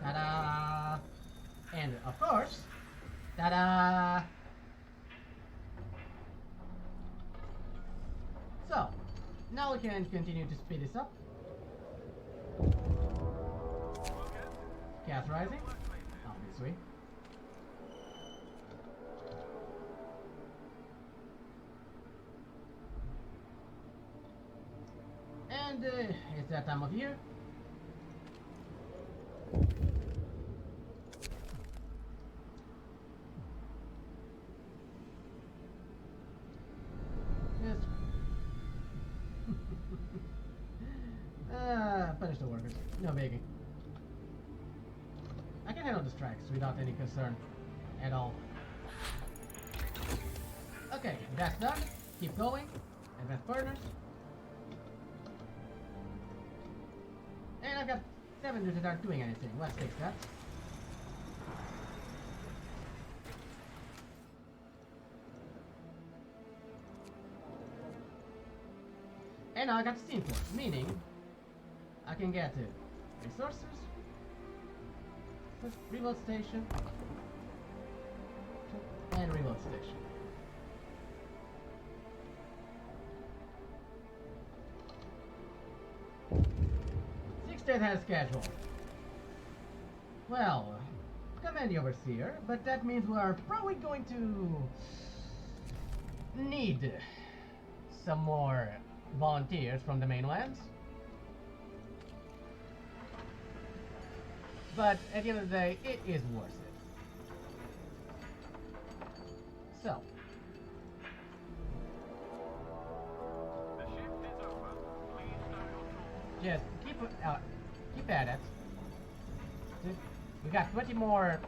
A: Ta-da! And of course, ta-da! So, now we can continue to speed this up. Gas rising, obviously. And it's that time of year. Yes. Punish the workers. No biggie. I can handle the strikes without any concern at all. Okay, that's done. Keep going. Advanced burners. And I've got 7 dudes that aren't doing anything. Let's fix that. And now I got Steam Force, meaning I can get resources, reload station, and reload station. Six-State has schedule. Well, command the overseer, but that means we are probably going to need some more volunteers from the mainlands. But at the end of the day, it is worth it. So.
B: The shift is over. Please know your
A: just keep at it. We got 20 more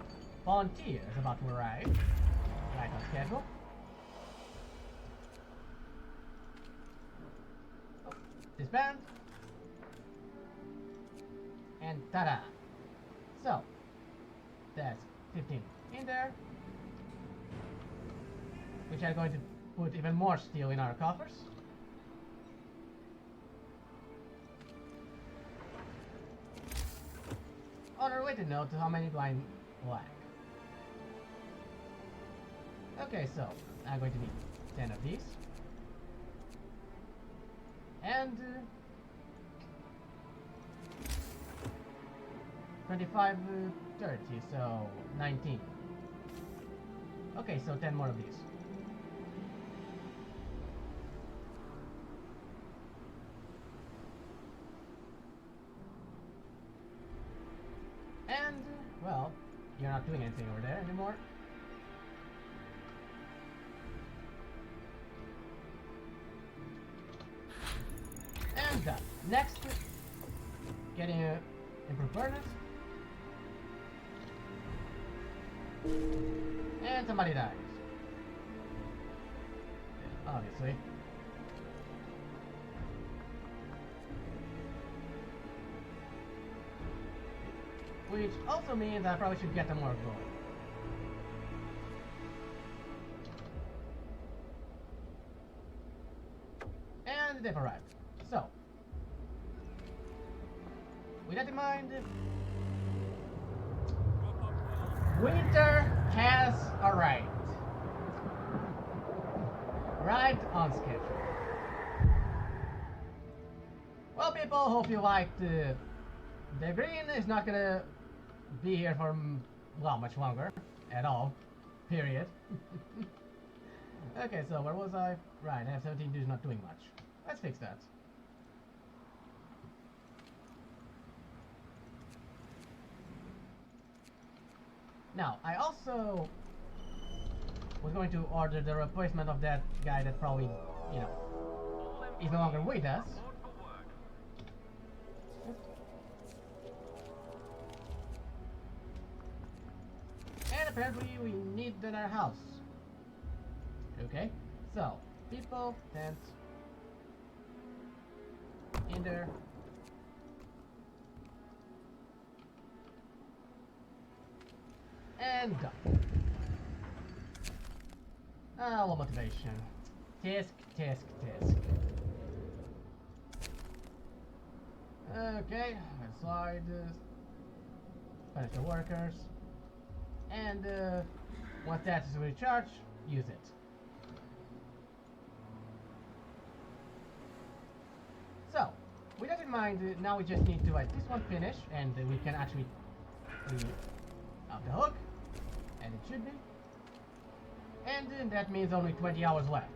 A: volunteers about to arrive. Right on schedule. Oh, disband. And ta-da! So, that's 15 in there. Which are going to put even more steel in our coffers. Unrelated note to how many blind lack. Okay, so I'm going to need 10 of these. And 25, 30, so 19. Okay, so 10 more of these. And, well, you're not doing anything over there anymore. And done. Next, getting improved furnace. And somebody dies. Obviously. Which also means I probably should get them more gold. And they've arrived. So, with that in mind, winter has arrived. Arrived on schedule. Well, people, hope you liked the green is not gonna be here for, well, much longer at all. Period. Okay, so where was I? Right, I have 17 dudes not doing much. Let's fix that. Now, I also was going to order the replacement of that guy that probably, you know, is no longer with us. And apparently we need another house. Okay, so, people, tent, in there. And done. Low motivation. Tisk, tisk, tisk. Okay, let's slide. Finish the workers. And once that is recharged, use it. So, with that in mind, now we just need to let this one finish, and we can actually out the hook, and it should be. And that means only 20 hours left.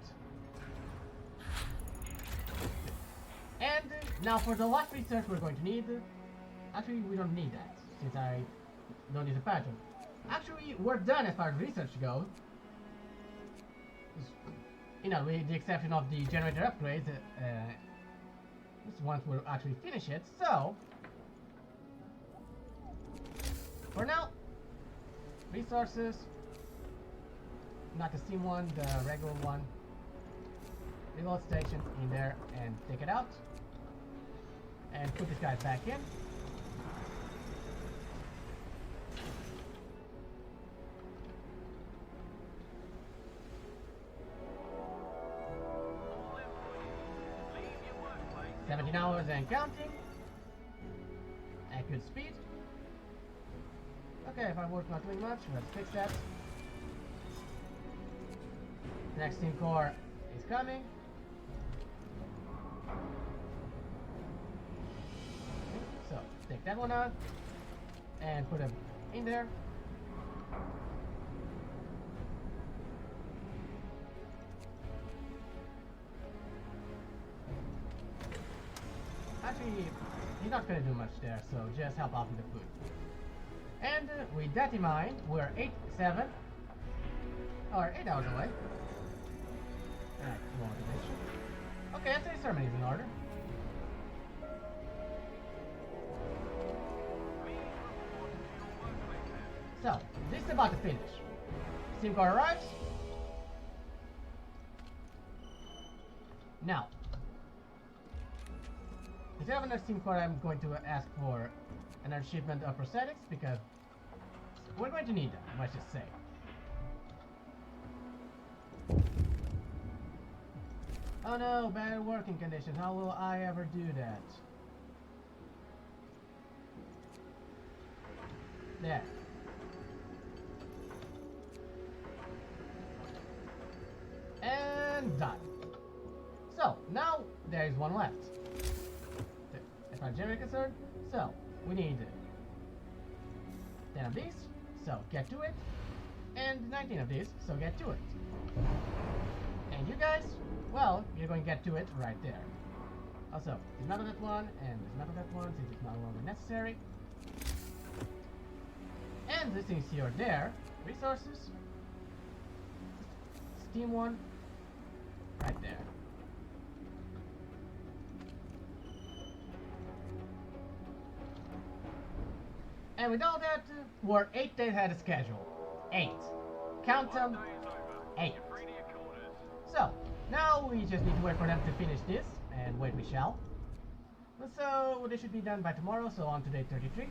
A: And now for the last research we're going to need, actually we don't need that, since I don't need the pattern. Actually, we're done as far as research goes. You know, with the exception of the generator upgrades, once we'll actually finish it. So, for now, resources, not the steam one, the regular one. Reload station in there and take it out. And put this guy back in. $17 hours and counting. At good speed. Okay, if I work not doing much, let's fix that. Next steam core is coming. So, take that one out and put it in there. Actually, he's not going to do much there, so just help out with the food. And with that in mind, we're 8 hours away. Alright, more motivation. Okay, I'd say ceremony is in order. So, this is about to finish. Steam core arrives. Now, instead of another Steam core, I'm going to ask for another shipment of prosthetics because we're going to need them, let's just say. Oh no, bad working conditions. How will I ever do that? There. And done. So, now there is one left. As far as Jerry is concerned, so we need 10 of these, so get to it, and 19 of these, so get to it. And you guys, well, you're going to get to it right there. Also, dismantle that one, and dismantle that one, since it's no longer necessary. And since you're there, resources, Steam one, right there. And with all that, we're 8 days ahead of schedule. 8. Count them. 8. So, now we just need to wait for them to finish this, and wait we shall. So, this should be done by tomorrow, so on to day 33.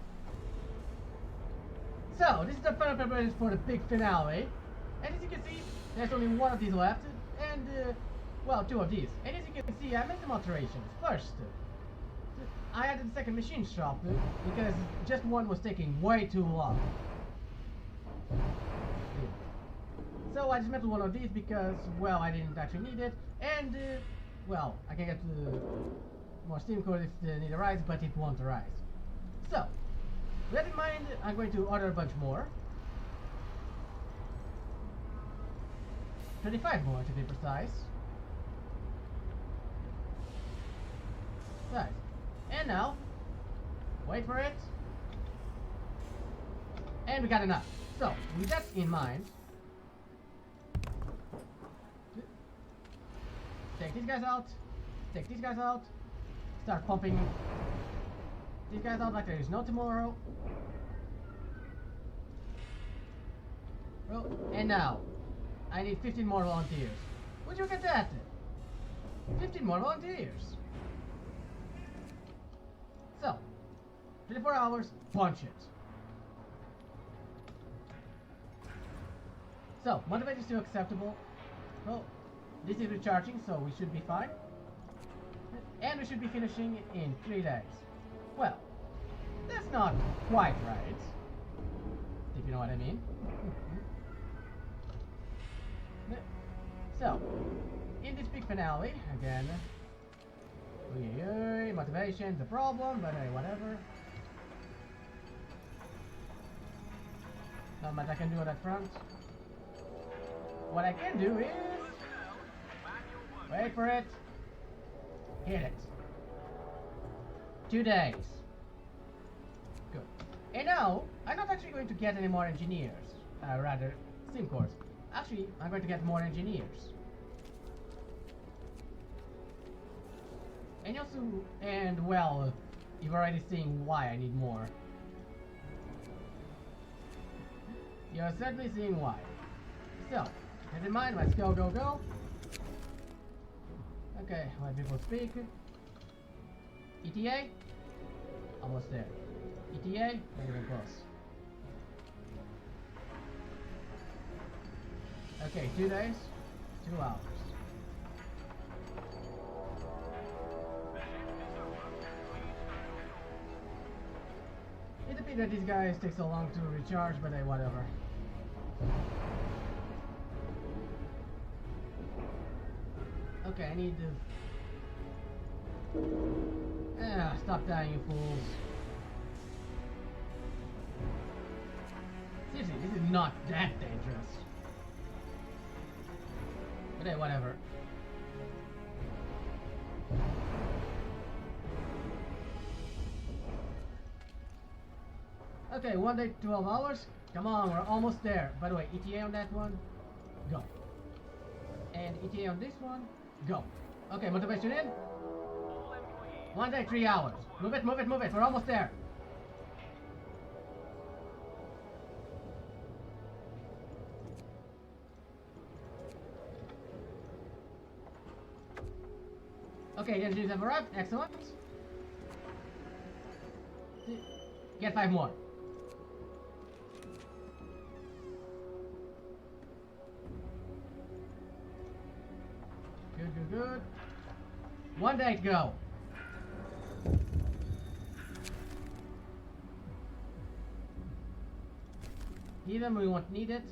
A: So, this is the final preparation for the big finale. And as you can see, there's only one of these left, and, well, 2 of these. And as you can see, I made some alterations. First, I added the second machine shop, because just one was taking way too long. So I dismantled one of these because, well, I didn't actually need it, and, well, I can get more steam cores if the need arises, but it won't arise. So, with that in mind, I'm going to order a bunch more. 25 more to be precise. Nice. And now, wait for it. And we got enough. So, with that in mind, take these guys out, take these guys out, start pumping these guys out like there is no tomorrow. Well, and now, I need 15 more volunteers. Would you look at that? 15 more volunteers. So, 24 hours, punch it. So, motivation is still acceptable. Well, this is recharging, so we should be fine. And we should be finishing in 3 days. Well, that's not quite right. If you know what I mean. So, in this big finale, again, motivation's a problem, but hey, whatever. Not much I can do on that front. What I can do is... wait for it. Hit it. 2 days. Good. And now, I'm not actually going to get any more engineers. Rather, steam cores. Actually, I'm going to get more engineers. And also, and well, you've already seen why I need more. You're certainly seeing why. So, keep in mind, let's go, go, go. Okay, let people speak. ETA? Almost there. ETA? Not even close. Okay, 2 days, 2 hours. It's a pity that these guys take so long to recharge, but hey, whatever. Okay, I need to... stop dying, you fools. Seriously, this is not that dangerous. But hey, whatever. Okay, 1 day, 12 hours. Come on, we're almost there. By the way, ETA on that one, go. And ETA on this one, go. Okay, motivation in. 1 day, 3 hours. Move it, move it, move it. We're almost there. Okay, the engineers have arrived. Excellent. Get 5 more. Good. One day to go. Need them, we won't need it.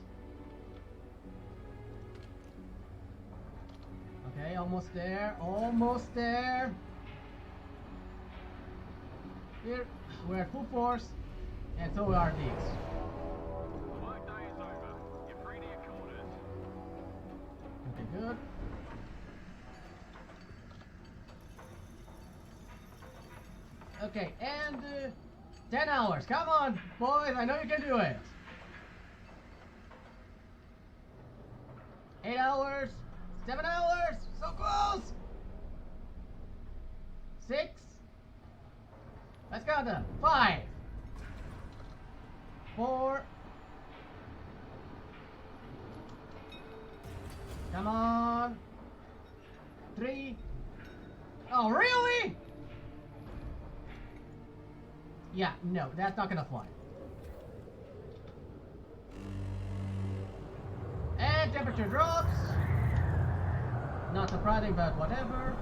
A: Okay, almost there. Almost there. Here, we're at full force, and so are these.
B: Work day is over. You're free to your quarters.
A: Okay, good. Okay, and 10 hours. Come on, boys, I know you can do it. 8 hours, 7 hours, so close. 6. Let's count them. 5, 4. Come on. 3. Oh, really? Yeah, no, that's not gonna fly. And temperature drops. Not surprising, but whatever.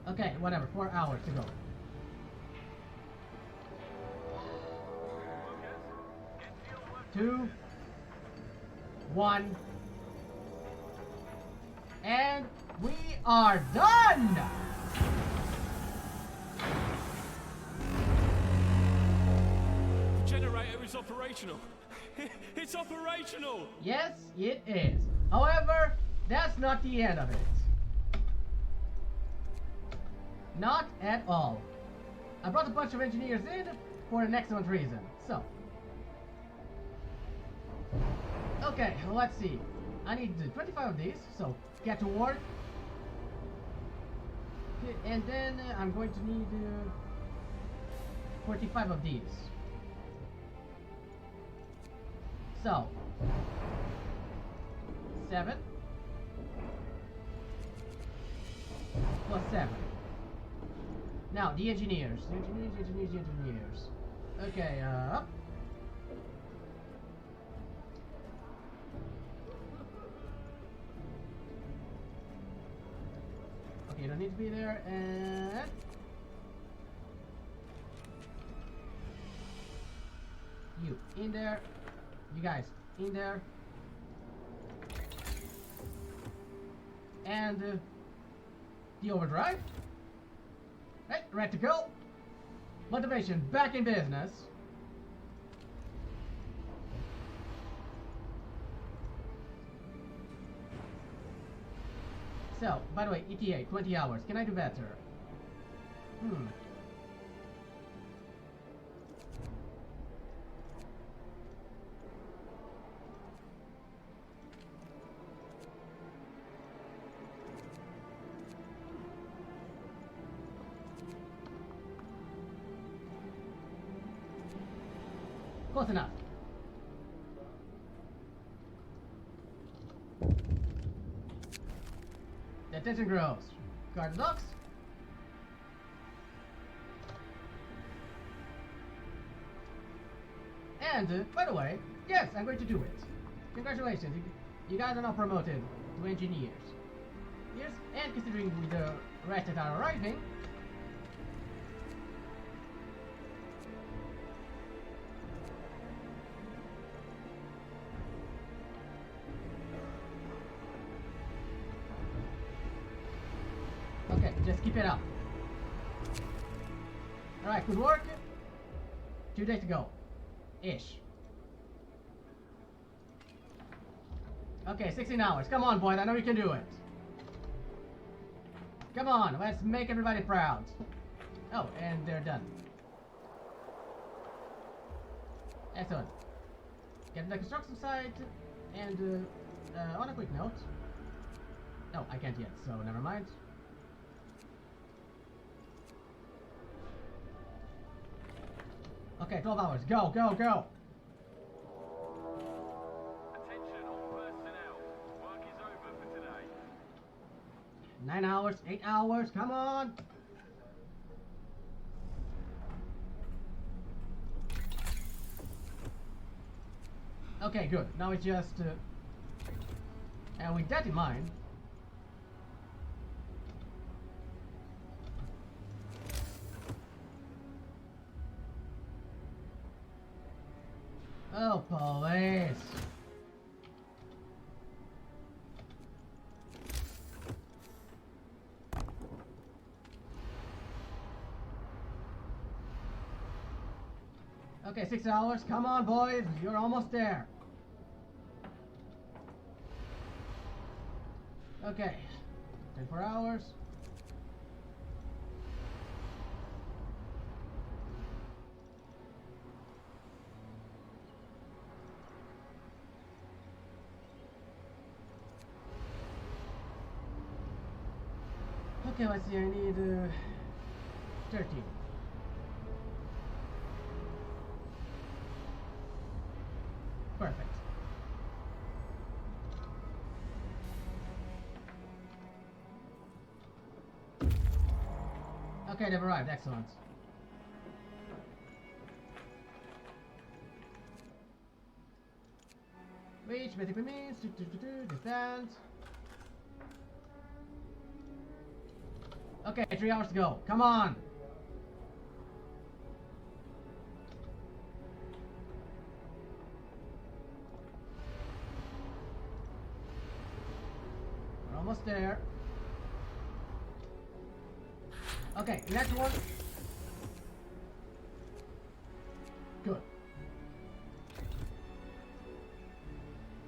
A: Okay, whatever. 4 hours to go. Two, 1, and we are done!
B: The generator is operational. It's operational!
A: Yes, it is. However, that's not the end of it. Not at all. I brought a bunch of engineers in for an excellent reason. So. Okay, let's see. I need 25 of these, so get to work. And then I'm going to need 45 of these. So, 7 plus 7. Now, the engineers. Engineers. Okay, up. Okay, you don't need to be there, and... You, in there. You guys, in there. And, the overdrive. Right, ready to go. Motivation, back in business. So, by the way, ETA, 20 hours. Can I do better? Close enough. The tension grows. Guard the docks. And, by the way, yes, I'm going to do it. Congratulations, you guys are now promoted to engineers. Yes, and considering the rest that are arriving, okay, just keep it up. Alright, good work. 2 days to go. Ish. Okay, 16 hours. Come on, boys. I know you can do it. Come on, let's make everybody proud. Oh, and they're done. Excellent. Get to the construction site, and on a quick note. No, I can't yet, so never mind. Okay, 12 hours. Go, go, go! 9 hours, 8 hours, come on! Okay, good. Now it's just... and with that in mind... oh, police! Okay, 6 hours. Come on, boys. You're almost there. Okay. 24 hours. Okay, let's see. I need 13. Perfect. Okay, they've arrived. Excellent. Which basically means distance. Okay, 3 hours to go. Come on. We're almost there. Okay, next one. Good.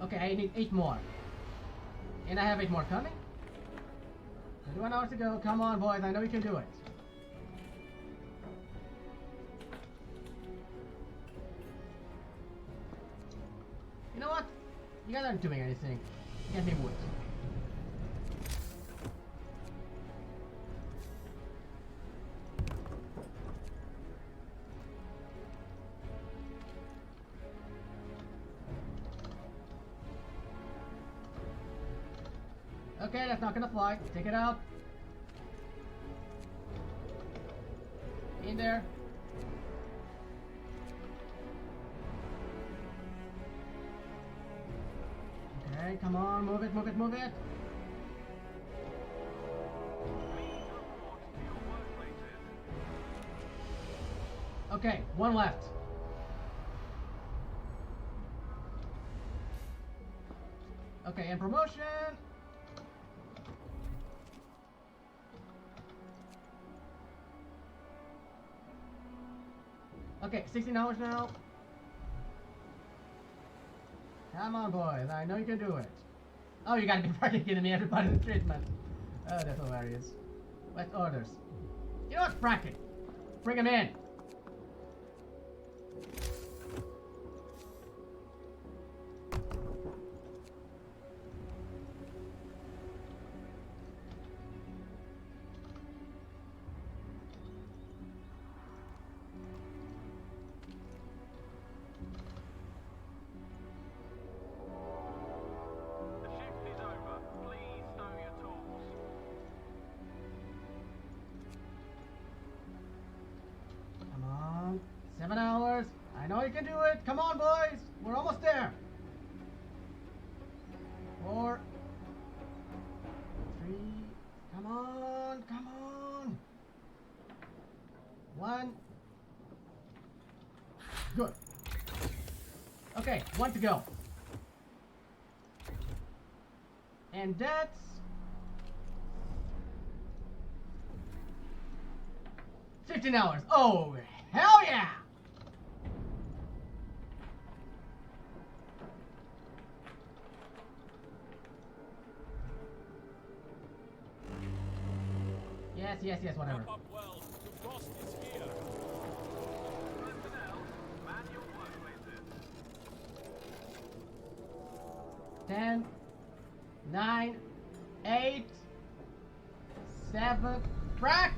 A: Okay, I need 8 more. And I have 8 more coming. 21 hours to go. Come on, boys. I know you can do it. You know what? You guys aren't doing anything. Get me wood. Okay, that's not gonna fly. Take it out. In there. Okay, come on, move it, move it, move it. Okay, one left. Okay, and promotion. Okay, 16 hours now. Come on, boys. I know you can do it. Oh, you gotta be fucking kidding me. Everybody's in treatment. Oh, that's hilarious. What's orders? You know what? Frack it. Bring him in. Come on. 7 hours. I know you can do it. Come on, boys. We're almost there. 4. 3. Come on. Come on. 1. Good. Okay, 1 to go. And that's 15 hours. Oh, hell yeah! Yes, yes, yes, whatever.
B: Wrap up well. The frost is here. Personnel, man your workplaces.
A: 10, 9, 8, 7, frack!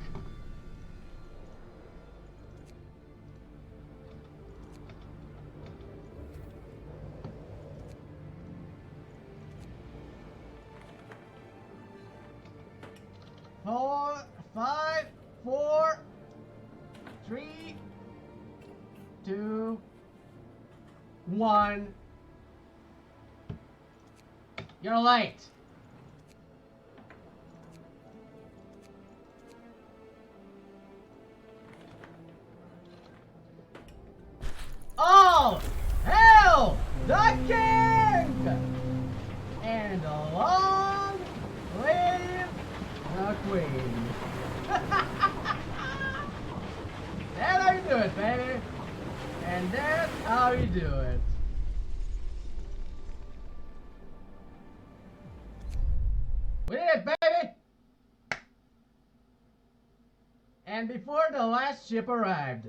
A: 5, 4, 3, 2, 1. You're late. Oh, hail the king! And long live the queen. That's how you do it, baby. And that's how you do it. We did it, baby! And before the last ship arrived.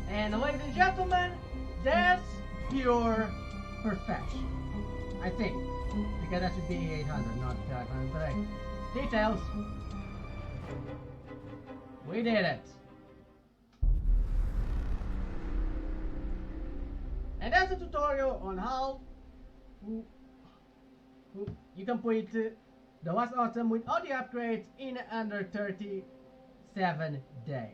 A: And ladies and gentlemen, that's pure perfection. I think. Because that should be 800, not 500. But hey, details. We did it. And that's a tutorial on how you complete the last autumn with all the upgrades in under 37 days.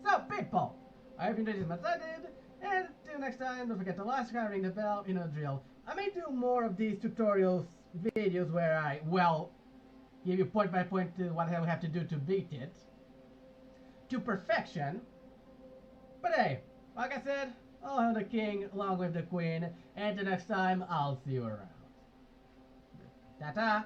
A: So, people, I hope you enjoyed this as much as I did, and until next time, don't forget to like, subscribe, ring the bell, you know the drill. I may do more of these tutorials videos where I, well, give you point by point what I have to do to beat it to perfection. But hey, like I said, I'll have the king along with the queen, and the next time, I'll see you around. Ta-ta!